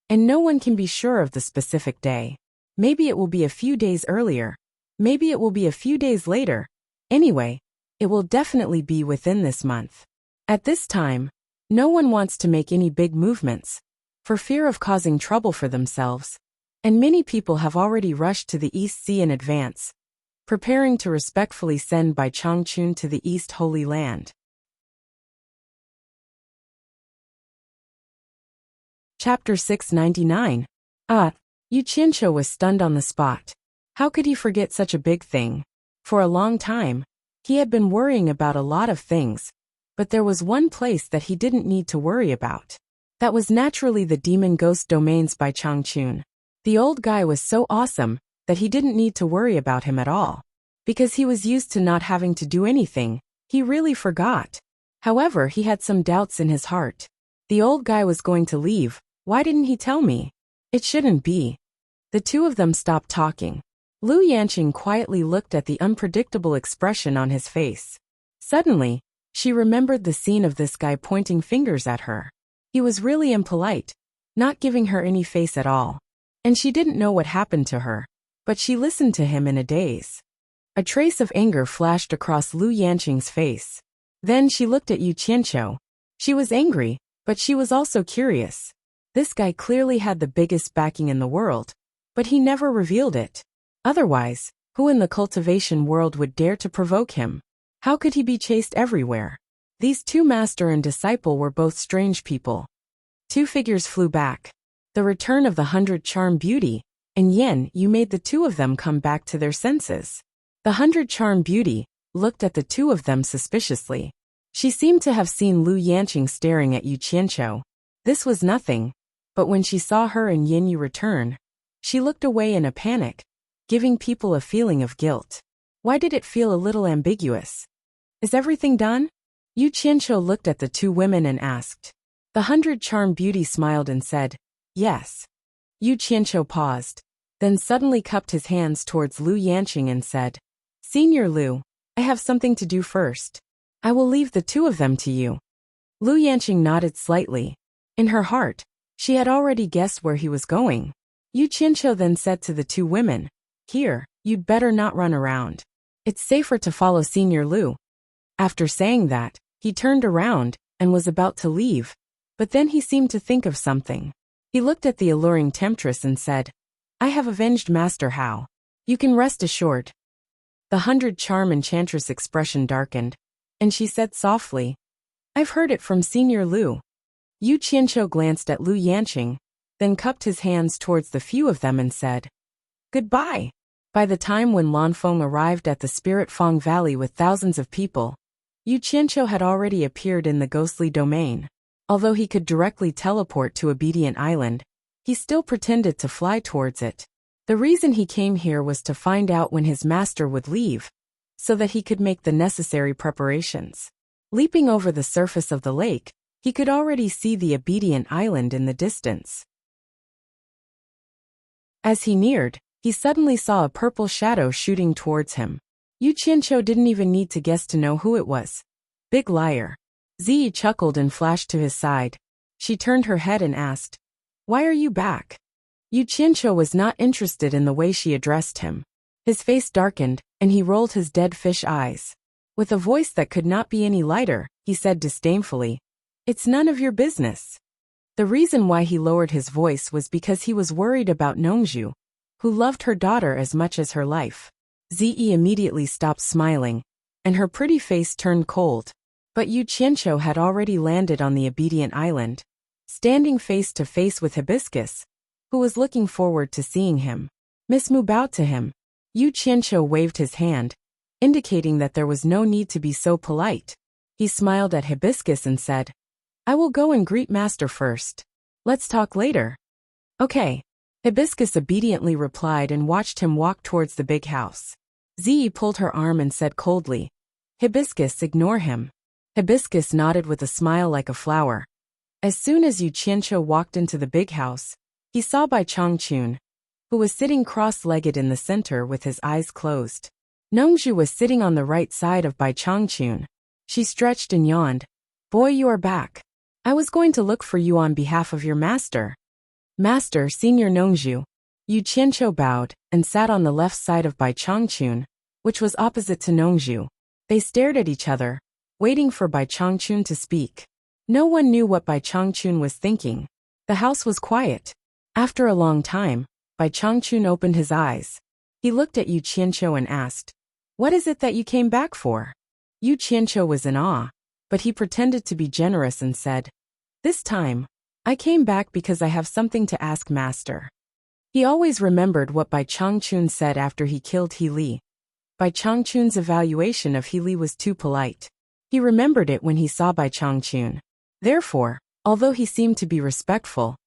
S1: and no one can be sure of the specific day. Maybe it will be a few days earlier. Maybe it will be a few days later. Anyway, it will definitely be within this month. At this time, no one wants to make any big movements, for fear of causing trouble for themselves, and many people have already rushed to the East Sea in advance, preparing to respectfully send Bai Changchun to the East Holy Land. Chapter 699. Yu Qianqiu was stunned on the spot. How could he forget such a big thing? For a long time, he had been worrying about a lot of things, but there was one place that he didn't need to worry about. That was naturally the demon ghost domains by Changchun. The old guy was so awesome that he didn't need to worry about him at all. Because he was used to not having to do anything, he really forgot. However, he had some doubts in his heart. The old guy was going to leave. Why didn't he tell me? It shouldn't be. The two of them stopped talking. Lu Yanqing quietly looked at the unpredictable expression on his face. Suddenly, she remembered the scene of this guy pointing fingers at her. He was really impolite, not giving her any face at all. And she didn't know what happened to her, but she listened to him in a daze. A trace of anger flashed across Lu Yanqing's face. Then she looked at Yu Qianqiu. She was angry, but she was also curious. This guy clearly had the biggest backing in the world, but he never revealed it. Otherwise, who in the cultivation world would dare to provoke him? How could he be chased everywhere? These two master and disciple were both strange people. Two figures flew back. The return of the 100 Charm Beauty, and Yan Yu made the two of them come back to their senses. The 100 Charm Beauty looked at the two of them suspiciously. She seemed to have seen Lu Yanqing staring at Yu Qianqiu. This was nothing, but when she saw her and Yin Yu return, she looked away in a panic, giving people a feeling of guilt. Why did it feel a little ambiguous? Is everything done? Yu Qianqiu looked at the two women and asked. The 100 Charm Beauty smiled and said, yes. Yu Qianqiu paused, then suddenly cupped his hands towards Lu Yanqing and said, Senior Lu, I have something to do first. I will leave the two of them to you. Lu Yanqing nodded slightly. In her heart, she had already guessed where he was going. Yu Qianqiu then said to the two women, "Here, you'd better not run around. It's safer to follow Senior Lu." After saying that, he turned around and was about to leave, but then he seemed to think of something. He looked at the alluring temptress and said, "I have avenged Master Hao. You can rest assured." The 100 charm enchantress expression darkened, and she said softly, "I've heard it from Senior Lu." Yu Qianqiu glanced at Lu Yanqing, then cupped his hands towards the few of them and said, "Goodbye." By the time when Lanfeng arrived at the Spirit Fang Valley with thousands of people, Yu Qianqiu had already appeared in the ghostly domain. Although he could directly teleport to Obedient Island, he still pretended to fly towards it. The reason he came here was to find out when his master would leave, so that he could make the necessary preparations. Leaping over the surface of the lake, he could already see the Obedient Island in the distance. As he neared, he suddenly saw a purple shadow shooting towards him. Yu Qianqiu didn't even need to guess to know who it was. Big liar. Ziyi chuckled and flashed to his side. She turned her head and asked, "Why are you back?" Yu Qianqiu was not interested in the way she addressed him. His face darkened, and he rolled his dead fish eyes. With a voice that could not be any lighter, he said disdainfully, "It's none of your business." The reason why he lowered his voice was because he was worried about Nongzhu, who loved her daughter as much as her life. Ziyi immediately stopped smiling, and her pretty face turned cold. But Yu Qianqiu had already landed on the Obedient Island, standing face to face with Hibiscus, who was looking forward to seeing him. Miss Mu bowed to him. Yu Qianqiu waved his hand, indicating that there was no need to be so polite. He smiled at Hibiscus and said, "I will go and greet Master first. Let's talk later." "Okay." Hibiscus obediently replied and watched him walk towards the big house. Ziyi pulled her arm and said coldly, "Hibiscus, ignore him." Hibiscus nodded with a smile like a flower. As soon as Yu Qianqiu walked into the big house, he saw Bai Changchun, who was sitting cross-legged in the center with his eyes closed. Nongzhu was sitting on the right side of Bai Changchun. She stretched and yawned. "Boy, you are back. I was going to look for you on behalf of your master." "Master, Senior Nongzhu." Yu Qianqiu bowed and sat on the left side of Bai Changchun, which was opposite to Nongzhu. They stared at each other, waiting for Bai Changchun to speak. No one knew what Bai Changchun was thinking. The house was quiet. After a long time, Bai Changchun opened his eyes. He looked at Yu Qianqiu and asked, "What is it that you came back for?" Yu Qianqiu was in awe, but he pretended to be generous and said, "This time, I came back because I have something to ask Master." He always remembered what Bai Changchun said after he killed He Li. Bai Changchun's evaluation of He Li was too polite. He remembered it when he saw Bai Changchun. Therefore, although he seemed to be respectful,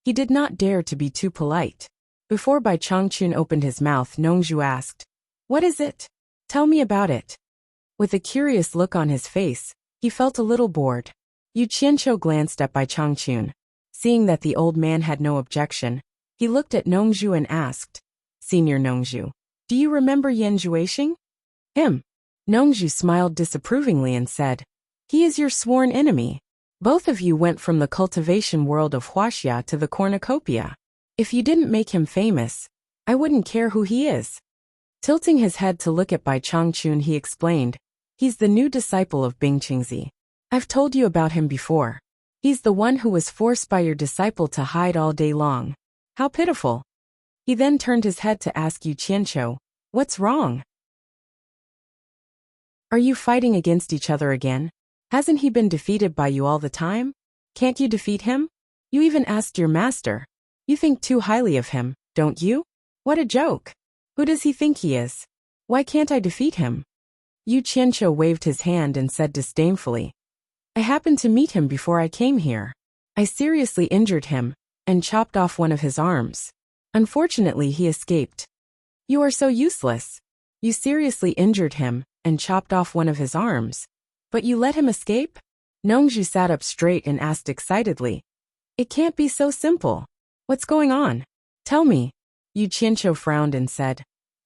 S1: he did not dare to be too polite. Before Bai Changchun opened his mouth, Nongzhu asked, "What is it? Tell me about it." With a curious look on his face, he felt a little bored. Yu Qianqiu glanced at Bai Changchun. Seeing that the old man had no objection, he looked at Nongzhu and asked, "Senior Nongzhu, do you remember Yan Zhuixing?" "Him." Nongzhu smiled disapprovingly and said, "He is your sworn enemy. Both of you went from the cultivation world of Huaxia to the cornucopia. If you didn't make him famous, I wouldn't care who he is." Tilting his head to look at Bai Changchun, he explained, "He's the new disciple of Bing Qingzi. I've told you about him before. He's the one who was forced by your disciple to hide all day long. How pitiful." He then turned his head to ask Yu Qianqiu, "What's wrong? Are you fighting against each other again? Hasn't he been defeated by you all the time? Can't you defeat him? You even asked your master. You think too highly of him, don't you? What a joke. Who does he think he is? Why can't I defeat him?" Yu Qianqiu waved his hand and said disdainfully, "I happened to meet him before I came here. I seriously injured him and chopped off one of his arms. Unfortunately, he escaped." "You are so useless. You seriously injured him and chopped off one of his arms, but you let him escape?" Nongzhu sat up straight and asked excitedly, "It can't be so simple. What's going on? Tell me." Yu Qianqiu frowned and said,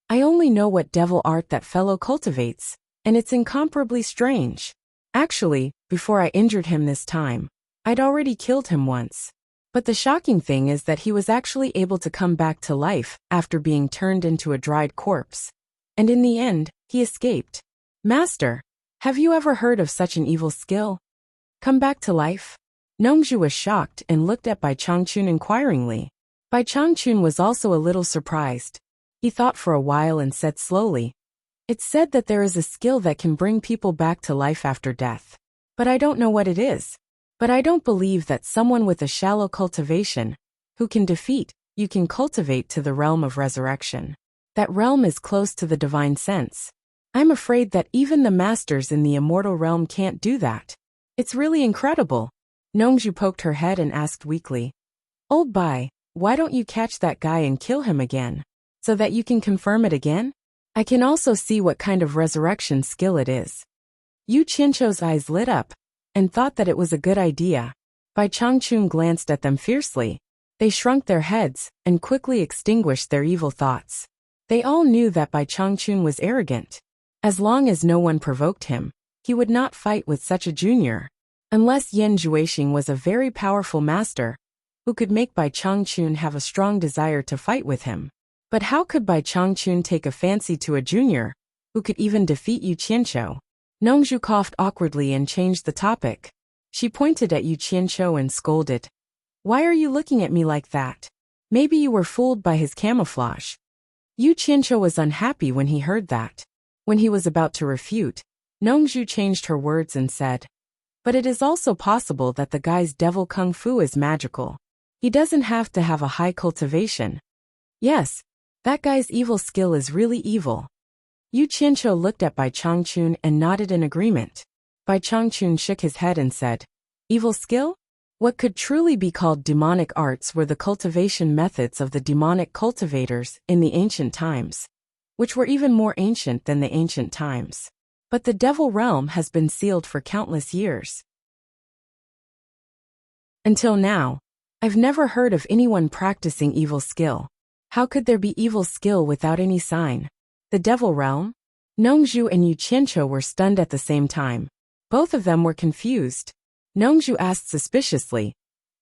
S1: "I only know what devil art that fellow cultivates, and it's incomparably strange. Actually, before I injured him this time, I'd already killed him once. But the shocking thing is that he was actually able to come back to life after being turned into a dried corpse. And in the end, he escaped. Master, have you ever heard of such an evil skill? Come back to life? Nongzhu was shocked and looked at Bai Changchun inquiringly. Bai Changchun was also a little surprised. He thought for a while and said slowly, "It's said that there is a skill that can bring people back to life after death. But I don't know what it is. But I don't believe that someone with a shallow cultivation, who can defeat, you can cultivate to the realm of resurrection. That realm is close to the divine sense. I'm afraid that even the masters in the immortal realm can't do that. It's really incredible." Nongzhu poked her head and asked weakly, "Old Bai, why don't you catch that guy and kill him again? So that you can confirm it again? I can also see what kind of resurrection skill it is." Yu Qianqiu's eyes lit up, and thought that it was a good idea. Bai Changchun glanced at them fiercely. They shrunk their heads, and quickly extinguished their evil thoughts. They all knew that Bai Changchun was arrogant. As long as no one provoked him, he would not fight with such a junior. Unless Yan Zhuixing was a very powerful master, who could make Bai Changchun have a strong desire to fight with him. But how could Bai Changchun take a fancy to a junior, who could even defeat Yu Qianqiu? Nongzhu coughed awkwardly and changed the topic. She pointed at Yu Qianqiu and scolded, "Why are you looking at me like that? Maybe you were fooled by his camouflage." Yu Qianqiu was unhappy when he heard that. When he was about to refute, Nongzhu changed her words and said, "But it is also possible that the guy's devil kung fu is magical. He doesn't have to have a high cultivation. Yes, that guy's evil skill is really evil." Yu Qianqiu looked at Bai Changchun and nodded in agreement. Bai Changchun shook his head and said, "Evil skill? What could truly be called demonic arts were the cultivation methods of the demonic cultivators in the ancient times, which were even more ancient than the ancient times. But the devil realm has been sealed for countless years. Until now, I've never heard of anyone practicing evil skill. How could there be evil skill without any sign? The devil realm?" Nongzhu and Yu Qianqiu were stunned at the same time. Both of them were confused. Nongzhu asked suspiciously,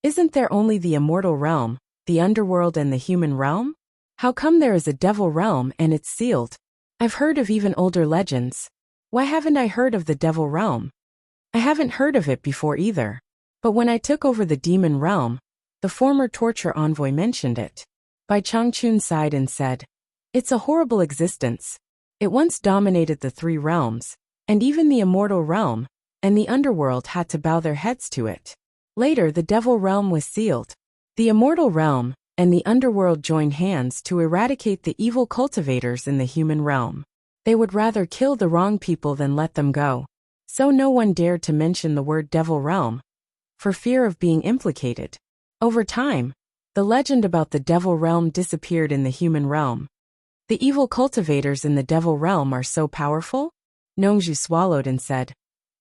S1: "Isn't there only the immortal realm, the underworld and the human realm? How come there is a devil realm and it's sealed? I've heard of even older legends. Why haven't I heard of the devil realm? I haven't heard of it before either. But when I took over the demon realm, the former torture envoy mentioned it." Bai Changchun sighed and said, "It's a horrible existence. It once dominated the three realms, and even the immortal realm, and the underworld had to bow their heads to it. Later the devil realm was sealed. The immortal realm and the underworld joined hands to eradicate the evil cultivators in the human realm. They would rather kill the wrong people than let them go. So no one dared to mention the word devil realm, for fear of being implicated. Over time, the legend about the devil realm disappeared in the human realm. The evil cultivators in the devil realm are so powerful?" Nongzhu swallowed and said,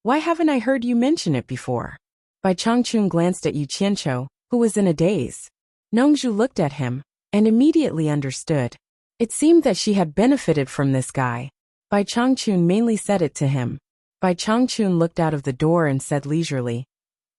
S1: "Why haven't I heard you mention it before?" Bai Changchun glanced at Yu Qianqiu, who was in a daze. Nongzhu looked at him, and immediately understood. It seemed that she had benefited from this guy. Bai Changchun mainly said it to him. Bai Changchun looked out of the door and said leisurely,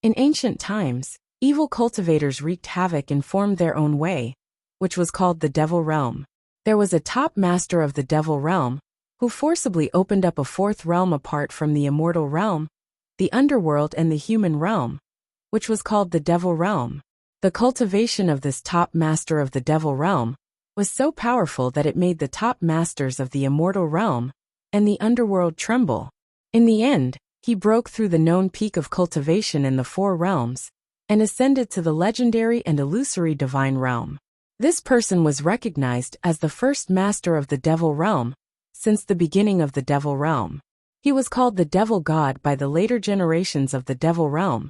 S1: "In ancient times, evil cultivators wreaked havoc and formed their own way, which was called the devil realm. There was a top master of the devil realm, who forcibly opened up a fourth realm apart from the immortal realm, the underworld and the human realm, which was called the devil realm. The cultivation of this top master of the devil realm was so powerful that it made the top masters of the immortal realm and the underworld tremble. In the end, he broke through the known peak of cultivation in the four realms and ascended to the legendary and illusory divine realm. This person was recognized as the first master of the devil realm since the beginning of the devil realm. He was called the devil god by the later generations of the devil realm.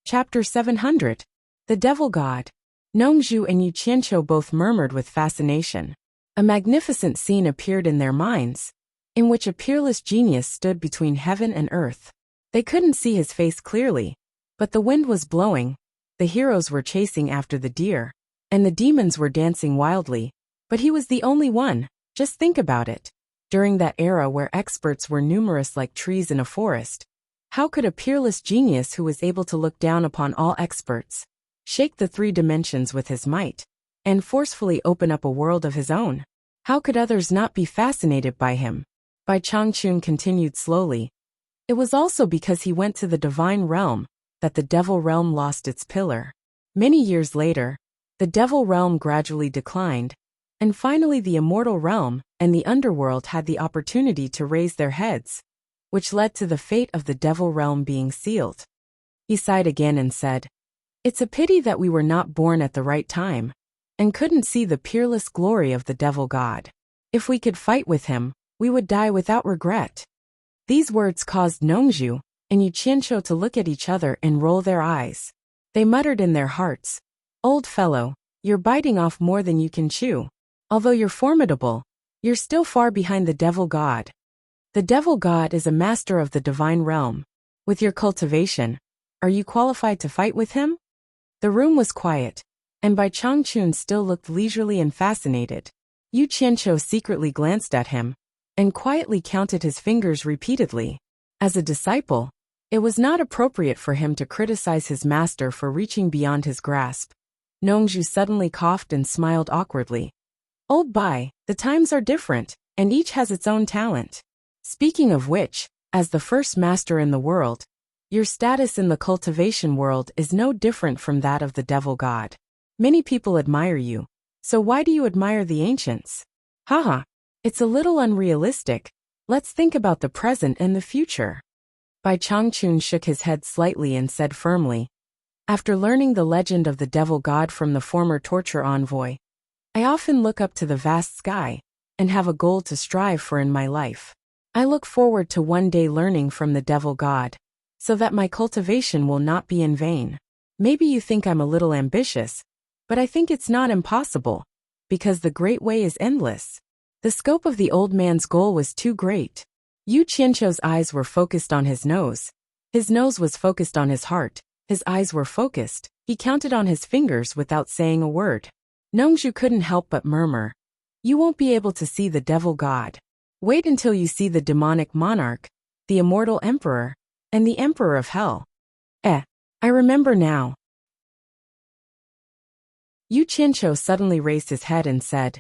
S1: Chapter 700. The Devil God. Nongzhu and Yu Qianqiu both murmured with fascination. A magnificent scene appeared in their minds, in which a peerless genius stood between heaven and earth. They couldn't see his face clearly, but the wind was blowing, the heroes were chasing after the deer, and the demons were dancing wildly. But he was the only one. Just think about it. During that era where experts were numerous like trees in a forest, How could a peerless genius who was able to look down upon all experts, shake the three dimensions with his might, and forcefully open up a world of his own? How could others not be fascinated by him? Bai Changchun continued slowly. It was also because he went to the divine realm that the devil realm lost its pillar. Many years later, the devil realm gradually declined, and finally the immortal realm and the underworld had the opportunity to raise their heads, which led to the fate of the devil realm being sealed. He sighed again and said, "It's a pity that we were not born at the right time, and couldn't see the peerless glory of the devil god. If we could fight with him, we would die without regret." These words caused Nongzhu and Yu Qianqiu to look at each other and roll their eyes. They muttered in their hearts, "Old fellow, you're biting off more than you can chew. Although you're formidable, you're still far behind the devil god. The devil god is a master of the divine realm. With your cultivation, are you qualified to fight with him?" The room was quiet, and Bai Changchun still looked leisurely and fascinated. Yu Qianqiu secretly glanced at him and quietly counted his fingers repeatedly. As a disciple, it was not appropriate for him to criticize his master for reaching beyond his grasp. Nongzhu suddenly coughed and smiled awkwardly. "Old Bai, the times are different, and each has its own talent. Speaking of which, as the first master in the world, your status in the cultivation world is no different from that of the devil god. Many people admire you, so why do you admire the ancients? Haha. It's a little unrealistic. Let's think about the present and the future." Bai Changchun shook his head slightly and said firmly, "After learning the legend of the devil god from the former torture envoy, I often look up to the vast sky and have a goal to strive for in my life. I look forward to one day learning from the devil god, so that my cultivation will not be in vain. Maybe you think I'm a little ambitious, but I think it's not impossible, because the great way is endless." The scope of the old man's goal was too great. Yu Qianqiu's eyes were focused on his nose was focused on his heart, his eyes were focused, he counted on his fingers without saying a word. Nongzhu couldn't help but murmur, "You won't be able to see the devil god. Wait until you see the demonic monarch, the immortal emperor, and the emperor of hell." I remember now. Yu Qianqiu suddenly raised his head and said,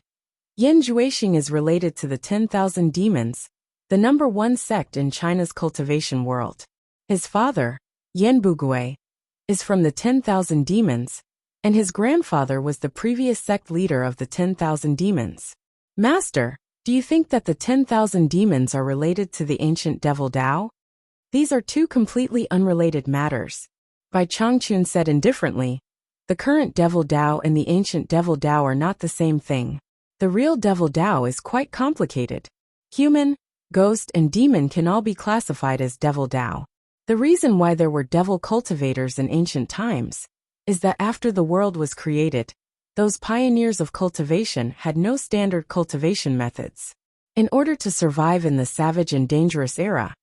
S1: "Yan Juixing is related to the 10,000 demons, the number one sect in China's cultivation world. His father, Yan Bugui, is from the 10,000 demons, and his grandfather was the previous sect leader of the 10,000 demons. Master, do you think that the 10,000 demons are related to the ancient devil Dao? These are two completely unrelated matters." Bai Changchun said indifferently, "The current devil Dao and the ancient devil Dao are not the same thing. The real devil Dao is quite complicated. Human, ghost, and demon can all be classified as devil Dao. The reason why there were devil cultivators in ancient times is that after the world was created, those pioneers of cultivation had no standard cultivation methods. In order to survive in the savage and dangerous era,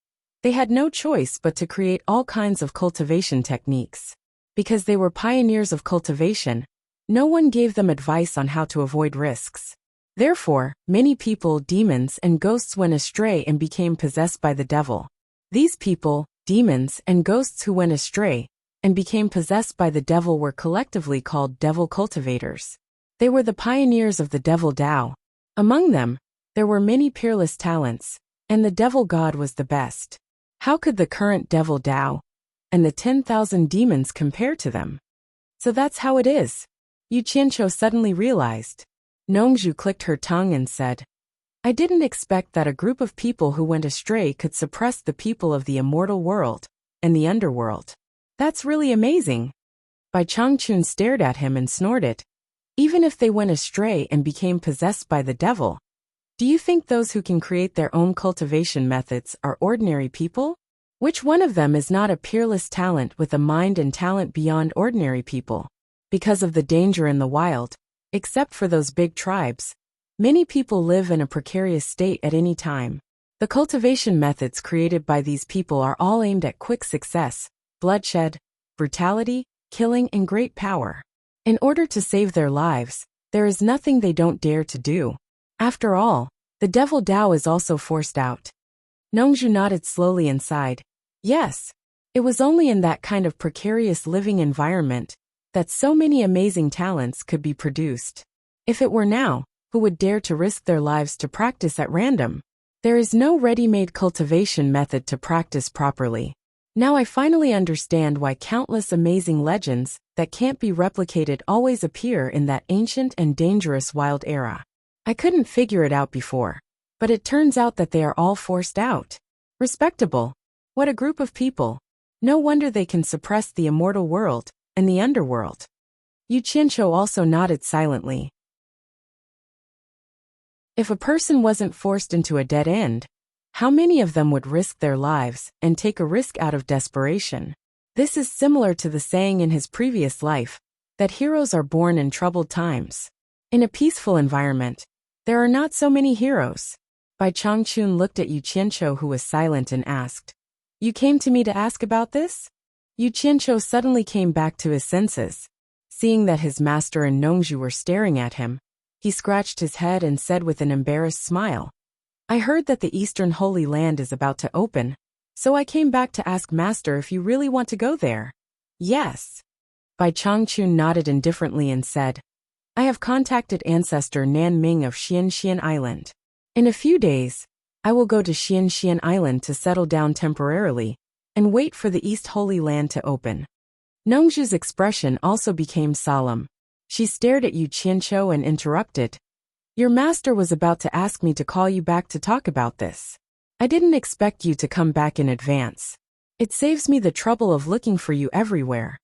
S1: they had no choice but to create all kinds of cultivation techniques. Because they were pioneers of cultivation, no one gave them advice on how to avoid risks. Therefore, many people, demons, and ghosts went astray and became possessed by the devil. These people, demons, and ghosts who went astray and became possessed by the devil were collectively called devil cultivators. They were the pioneers of the devil Dao. Among them, there were many peerless talents, and the devil god was the best. How could the current devil Dao and the 10,000 demons compare to them? So that's how it is." Yu Qianqiu suddenly realized. Nongzhu clicked her tongue and said, "I didn't expect that a group of people who went astray could suppress the people of the immortal world and the underworld. That's really amazing." Bai Changchun stared at him and snorted. "Even if they went astray and became possessed by the devil, do you think those who can create their own cultivation methods are ordinary people? Which one of them is not a peerless talent with a mind and talent beyond ordinary people? Because of the danger in the wild, except for those big tribes, many people live in a precarious state at any time. The cultivation methods created by these people are all aimed at quick success, bloodshed, brutality, killing, and great power. In order to save their lives, there is nothing they don't dare to do. After all, the devil Dao is also forced out." Nongzhu nodded slowly and sighed. "Yes, It was only in that kind of precarious living environment that so many amazing talents could be produced. If it were now, who would dare to risk their lives to practice at random? There is no ready-made cultivation method to practice properly. Now I finally understand why countless amazing legends that can't be replicated always appear in that ancient and dangerous wild era. I couldn't figure it out before, but it turns out that they are all forced out. Respectable. What a group of people. No wonder they can suppress the immortal world and the underworld. Yu Qianqiu also nodded silently. If a person wasn't forced into a dead end, how many of them would risk their lives and take a risk out of desperation? This is similar to the saying in his previous life, that heroes are born in troubled times. In a peaceful environment, there are not so many heroes. Bai Changchun looked at Yu Qianqiu, who was silent, and asked, "You came to me to ask about this?" Yu Qianqiu suddenly came back to his senses. Seeing that his master and Nongzhu were staring at him, he scratched his head and said with an embarrassed smile, "I heard that the Eastern Holy Land is about to open, so I came back to ask Master if you really want to go there." "Yes." Bai Changchun nodded indifferently and said, "I have contacted Ancestor Nan Ming of Xianxian Island. In a few days, I will go to Xianxian Island to settle down temporarily and wait for the East Holy Land to open." Nongzhu's expression also became solemn. She stared at Yu Qianqiu and interrupted, "Your master was about to ask me to call you back to talk about this. I didn't expect you to come back in advance. It saves me the trouble of looking for you everywhere."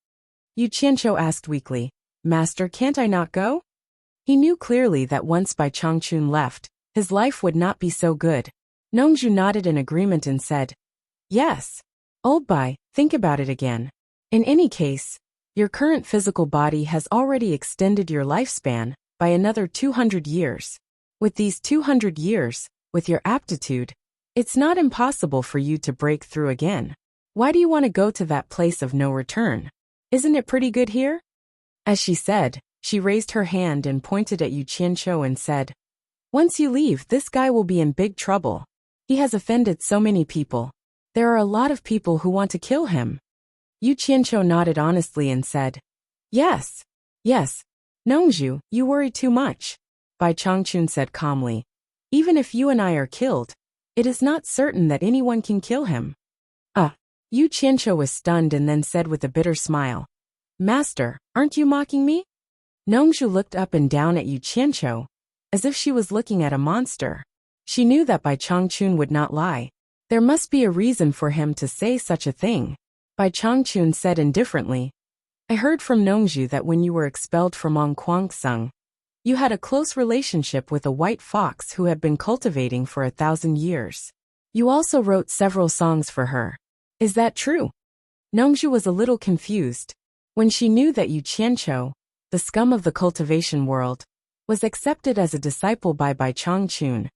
S1: Yu Qianqiu asked weakly, "Master, can't I not go?" He knew clearly that once Bai Changchun left, his life would not be so good. Nongzhu nodded in agreement and said, "Yes. Old Bai, think about it again. In any case, your current physical body has already extended your lifespan by another 200 years. With these 200 years, with your aptitude, it's not impossible for you to break through again. Why do you want to go to that place of no return? Isn't it pretty good here?" As she said, she raised her hand and pointed at Yu Qianqiu and said, "Once you leave, this guy will be in big trouble. He has offended so many people. There are a lot of people who want to kill him." Yu Qianqiu nodded honestly and said, "Yes. Yes. Nongzhu, you worry too much." Bai Changchun said calmly, "Even if you and I are killed, it is not certain that anyone can kill him." Yu Qianqiu was stunned and then said with a bitter smile, "Master, aren't you mocking me?" Nongzhu looked up and down at Yu Qianqiu, as if she was looking at a monster. She knew that Bai Changchun would not lie. There must be a reason for him to say such a thing. Bai Changchun said indifferently, "I heard from Nongzhu that when you were expelled from Ongquangsung, you had a close relationship with a white fox who had been cultivating for 1,000 years. You also wrote several songs for her. Is that true?" Nongzhu was a little confused. When she knew that Yu Qianqiu, the scum of the cultivation world, was accepted as a disciple by Bai Changchun,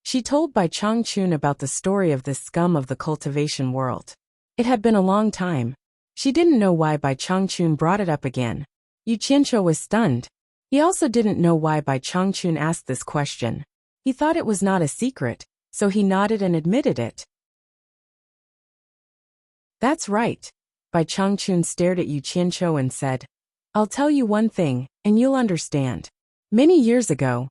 S1: she told Bai Changchun about the story of this scum of the cultivation world. It had been a long time. She didn't know why Bai Changchun brought it up again. Yu Qianqiu was stunned. He also didn't know why Bai Changchun asked this question. He thought it was not a secret, so he nodded and admitted it. "That's right." Bai Changchun stared at Yu Qianqiu and said, "I'll tell you one thing, and you'll understand. Many years ago,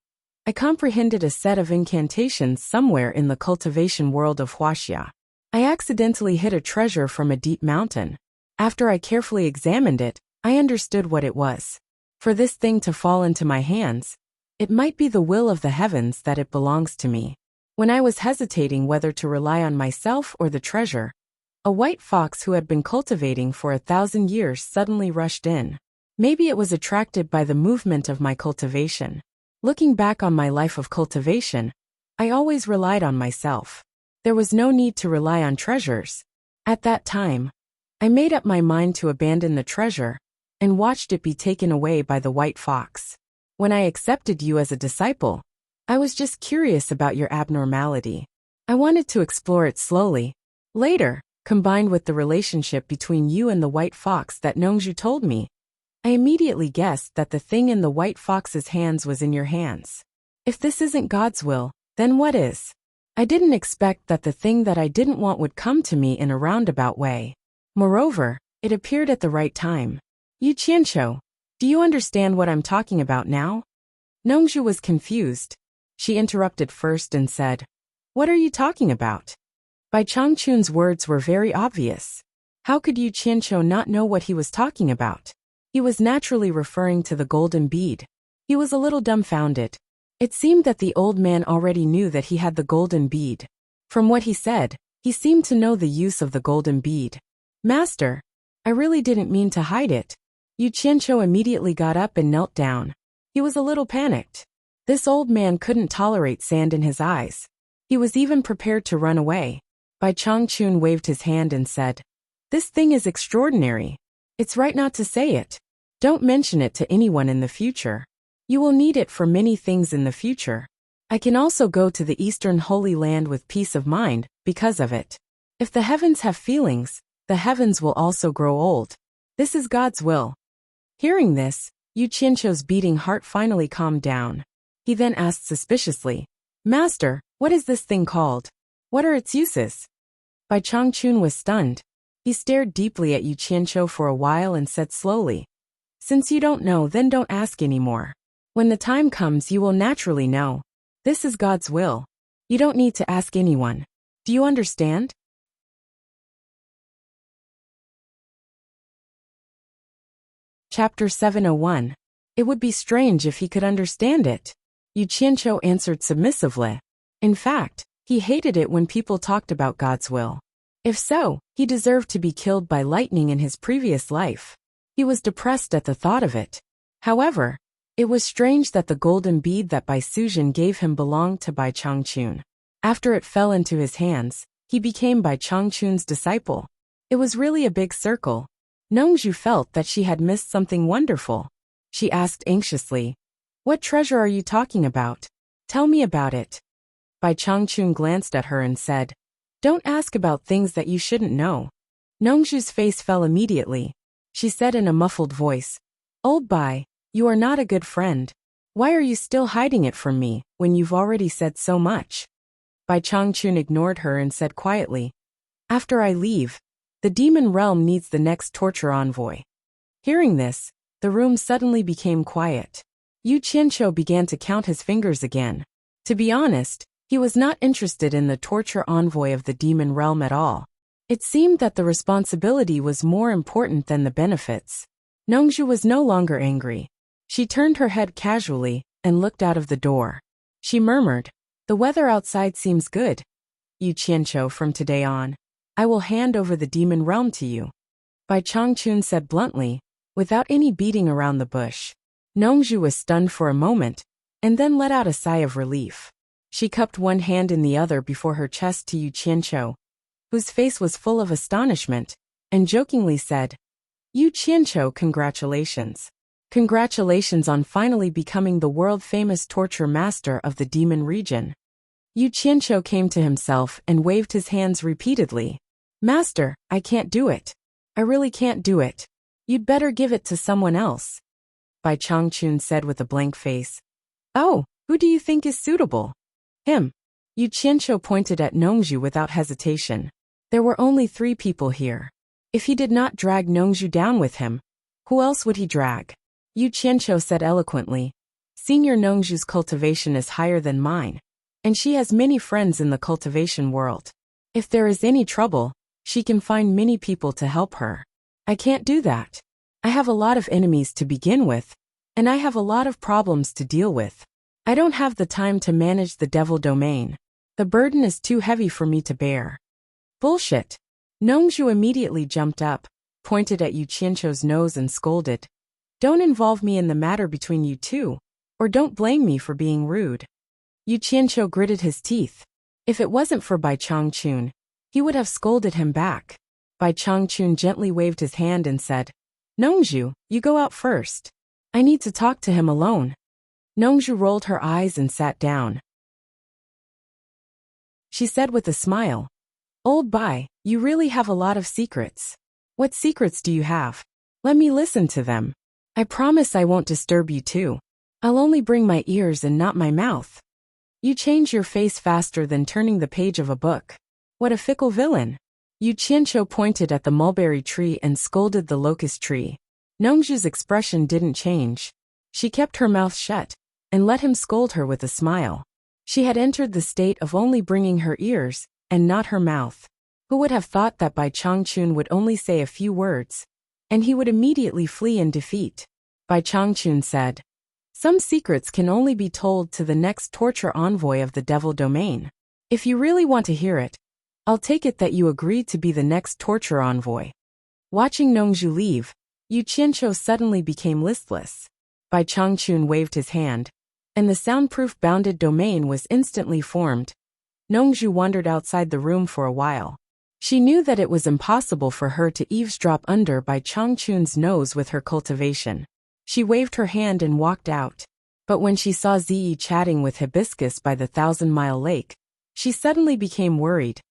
S1: I comprehended a set of incantations somewhere in the cultivation world of Huaxia. I accidentally hit a treasure from a deep mountain. After I carefully examined it, I understood what it was. For this thing to fall into my hands, it might be the will of the heavens that it belongs to me. When I was hesitating whether to rely on myself or the treasure, a white fox who had been cultivating for 1,000 years suddenly rushed in. Maybe it was attracted by the movement of my cultivation. Looking back on my life of cultivation, I always relied on myself. There was no need to rely on treasures. At that time, I made up my mind to abandon the treasure and watched it be taken away by the white fox. When I accepted you as a disciple, I was just curious about your abnormality. I wanted to explore it slowly. Later, combined with the relationship between you and the white fox that Nongzhu told me, I immediately guessed that the thing in the white fox's hands was in your hands. If this isn't God's will, then what is? I didn't expect that the thing that I didn't want would come to me in a roundabout way. Moreover, it appeared at the right time. Yu Qianqiu, do you understand what I'm talking about now? Nongzhu was confused. She interrupted first and said, "What are you talking about?" Bai Changchun's words were very obvious. How could Yu Qianqiu not know what he was talking about? He was naturally referring to the golden bead. He was a little dumbfounded. It seemed that the old man already knew that he had the golden bead. From what he said, he seemed to know the use of the golden bead. "Master, I really didn't mean to hide it." Yu Qianqiu immediately got up and knelt down. He was a little panicked. This old man couldn't tolerate sand in his eyes. He was even prepared to run away. Bai Changchun waved his hand and said, "This thing is extraordinary. It's right not to say it. Don't mention it to anyone in the future. You will need it for many things in the future. I can also go to the Eastern Holy Land with peace of mind because of it. If the heavens have feelings, the heavens will also grow old. This is God's will." Hearing this, Yu Qianqiu's beating heart finally calmed down. He then asked suspiciously, "Master, what is this thing called? What are its uses?" Bai Changchun was stunned. He stared deeply at Yu Qianqiu for a while and said slowly, "Since you don't know, then don't ask anymore. When the time comes, you will naturally know. This is God's will. You don't need to ask anyone. Do you understand?" Chapter 701. It would be strange if he could understand it. Yu Qianqiu answered submissively. In fact, he hated it when people talked about God's will. If so, he deserved to be killed by lightning in his previous life. He was depressed at the thought of it. However, it was strange that the golden bead that Bai Suzhen gave him belonged to Bai Changchun. After it fell into his hands, he became Bai Changchun's disciple. It was really a big circle. Nongzhu felt that she had missed something wonderful. She asked anxiously, "What treasure are you talking about? Tell me about it." Bai Changchun glanced at her and said, "Don't ask about things that you shouldn't know." Nongzhu's face fell immediately. She said in a muffled voice, "Old Bai, you are not a good friend. Why are you still hiding it from me, when you've already said so much?" Bai Changchun ignored her and said quietly, "After I leave, the demon realm needs the next torture envoy." Hearing this, the room suddenly became quiet. Yu Qianqiu began to count his fingers again. To be honest, he was not interested in the torture envoy of the demon realm at all. It seemed that the responsibility was more important than the benefits. Nongzhu was no longer angry. She turned her head casually and looked out of the door. She murmured, "The weather outside seems good. Yu Qianqiu, from today on, I will hand over the demon realm to you." Bai Changchun said bluntly, without any beating around the bush. Nongzhu was stunned for a moment, and then let out a sigh of relief. She cupped one hand in the other before her chest to Yu Qianqiu, whose face was full of astonishment, and jokingly said, "Yu Qianqiu, congratulations. Congratulations on finally becoming the world-famous torture master of the demon region." Yu Qianqiu came to himself and waved his hands repeatedly. "Master, I can't do it. I really can't do it. You'd better give it to someone else." Bai Changchun said with a blank face, "Oh, who do you think is suitable?" "Him." Yu Qianqiu pointed at Nongzhu without hesitation. There were only 3 people here. If he did not drag Nongzhu down with him, who else would he drag? Yu Qianqiu said eloquently, "Senior Nongzhu's cultivation is higher than mine, and she has many friends in the cultivation world. If there is any trouble, she can find many people to help her. I can't do that. I have a lot of enemies to begin with, and I have a lot of problems to deal with. I don't have the time to manage the devil domain. The burden is too heavy for me to bear." "Bullshit." Nongzhu immediately jumped up, pointed at Yu Qianqiu's nose and scolded, "Don't involve me in the matter between you two, or don't blame me for being rude." Yu Qianqiu gritted his teeth. If it wasn't for Bai Changchun, he would have scolded him back. Bai Changchun gently waved his hand and said, "Nongzhu, you go out first. I need to talk to him alone." Nongzhu rolled her eyes and sat down. She said with a smile, "Old Bai, you really have a lot of secrets. What secrets do you have? Let me listen to them. I promise I won't disturb you too. I'll only bring my ears and not my mouth." You change your face faster than turning the page of a book. What a fickle villain. Yu Qianqiu pointed at the mulberry tree and scolded the locust tree. Nongzhu's expression didn't change. She kept her mouth shut and let him scold her with a smile. She had entered the state of only bringing her ears and not her mouth. Who would have thought that Bai Changchun would only say a few words, and he would immediately flee in defeat? Bai Changchun said, "Some secrets can only be told to the next torture envoy of the devil domain. If you really want to hear it, I'll take it that you agree to be the next torture envoy." Watching Nongzhu leave, Yu Qianqiu suddenly became listless. Bai Changchun waved his hand, and the soundproof bounded domain was instantly formed. Nongzhu wandered outside the room for a while. She knew that it was impossible for her to eavesdrop under Bai Changchun's nose with her cultivation. She waved her hand and walked out. But when she saw Ziyi chatting with Hibiscus by the 1,000-mile lake, she suddenly became worried.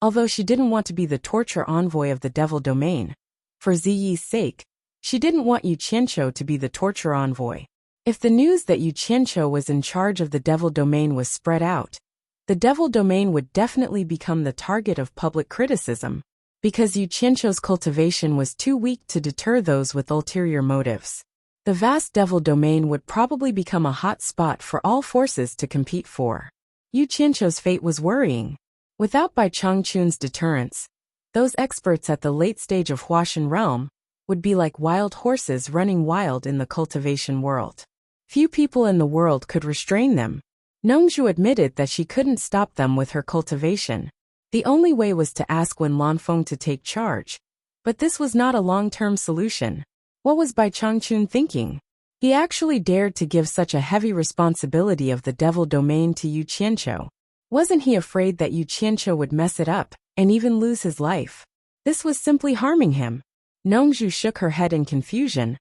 S1: Although she didn't want to be the torture envoy of the devil domain, for Ziyi's sake, she didn't want Yu Qianqiu to be the torture envoy. If the news that Yu Qianqiu was in charge of the devil domain was spread out, the devil domain would definitely become the target of public criticism, because Yu Qianqiu's cultivation was too weak to deter those with ulterior motives. The vast devil domain would probably become a hot spot for all forces to compete for. Yu Qianqiu's fate was worrying. Without Bai Changchun's deterrence, those experts at the late stage of Huashan realm would be like wild horses running wild in the cultivation world. Few people in the world could restrain them. Nongzhu admitted that she couldn't stop them with her cultivation. The only way was to ask Wen Lanfeng to take charge. But this was not a long-term solution. What was Bai Changchun thinking? He actually dared to give such a heavy responsibility of the devil domain to Yu Qianqiu. Wasn't he afraid that Yu Qianqiu would mess it up and even lose his life? This was simply harming him. Nongzhu shook her head in confusion,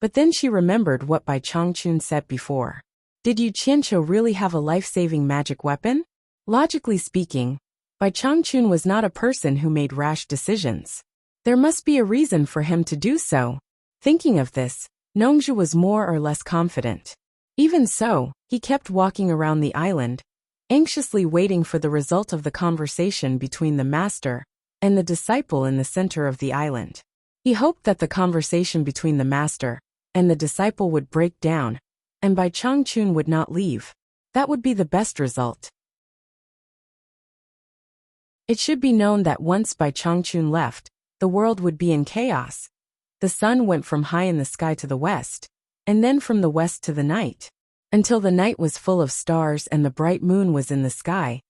S1: but then she remembered what Bai Changchun said before. Did Yu Qianqiu really have a life-saving magic weapon? Logically speaking, Bai Changchun was not a person who made rash decisions. There must be a reason for him to do so. Thinking of this, Nongzhu was more or less confident. Even so, he kept walking around the island, anxiously waiting for the result of the conversation between the master and the disciple in the center of the island. He hoped that the conversation between the master and the disciple would break down, and Bai Changchun would not leave. That would be the best result. It should be known that once Bai Changchun left, the world would be in chaos. The sun went from high in the sky to the west, and then from the west to the night, until the night was full of stars and the bright moon was in the sky.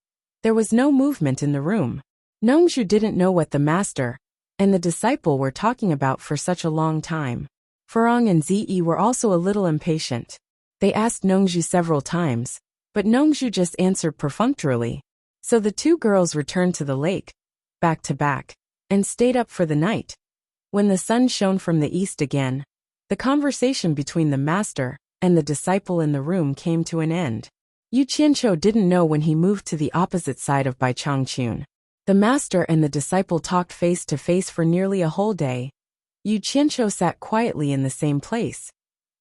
S1: There was no movement in the room. Nongzhu didn't know what the master and the disciple were talking about for such a long time. Furong and Ziyi were also a little impatient. They asked Nongzhu several times, but Nongzhu just answered perfunctorily. So the two girls returned to the lake, back to back, and stayed up for the night. When the sun shone from the east again, the conversation between the master and the disciple in the room came to an end. Yu Qianqiu didn't know when he moved to the opposite side of Bai Changchun. The master and the disciple talked face to face for nearly a whole day. Yu Qianqiu sat quietly in the same place,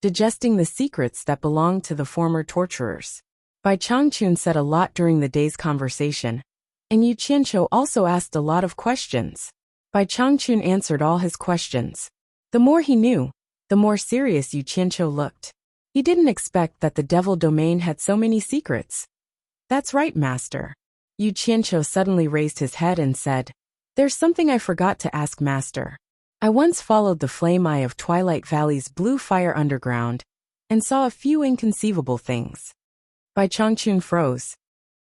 S1: digesting the secrets that belonged to the former torturers. Bai Changchun said a lot during the day's conversation, and Yu Qianqiu also asked a lot of questions. Bai Changchun answered all his questions. The more he knew, the more serious Yu Qianqiu looked. He didn't expect that the devil domain had so many secrets. That's right, master. Yu Qianqiu suddenly raised his head and said, "There's something I forgot to ask, master. I once followed the flame eye of Twilight Valley's blue fire underground and saw a few inconceivable things." Bai Changchun froze.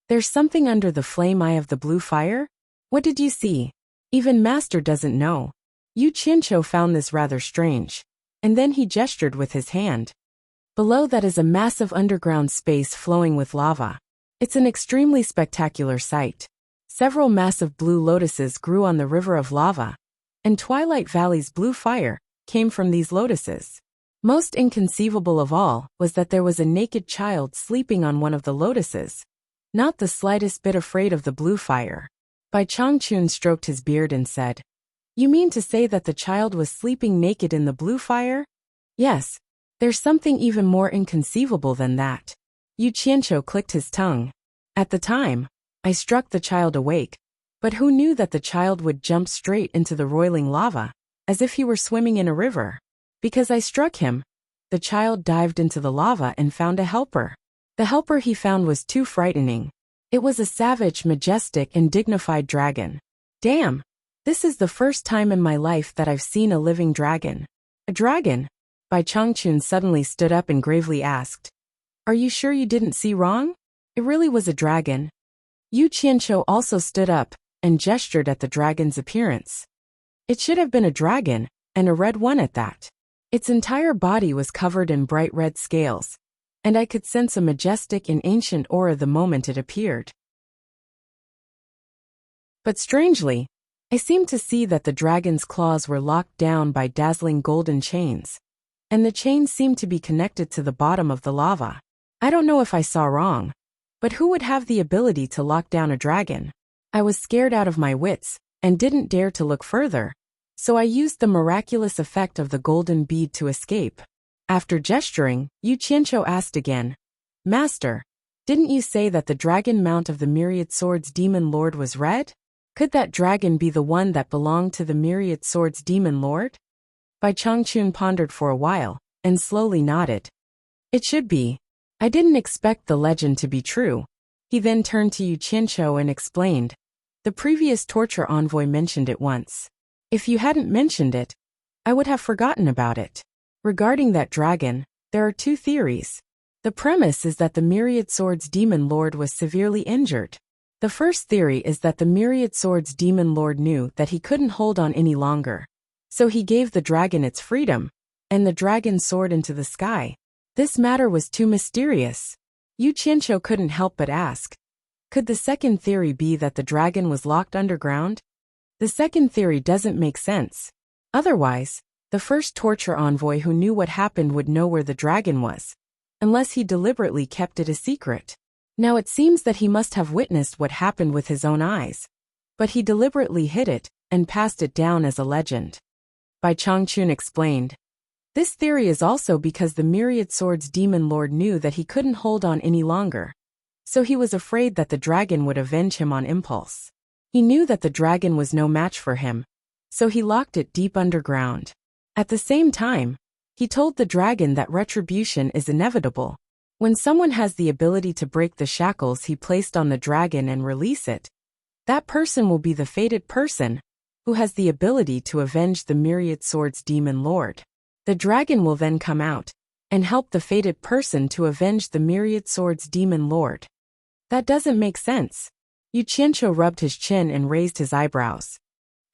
S1: "There's something under the flame eye of the blue fire? What did you see?" Even master doesn't know. Yu Qianqiu found this rather strange, and then he gestured with his hand. Below that is a massive underground space flowing with lava. It's an extremely spectacular sight. Several massive blue lotuses grew on the river of lava, and Twilight Valley's blue fire came from these lotuses. Most inconceivable of all was that there was a naked child sleeping on one of the lotuses. Not the slightest bit afraid of the blue fire. Bai Changchun stroked his beard and said, "You mean to say that the child was sleeping naked in the blue fire?" "Yes. There's something even more inconceivable than that." Yu Qianqiu clicked his tongue. "At the time, I struck the child awake, But who knew that the child would jump straight into the roiling lava, as if he were swimming in a river? Because I struck him, the child dived into the lava and found a helper. The helper he found was too frightening. It was a savage, majestic, and dignified dragon. Damn! This is the first time in my life that I've seen a living dragon. A dragon? Bai Changchun suddenly stood up and gravely asked. Are you sure you didn't see wrong? It really was a dragon. Yu Qianqiu also stood up and gestured at the dragon's appearance. It should have been a dragon, and a red one at that. Its entire body was covered in bright red scales, and I could sense a majestic and ancient aura the moment it appeared. But strangely, I seemed to see that the dragon's claws were locked down by dazzling golden chains, and the chains seemed to be connected to the bottom of the lava. I don't know if I saw wrong, but who would have the ability to lock down a dragon? I was scared out of my wits, and didn't dare to look further, so I used the miraculous effect of the golden bead to escape. After gesturing, Yu Qianqiu asked again, Master, didn't you say that the dragon mount of the Myriad Swords Demon Lord was red? Could that dragon be the one that belonged to the Myriad Swords Demon Lord? Bai Changchun pondered for a while, and slowly nodded. It should be. I didn't expect the legend to be true. He then turned to Yu Qianqiu and explained. The previous torture envoy mentioned it once. If you hadn't mentioned it, I would have forgotten about it. Regarding that dragon, there are two theories. The premise is that the Myriad Swords Demon Lord was severely injured. The first theory is that the Myriad Swords Demon Lord knew that he couldn't hold on any longer. So he gave the dragon its freedom, and the dragon soared into the sky. This matter was too mysterious. Yu Qianqiu couldn't help but ask. Could the second theory be that the dragon was locked underground? The second theory doesn't make sense. Otherwise, the first torture envoy who knew what happened would know where the dragon was, unless he deliberately kept it a secret. Now it seems that he must have witnessed what happened with his own eyes, but he deliberately hid it and passed it down as a legend. Bai Changchun explained. This theory is also because the Myriad Swords Demon Lord knew that he couldn't hold on any longer, so he was afraid that the dragon would avenge him on impulse. He knew that the dragon was no match for him, so he locked it deep underground. At the same time, he told the dragon that retribution is inevitable. When someone has the ability to break the shackles he placed on the dragon and release it, that person will be the fated person who has the ability to avenge the Myriad Swords Demon Lord. The dragon will then come out and help the fated person to avenge the Myriad Swords Demon Lord. That doesn't make sense. Yu Qianqiu rubbed his chin and raised his eyebrows.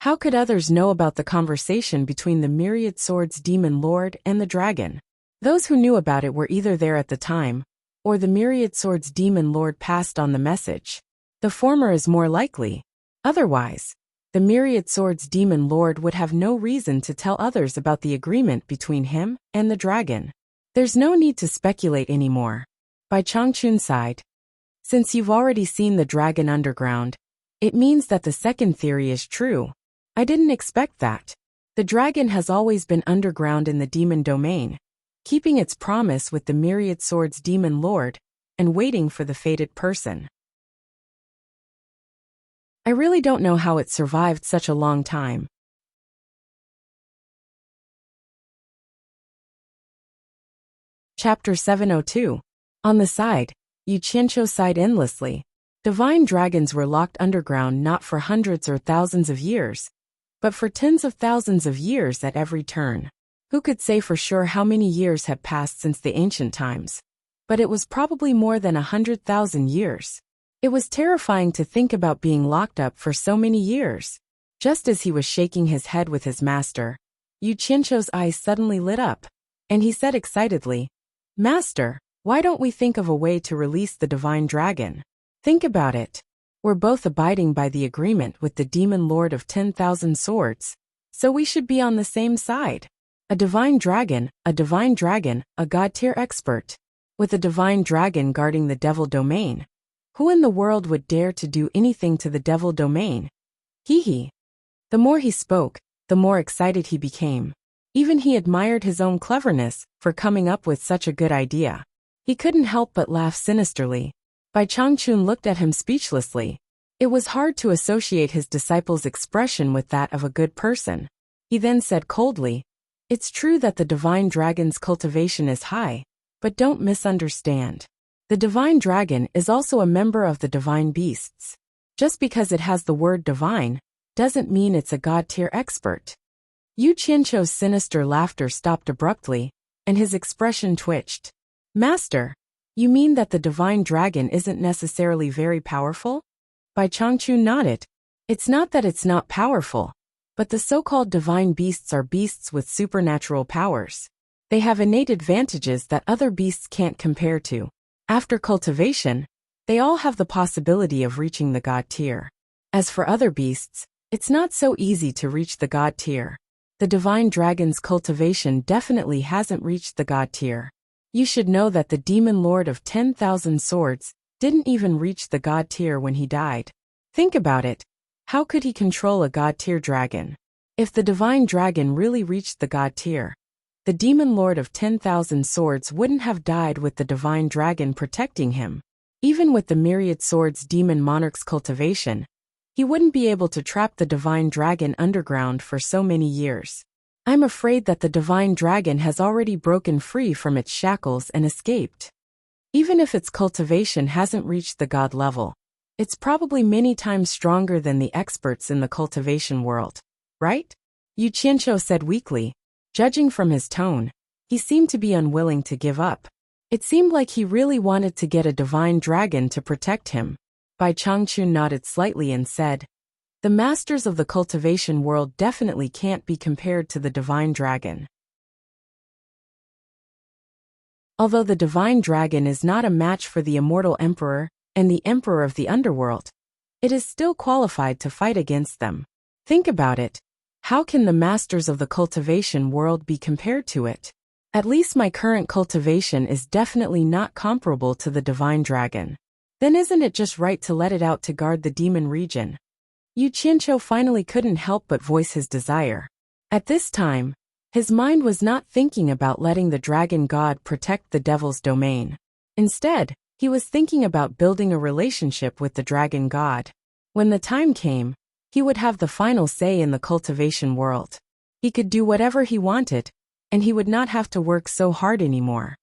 S1: How could others know about the conversation between the Myriad Swords Demon Lord and the dragon? Those who knew about it were either there at the time, or the Myriad Swords Demon Lord passed on the message. The former is more likely. Otherwise, the Myriad Swords Demon Lord would have no reason to tell others about the agreement between him and the dragon. There's no need to speculate anymore. Bai Changchun sighed. Since you've already seen the dragon underground, it means that the second theory is true. I didn't expect that. The dragon has always been underground in the demon domain, keeping its promise with the Myriad Swords Demon Lord, and waiting for the fated person. I really don't know how it survived such a long time. Chapter 702. On the side, Yu Qianqiu sighed endlessly. Divine dragons were locked underground not for hundreds or thousands of years, but for tens of thousands of years at every turn. Who could say for sure how many years had passed since the ancient times? But it was probably more than 100,000 years. It was terrifying to think about being locked up for so many years. Just as he was shaking his head with his master, Yu Qianqiu's eyes suddenly lit up, and he said excitedly, Master, why don't we think of a way to release the divine dragon? Think about it. We're both abiding by the agreement with the Demon Lord of 10,000 Swords, so we should be on the same side. A divine dragon, a god-tier expert, with a divine dragon guarding the devil domain. Who in the world would dare to do anything to the devil domain? Hee. The more he spoke, the more excited he became. Even he admired his own cleverness for coming up with such a good idea. He couldn't help but laugh sinisterly. Bai Changchun looked at him speechlessly. It was hard to associate his disciple's expression with that of a good person. He then said coldly, "It's true that the divine dragon's cultivation is high, but don't misunderstand. The divine dragon is also a member of the divine beasts. Just because it has the word divine, doesn't mean it's a god-tier expert." Yu Qianqiu's sinister laughter stopped abruptly, and his expression twitched. "Master, you mean that the divine dragon isn't necessarily very powerful?" Bai Changchu nodded. "It's not that it's not powerful, but the so-called divine beasts are beasts with supernatural powers. They have innate advantages that other beasts can't compare to. After cultivation, they all have the possibility of reaching the god tier. As for other beasts, it's not so easy to reach the god tier. The divine dragon's cultivation definitely hasn't reached the god tier. You should know that the demon lord of 10,000 swords didn't even reach the god tier when he died. Think about it. How could he control a god tier dragon? If the divine dragon really reached the god tier, the demon lord of 10,000 swords wouldn't have died with the divine dragon protecting him. Even with the myriad swords demon monarch's cultivation, he wouldn't be able to trap the divine dragon underground for so many years. I'm afraid that the divine dragon has already broken free from its shackles and escaped. Even if its cultivation hasn't reached the god level, it's probably many times stronger than the experts in the cultivation world, right? Yu Qianqiu said weakly. Judging from his tone, he seemed to be unwilling to give up. It seemed like he really wanted to get a divine dragon to protect him. Bai Changchu nodded slightly and said, "The masters of the cultivation world definitely can't be compared to the divine dragon. Although the divine dragon is not a match for the immortal emperor and the emperor of the underworld, it is still qualified to fight against them. Think about it. How can the masters of the cultivation world be compared to it? At least my current cultivation is definitely not comparable to the divine dragon. Then isn't it just right to let it out to guard the demon region?" Yu Qianqiu finally couldn't help but voice his desire. At this time, his mind was not thinking about letting the dragon god protect the devil's domain. Instead, he was thinking about building a relationship with the dragon god. When the time came, he would have the final say in the cultivation world. He could do whatever he wanted, and he would not have to work so hard anymore.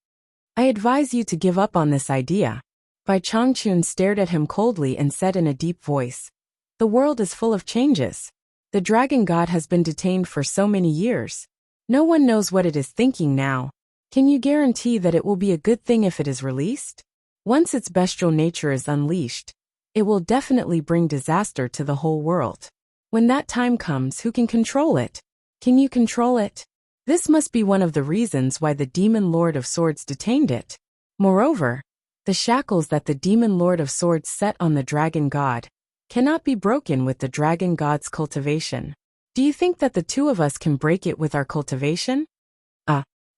S1: "I advise you to give up on this idea." Bai Changchun stared at him coldly and said in a deep voice, "The world is full of changes. The dragon god has been detained for so many years. No one knows what it is thinking now. Can you guarantee that it will be a good thing if it is released? Once its bestial nature is unleashed, it will definitely bring disaster to the whole world. When that time comes, who can control it? Can you control it? This must be one of the reasons why the demon lord of swords detained it. Moreover, the shackles that the demon lord of swords set on the dragon god cannot be broken with the dragon god's cultivation. Do you think that the two of us can break it with our cultivation?"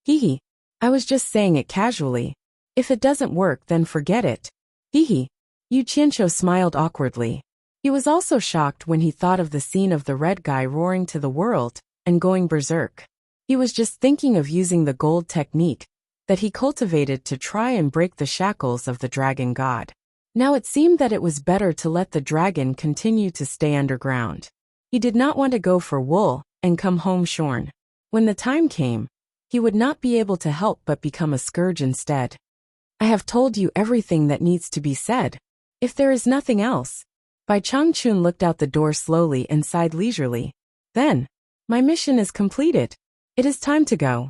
S1: Hee. I was just saying it casually. If it doesn't work, then forget it. Hee. Yu Qianqiu smiled awkwardly. He was also shocked when he thought of the scene of the red guy roaring to the world and going berserk. He was just thinking of using the gold technique that he cultivated to try and break the shackles of the dragon god. Now it seemed that it was better to let the dragon continue to stay underground. He did not want to go for wool and come home shorn. When the time came, he would not be able to help but become a scourge instead. "I have told you everything that needs to be said. If there is nothing else." Bai Changchun looked out the door slowly and sighed leisurely. "Then, my mission is completed. It is time to go."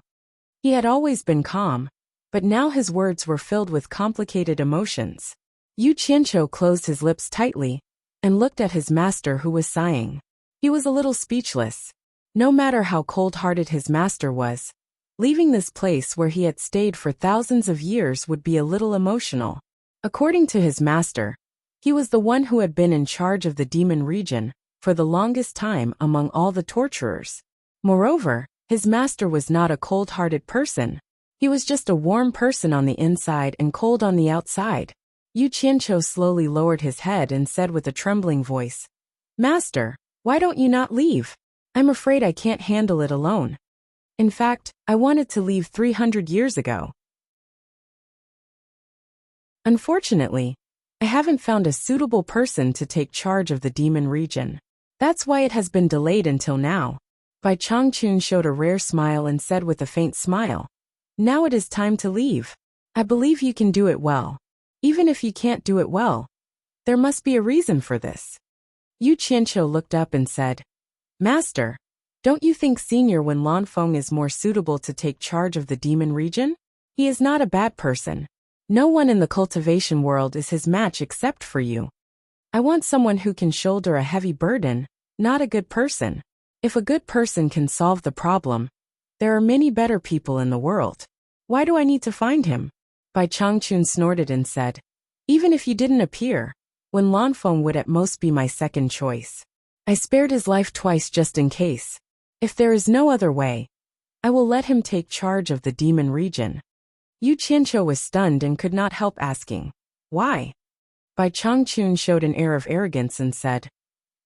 S1: He had always been calm, but now his words were filled with complicated emotions. Yu Qianqiu closed his lips tightly and looked at his master, who was sighing. He was a little speechless. No matter how cold-hearted his master was, leaving this place where he had stayed for thousands of years would be a little emotional. According to his master, he was the one who had been in charge of the demon region for the longest time among all the torturers. Moreover, his master was not a cold-hearted person. He was just a warm person on the inside and cold on the outside. Yu Qianqiu slowly lowered his head and said with a trembling voice, "Master, why don't you not leave? I'm afraid I can't handle it alone. In fact, I wanted to leave 300 years ago." Unfortunately, I haven't found a suitable person to take charge of the demon region. That's why it has been delayed until now. Bai Changchun showed a rare smile and said with a faint smile, "Now it is time to leave. I believe you can do it well. Even if you can't do it well, there must be a reason for this." Yu Qianqiu looked up and said, "Master, don't you think Senior Wen Lanfeng is more suitable to take charge of the demon region? He is not a bad person. No one in the cultivation world is his match except for you. I want someone who can shoulder a heavy burden, not a good person. If a good person can solve the problem, there are many better people in the world. Why do I need to find him?" Bai Changchun snorted and said, "Even if you didn't appear, Wen Lanfeng would at most be my second choice. I spared his life twice just in case. If there is no other way, I will let him take charge of the demon region." Yu Qianqiu was stunned and could not help asking, "Why?" Bai Changchun showed an air of arrogance and said,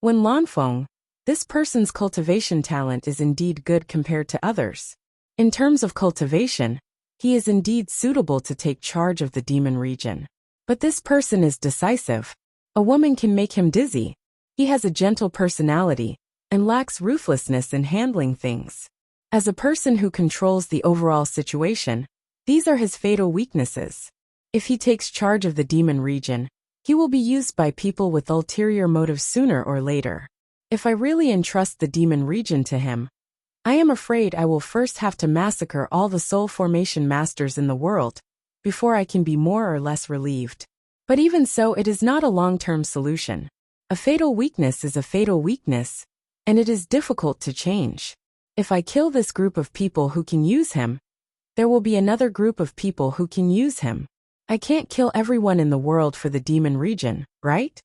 S1: "Wen Lanfeng, this person's cultivation talent is indeed good compared to others. In terms of cultivation, he is indeed suitable to take charge of the demon region. But this person is decisive. A woman can make him dizzy. He has a gentle personality and lacks ruthlessness in handling things. As a person who controls the overall situation, these are his fatal weaknesses. If he takes charge of the demon region, he will be used by people with ulterior motives sooner or later. If I really entrust the demon region to him, I am afraid I will first have to massacre all the soul formation masters in the world before I can be more or less relieved. But even so, it is not a long-term solution. A fatal weakness is a fatal weakness, and it is difficult to change. If I kill this group of people who can use him, there will be another group of people who can use him. I can't kill everyone in the world for the demon region, right?"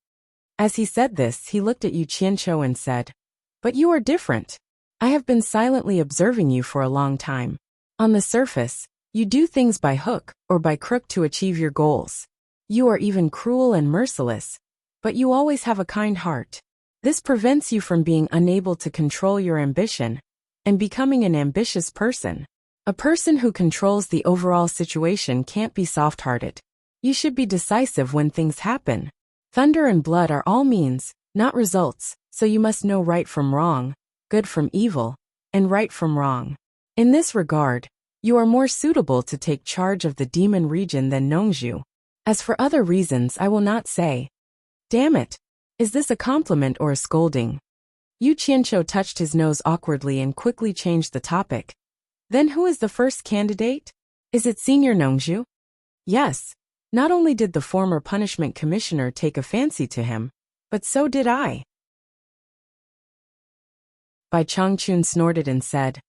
S1: As he said this, he looked at Yu Qianqiu and said, "But you are different. I have been silently observing you for a long time. On the surface, you do things by hook or by crook to achieve your goals. You are even cruel and merciless, but you always have a kind heart. This prevents you from being unable to control your ambition and becoming an ambitious person. A person who controls the overall situation can't be soft-hearted. You should be decisive when things happen. Thunder and blood are all means, not results, so you must know right from wrong, good from evil, and right from wrong. In this regard, you are more suitable to take charge of the demon region than Nongzhu. As for other reasons, I will not say." "Damn it! Is this a compliment or a scolding?" Yu Qianqiu touched his nose awkwardly and quickly changed the topic. "Then who is the first candidate? Is it Senior Nongzhu?" "Yes. Not only did the former punishment commissioner take a fancy to him, but so did I." Bai Changchun snorted and said,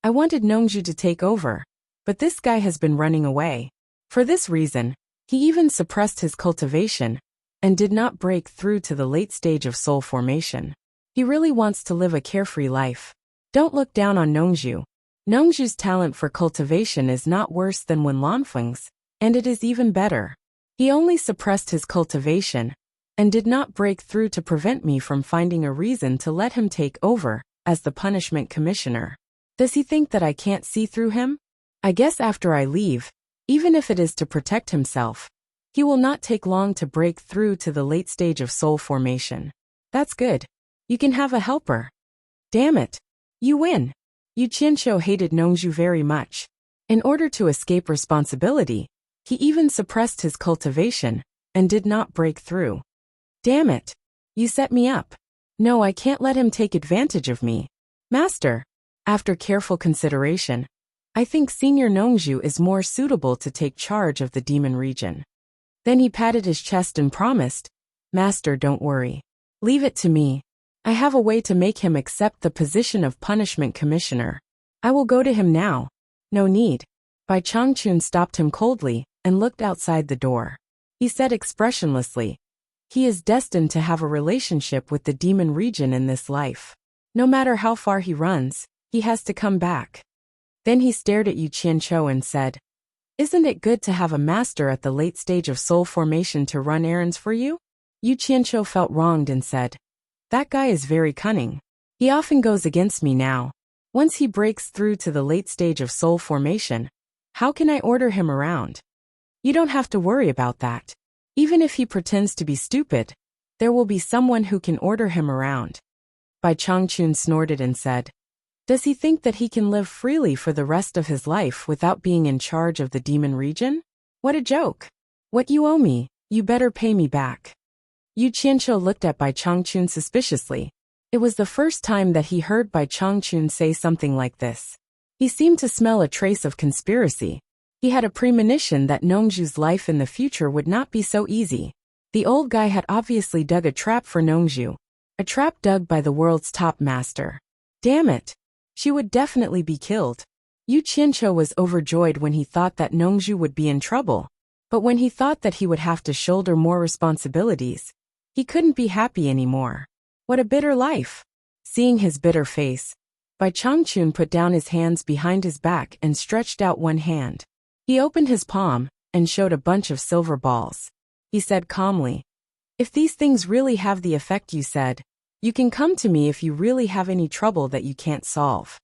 S1: "I wanted Nongzhu to take over, but this guy has been running away. For this reason, he even suppressed his cultivation and did not break through to the late stage of soul formation. He really wants to live a carefree life. Don't look down on Nongzhu. Nongzhu's talent for cultivation is not worse than Wen Lanfeng's, and it is even better. He only suppressed his cultivation and did not break through to prevent me from finding a reason to let him take over as the punishment commissioner. Does he think that I can't see through him? I guess after I leave, even if it is to protect himself, he will not take long to break through to the late stage of soul formation. That's good. You can have a helper." "Damn it! You win." Yu Qianqiu hated Nongzhu very much. In order to escape responsibility, he even suppressed his cultivation and did not break through. "Damn it! You set me up. No, I can't let him take advantage of me. Master, after careful consideration, I think Senior Nongzhu is more suitable to take charge of the demon region." Then he patted his chest and promised, "Master, don't worry. Leave it to me. I have a way to make him accept the position of punishment commissioner. I will go to him now." "No need." Bai Changchun stopped him coldly and looked outside the door. He said expressionlessly, "He is destined to have a relationship with the demon region in this life. No matter how far he runs, he has to come back." Then he stared at Yu Qianqiu and said, "Isn't it good to have a master at the late stage of soul formation to run errands for you?" Yu Qianqiu felt wronged and said, "That guy is very cunning. He often goes against me now. Once he breaks through to the late stage of soul formation, how can I order him around?" "You don't have to worry about that. Even if he pretends to be stupid, there will be someone who can order him around. Bai Changchun snorted and said, "Does he think that he can live freely for the rest of his life without being in charge of the demon region? What a joke! What you owe me, you better pay me back." Yu Qianqiu looked at Bai Changchun suspiciously. It was the first time that he heard Bai Changchun say something like this. He seemed to smell a trace of conspiracy. He had a premonition that Nongzhu's life in the future would not be so easy. The old guy had obviously dug a trap for Nongzhu. A trap dug by the world's top master. Damn it! She would definitely be killed. Yu Qianqiu was overjoyed when he thought that Nongzhu would be in trouble. But when he thought that he would have to shoulder more responsibilities, he couldn't be happy anymore. What a bitter life! Seeing his bitter face, Bai Changchun put down his hands behind his back and stretched out one hand. He opened his palm and showed a bunch of silver balls. He said calmly, "If these things really have the effect you said, you can come to me if you really have any trouble that you can't solve.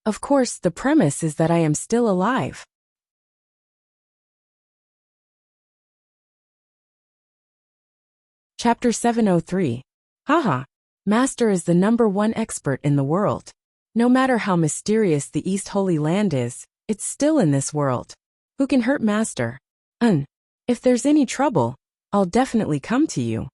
S1: Of course, the premise is that I am still alive." Chapter 703. Haha. Master is the #1 expert in the world. No matter how mysterious the East Holy Land is, it's still in this world. Who can hurt Master? If there's any trouble, I'll definitely come to you.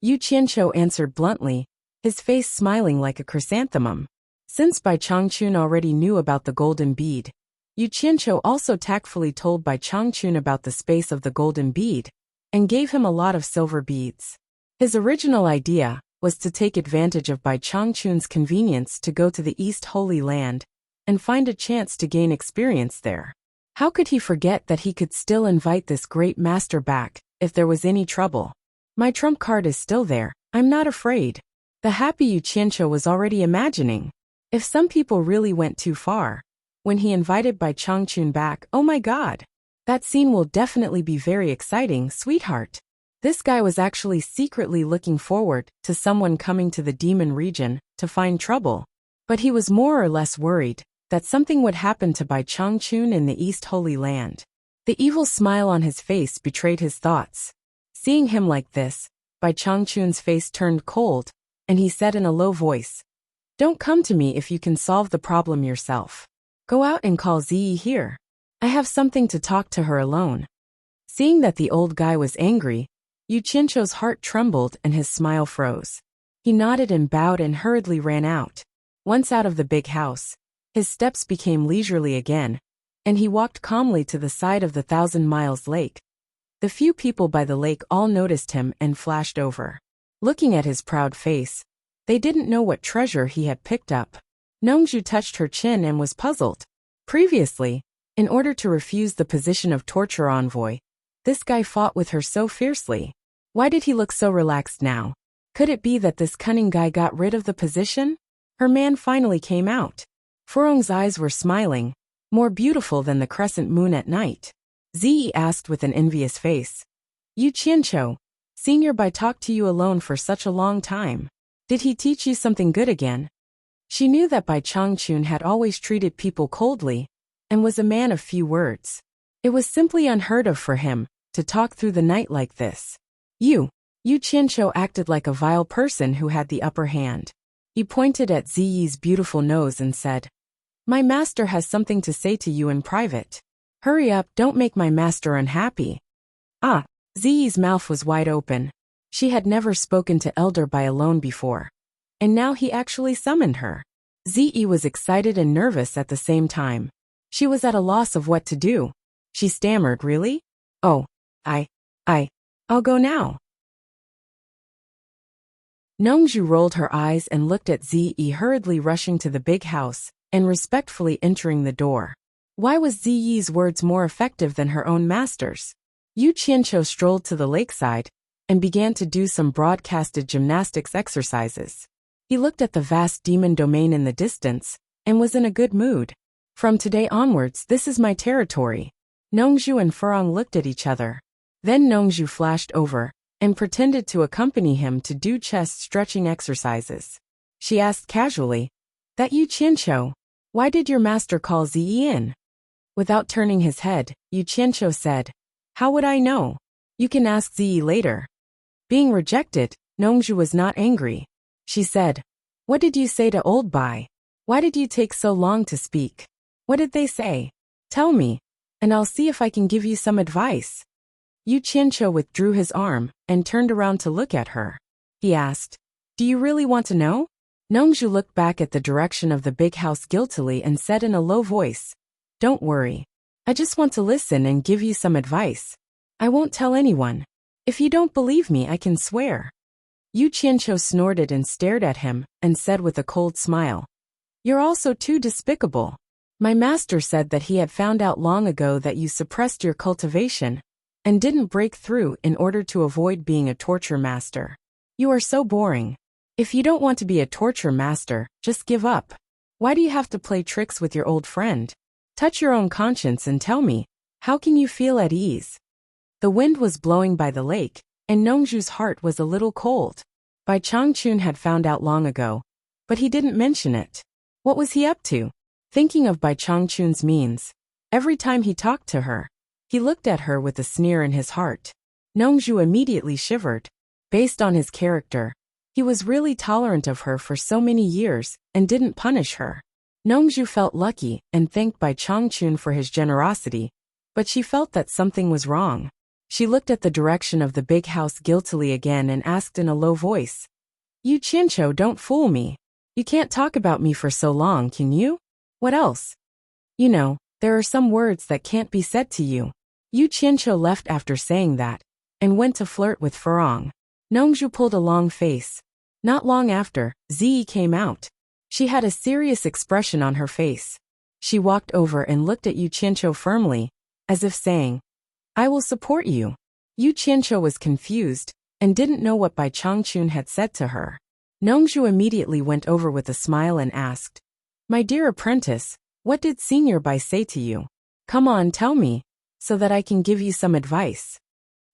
S1: Yu Qianqiu answered bluntly, his face smiling like a chrysanthemum. Since Bai Changchun already knew about the golden bead, Yu Qianqiu also tactfully told Bai Changchun about the space of the golden bead, and gave him a lot of silver beads. His original idea was to take advantage of Bai Changchun's convenience to go to the East Holy Land and find a chance to gain experience there. How could he forget that he could still invite this great master back if there was any trouble? My trump card is still there, I'm not afraid. The happy Yu Qianqiu was already imagining. If some people really went too far, when he invited Bai Changchun back, oh my god. That scene will definitely be very exciting, sweetheart. This guy was actually secretly looking forward to someone coming to the demon region to find trouble. But he was more or less worried that something would happen to Bai Changchun in the East Holy Land. The evil smile on his face betrayed his thoughts. Seeing him like this, Bai Changchun's face turned cold, and he said in a low voice, "Don't come to me if you can solve the problem yourself. Go out and call Ziyi here. I have something to talk to her alone." Seeing that the old guy was angry, Yu Qianqiu's heart trembled and his smile froze. He nodded and bowed and hurriedly ran out. Once out of the big house, his steps became leisurely again, and he walked calmly to the side of the 1,000 Miles Lake. The few people by the lake all noticed him and flashed over. Looking at his proud face, they didn't know what treasure he had picked up. Nongzhu touched her chin and was puzzled. Previously, in order to refuse the position of torture envoy, this guy fought with her so fiercely. Why did he look so relaxed now? Could it be that this cunning guy got rid of the position? Her man finally came out. Furong's eyes were smiling, more beautiful than the crescent moon at night. Ziyi asked with an envious face, "Yu Qianqiu, Senior Bai talked to you alone for such a long time. Did he teach you something good again?" She knew that Bai Changchun had always treated people coldly, and was a man of few words. It was simply unheard of for him to talk through the night like this. Yu Qianqiu acted like a vile person who had the upper hand. He pointed at Ziyi's beautiful nose and said, "My master has something to say to you in private. Hurry up, don't make my master unhappy." Ziyi's mouth was wide open. She had never spoken to Elder Bai alone before. And now he actually summoned her. Ziyi was excited and nervous at the same time. She was at a loss of what to do. She stammered, "Really? Oh, I'll go now." Nongzhu rolled her eyes and looked at Ziyi hurriedly rushing to the big house and respectfully entering the door. Why was Ziyi's words more effective than her own master's? Yu Qianqiu strolled to the lakeside and began to do some broadcasted gymnastics exercises. He looked at the vast demon domain in the distance and was in a good mood. From today onwards, this is my territory. Nongzhu and Furong looked at each other. Then Nongzhu flashed over and pretended to accompany him to do chest stretching exercises. She asked casually, "That Yu Qianqiu, why did your master call Ziyi in?" Without turning his head, Yu Qianqiu said, How would I know? You can ask Ziyi later. Being rejected, Nongju was not angry. She said, "What did you say to old Bai? Why did you take so long to speak? What did they say? Tell me, and I'll see if I can give you some advice." Yu Qianqiu withdrew his arm and turned around to look at her. He asked, "Do you really want to know?" Nongju looked back at the direction of the big house guiltily and said in a low voice, "Don't worry. I just want to listen and give you some advice. I won't tell anyone. If you don't believe me, I can swear." Yu Qianqiu snorted and stared at him and said with a cold smile, "You're also too despicable. My master said that he had found out long ago that you suppressed your cultivation and didn't break through in order to avoid being a torture master. You are so boring. If you don't want to be a torture master, just give up. Why do you have to play tricks with your old friend? Touch your own conscience and tell me, how can you feel at ease?" The wind was blowing by the lake, and Nongju's heart was a little cold. Bai Changchun had found out long ago, but he didn't mention it. What was he up to? Thinking of Bai Changchun's means, every time he talked to her, he looked at her with a sneer in his heart. Nongju immediately shivered. Based on his character, he was really tolerant of her for so many years and didn't punish her. Nongju felt lucky and thanked Bai Changchun for his generosity, but she felt that something was wrong. She looked at the direction of the big house guiltily again and asked in a low voice, "Yu Qianqiu, don't fool me. You can't talk about me for so long, can you? What else? You know, there are some words that can't be said to you." Yu Qianqiu left after saying that and went to flirt with Furong. Nongju pulled a long face. Not long after, Ziyi came out. She had a serious expression on her face. She walked over and looked at Yu Qianqiu firmly, as if saying, "I will support you." Yu Qianqiu was confused and didn't know what Bai Changchun had said to her. Nongju immediately went over with a smile and asked, "My dear apprentice, what did Senior Bai say to you? Come on, tell me, so that I can give you some advice."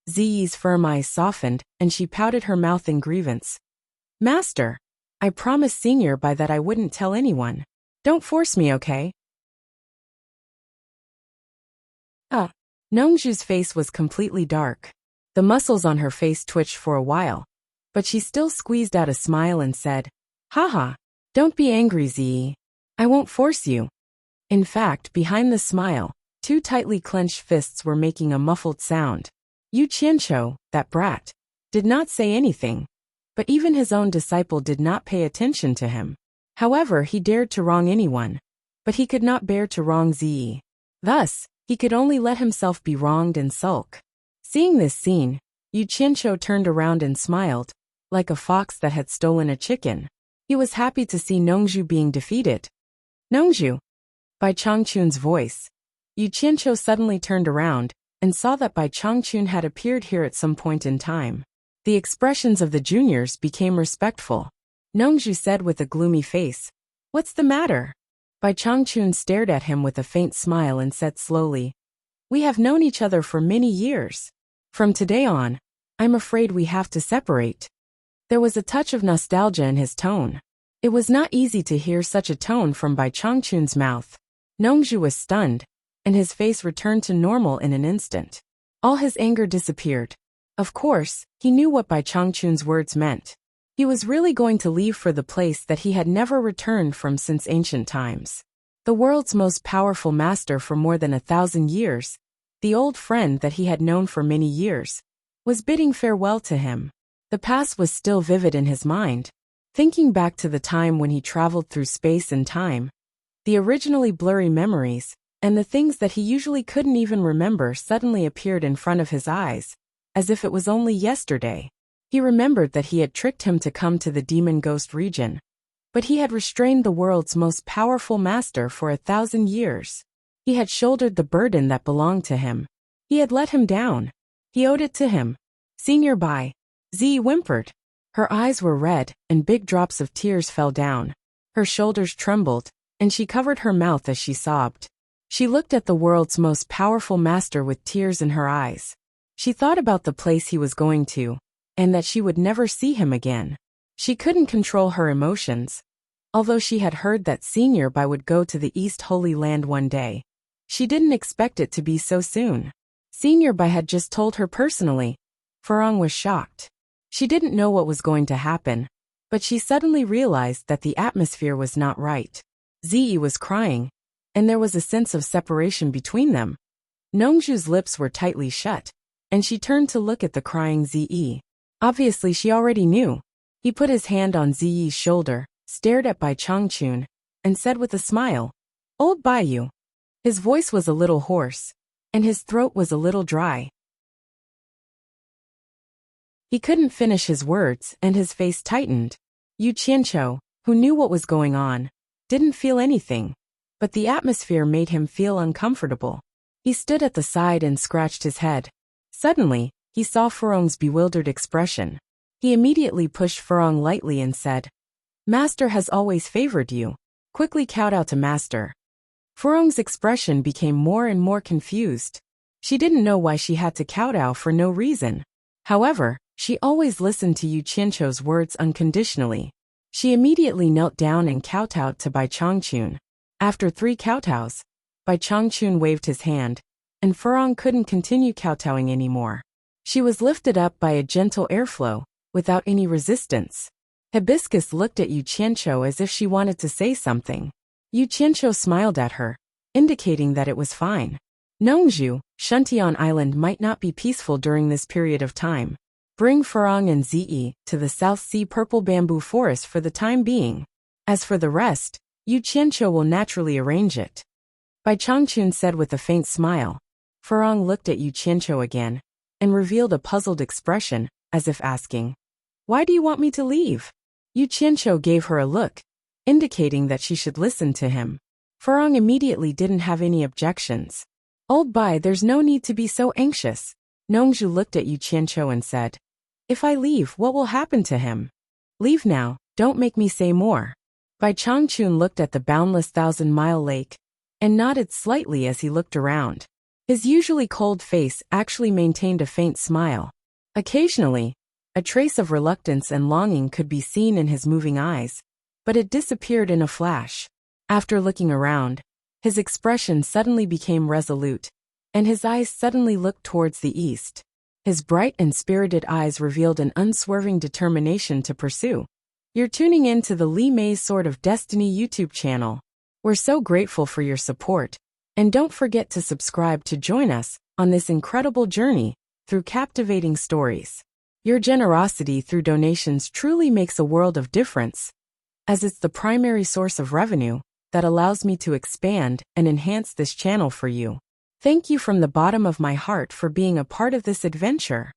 S1: Ziyi's firm eyes softened, and she pouted her mouth in grievance. "Master, I promised Senior Bai that I wouldn't tell anyone. Don't force me, okay?" Nongju's face was completely dark. The muscles on her face twitched for a while, but she still squeezed out a smile and said, "Haha, don't be angry, Ziyi. I won't force you." In fact, behind the smile, two tightly clenched fists were making a muffled sound. Yu Qianqiu, that brat, did not say anything, but even his own disciple did not pay attention to him. However, he dared to wrong anyone, but he could not bear to wrong Ziyi. Thus, he could only let himself be wronged and sulk. Seeing this scene, Yu Qianqiu turned around and smiled, like a fox that had stolen a chicken. He was happy to see Nongju being defeated. "Nongju!" Bai Changchun's voice. Yu Qianqiu suddenly turned around and saw that Bai Changchun had appeared here at some point in time. The expressions of the juniors became respectful. Nongju said with a gloomy face, "What's the matter?" Bai Changchun stared at him with a faint smile and said slowly, "We have known each other for many years. From today on, I'm afraid we have to separate." There was a touch of nostalgia in his tone. It was not easy to hear such a tone from Bai Changchun's mouth. Nongju was stunned, and his face returned to normal in an instant. All his anger disappeared. Of course, he knew what Bai Changchun's words meant. He was really going to leave for the place that he had never returned from since ancient times. The world's most powerful master for more than 1,000 years, the old friend that he had known for many years, was bidding farewell to him. The past was still vivid in his mind. Thinking back to the time when he traveled through space and time, the originally blurry memories, and the things that he usually couldn't even remember suddenly appeared in front of his eyes, as if it was only yesterday. He remembered that he had tricked him to come to the demon ghost region, but he had restrained the world's most powerful master for 1,000 years. He had shouldered the burden that belonged to him. He had let him down. He owed it to him. "Senior Bai," Ziyi whimpered. Her eyes were red, and big drops of tears fell down. Her shoulders trembled, and she covered her mouth as she sobbed. She looked at the world's most powerful master with tears in her eyes. She thought about the place he was going to, and that she would never see him again. She couldn't control her emotions. Although she had heard that Senior Bai would go to the East Holy Land one day, she didn't expect it to be so soon. Senior Bai had just told her personally. Farong was shocked. She didn't know what was going to happen, but she suddenly realized that the atmosphere was not right. Ziyi was crying, and there was a sense of separation between them. Nongzhu's lips were tightly shut, and she turned to look at the crying Ziyi. Obviously she already knew. He put his hand on Ziyi's shoulder, stared at Bai Changchun, and said with a smile, "Old Baiyu." His voice was a little hoarse, and his throat was a little dry. He couldn't finish his words, and his face tightened. Yu Qianqiu, who knew what was going on, didn't feel anything, but the atmosphere made him feel uncomfortable. He stood at the side and scratched his head. Suddenly, he saw Farong's bewildered expression. He immediately pushed Farong lightly and said, "Master has always favored you. Quickly kowtow to Master." Farong's expression became more and more confused. She didn't know why she had to kowtow for no reason. However, she always listened to Yu Qianqiu's words unconditionally. She immediately knelt down and kowtowed to Bai Changchun. After 3 kowtows, Bai Changchun waved his hand, and Farong couldn't continue kowtowing anymore. She was lifted up by a gentle airflow, without any resistance. Hibiscus looked at Yu Qianqiu as if she wanted to say something. Yu Qianqiu smiled at her, indicating that it was fine. Nongzhu, Shuntian Island might not be peaceful during this period of time. Bring Farong and Ziyi to the South Sea Purple Bamboo Forest for the time being. As for the rest, Yu Qianqiu will naturally arrange it. Bai Changchun said with a faint smile. Farong looked at Yu Qianqiu again, and revealed a puzzled expression, as if asking, "Why do you want me to leave?" Yu Qianqiu gave her a look, indicating that she should listen to him. Farong immediately didn't have any objections. "Old Bai, there's no need to be so anxious." Nongzhu looked at Yu Qianqiu and said, "If I leave, what will happen to him? Leave now, don't make me say more." Bai Changchun looked at the boundless 1,000-mile lake, and nodded slightly as he looked around. His usually cold face actually maintained a faint smile. Occasionally, a trace of reluctance and longing could be seen in his moving eyes, but it disappeared in a flash. After looking around, his expression suddenly became resolute, and his eyes suddenly looked towards the east. His bright and spirited eyes revealed an unswerving determination to pursue. You're tuning in to the Li Mei's Sword of Destiny YouTube channel. We're so grateful for your support, and don't forget to subscribe to join us on this incredible journey through captivating stories. Your generosity through donations truly makes a world of difference, as it's the primary source of revenue that allows me to expand and enhance this channel for you. Thank you from the bottom of my heart for being a part of this adventure.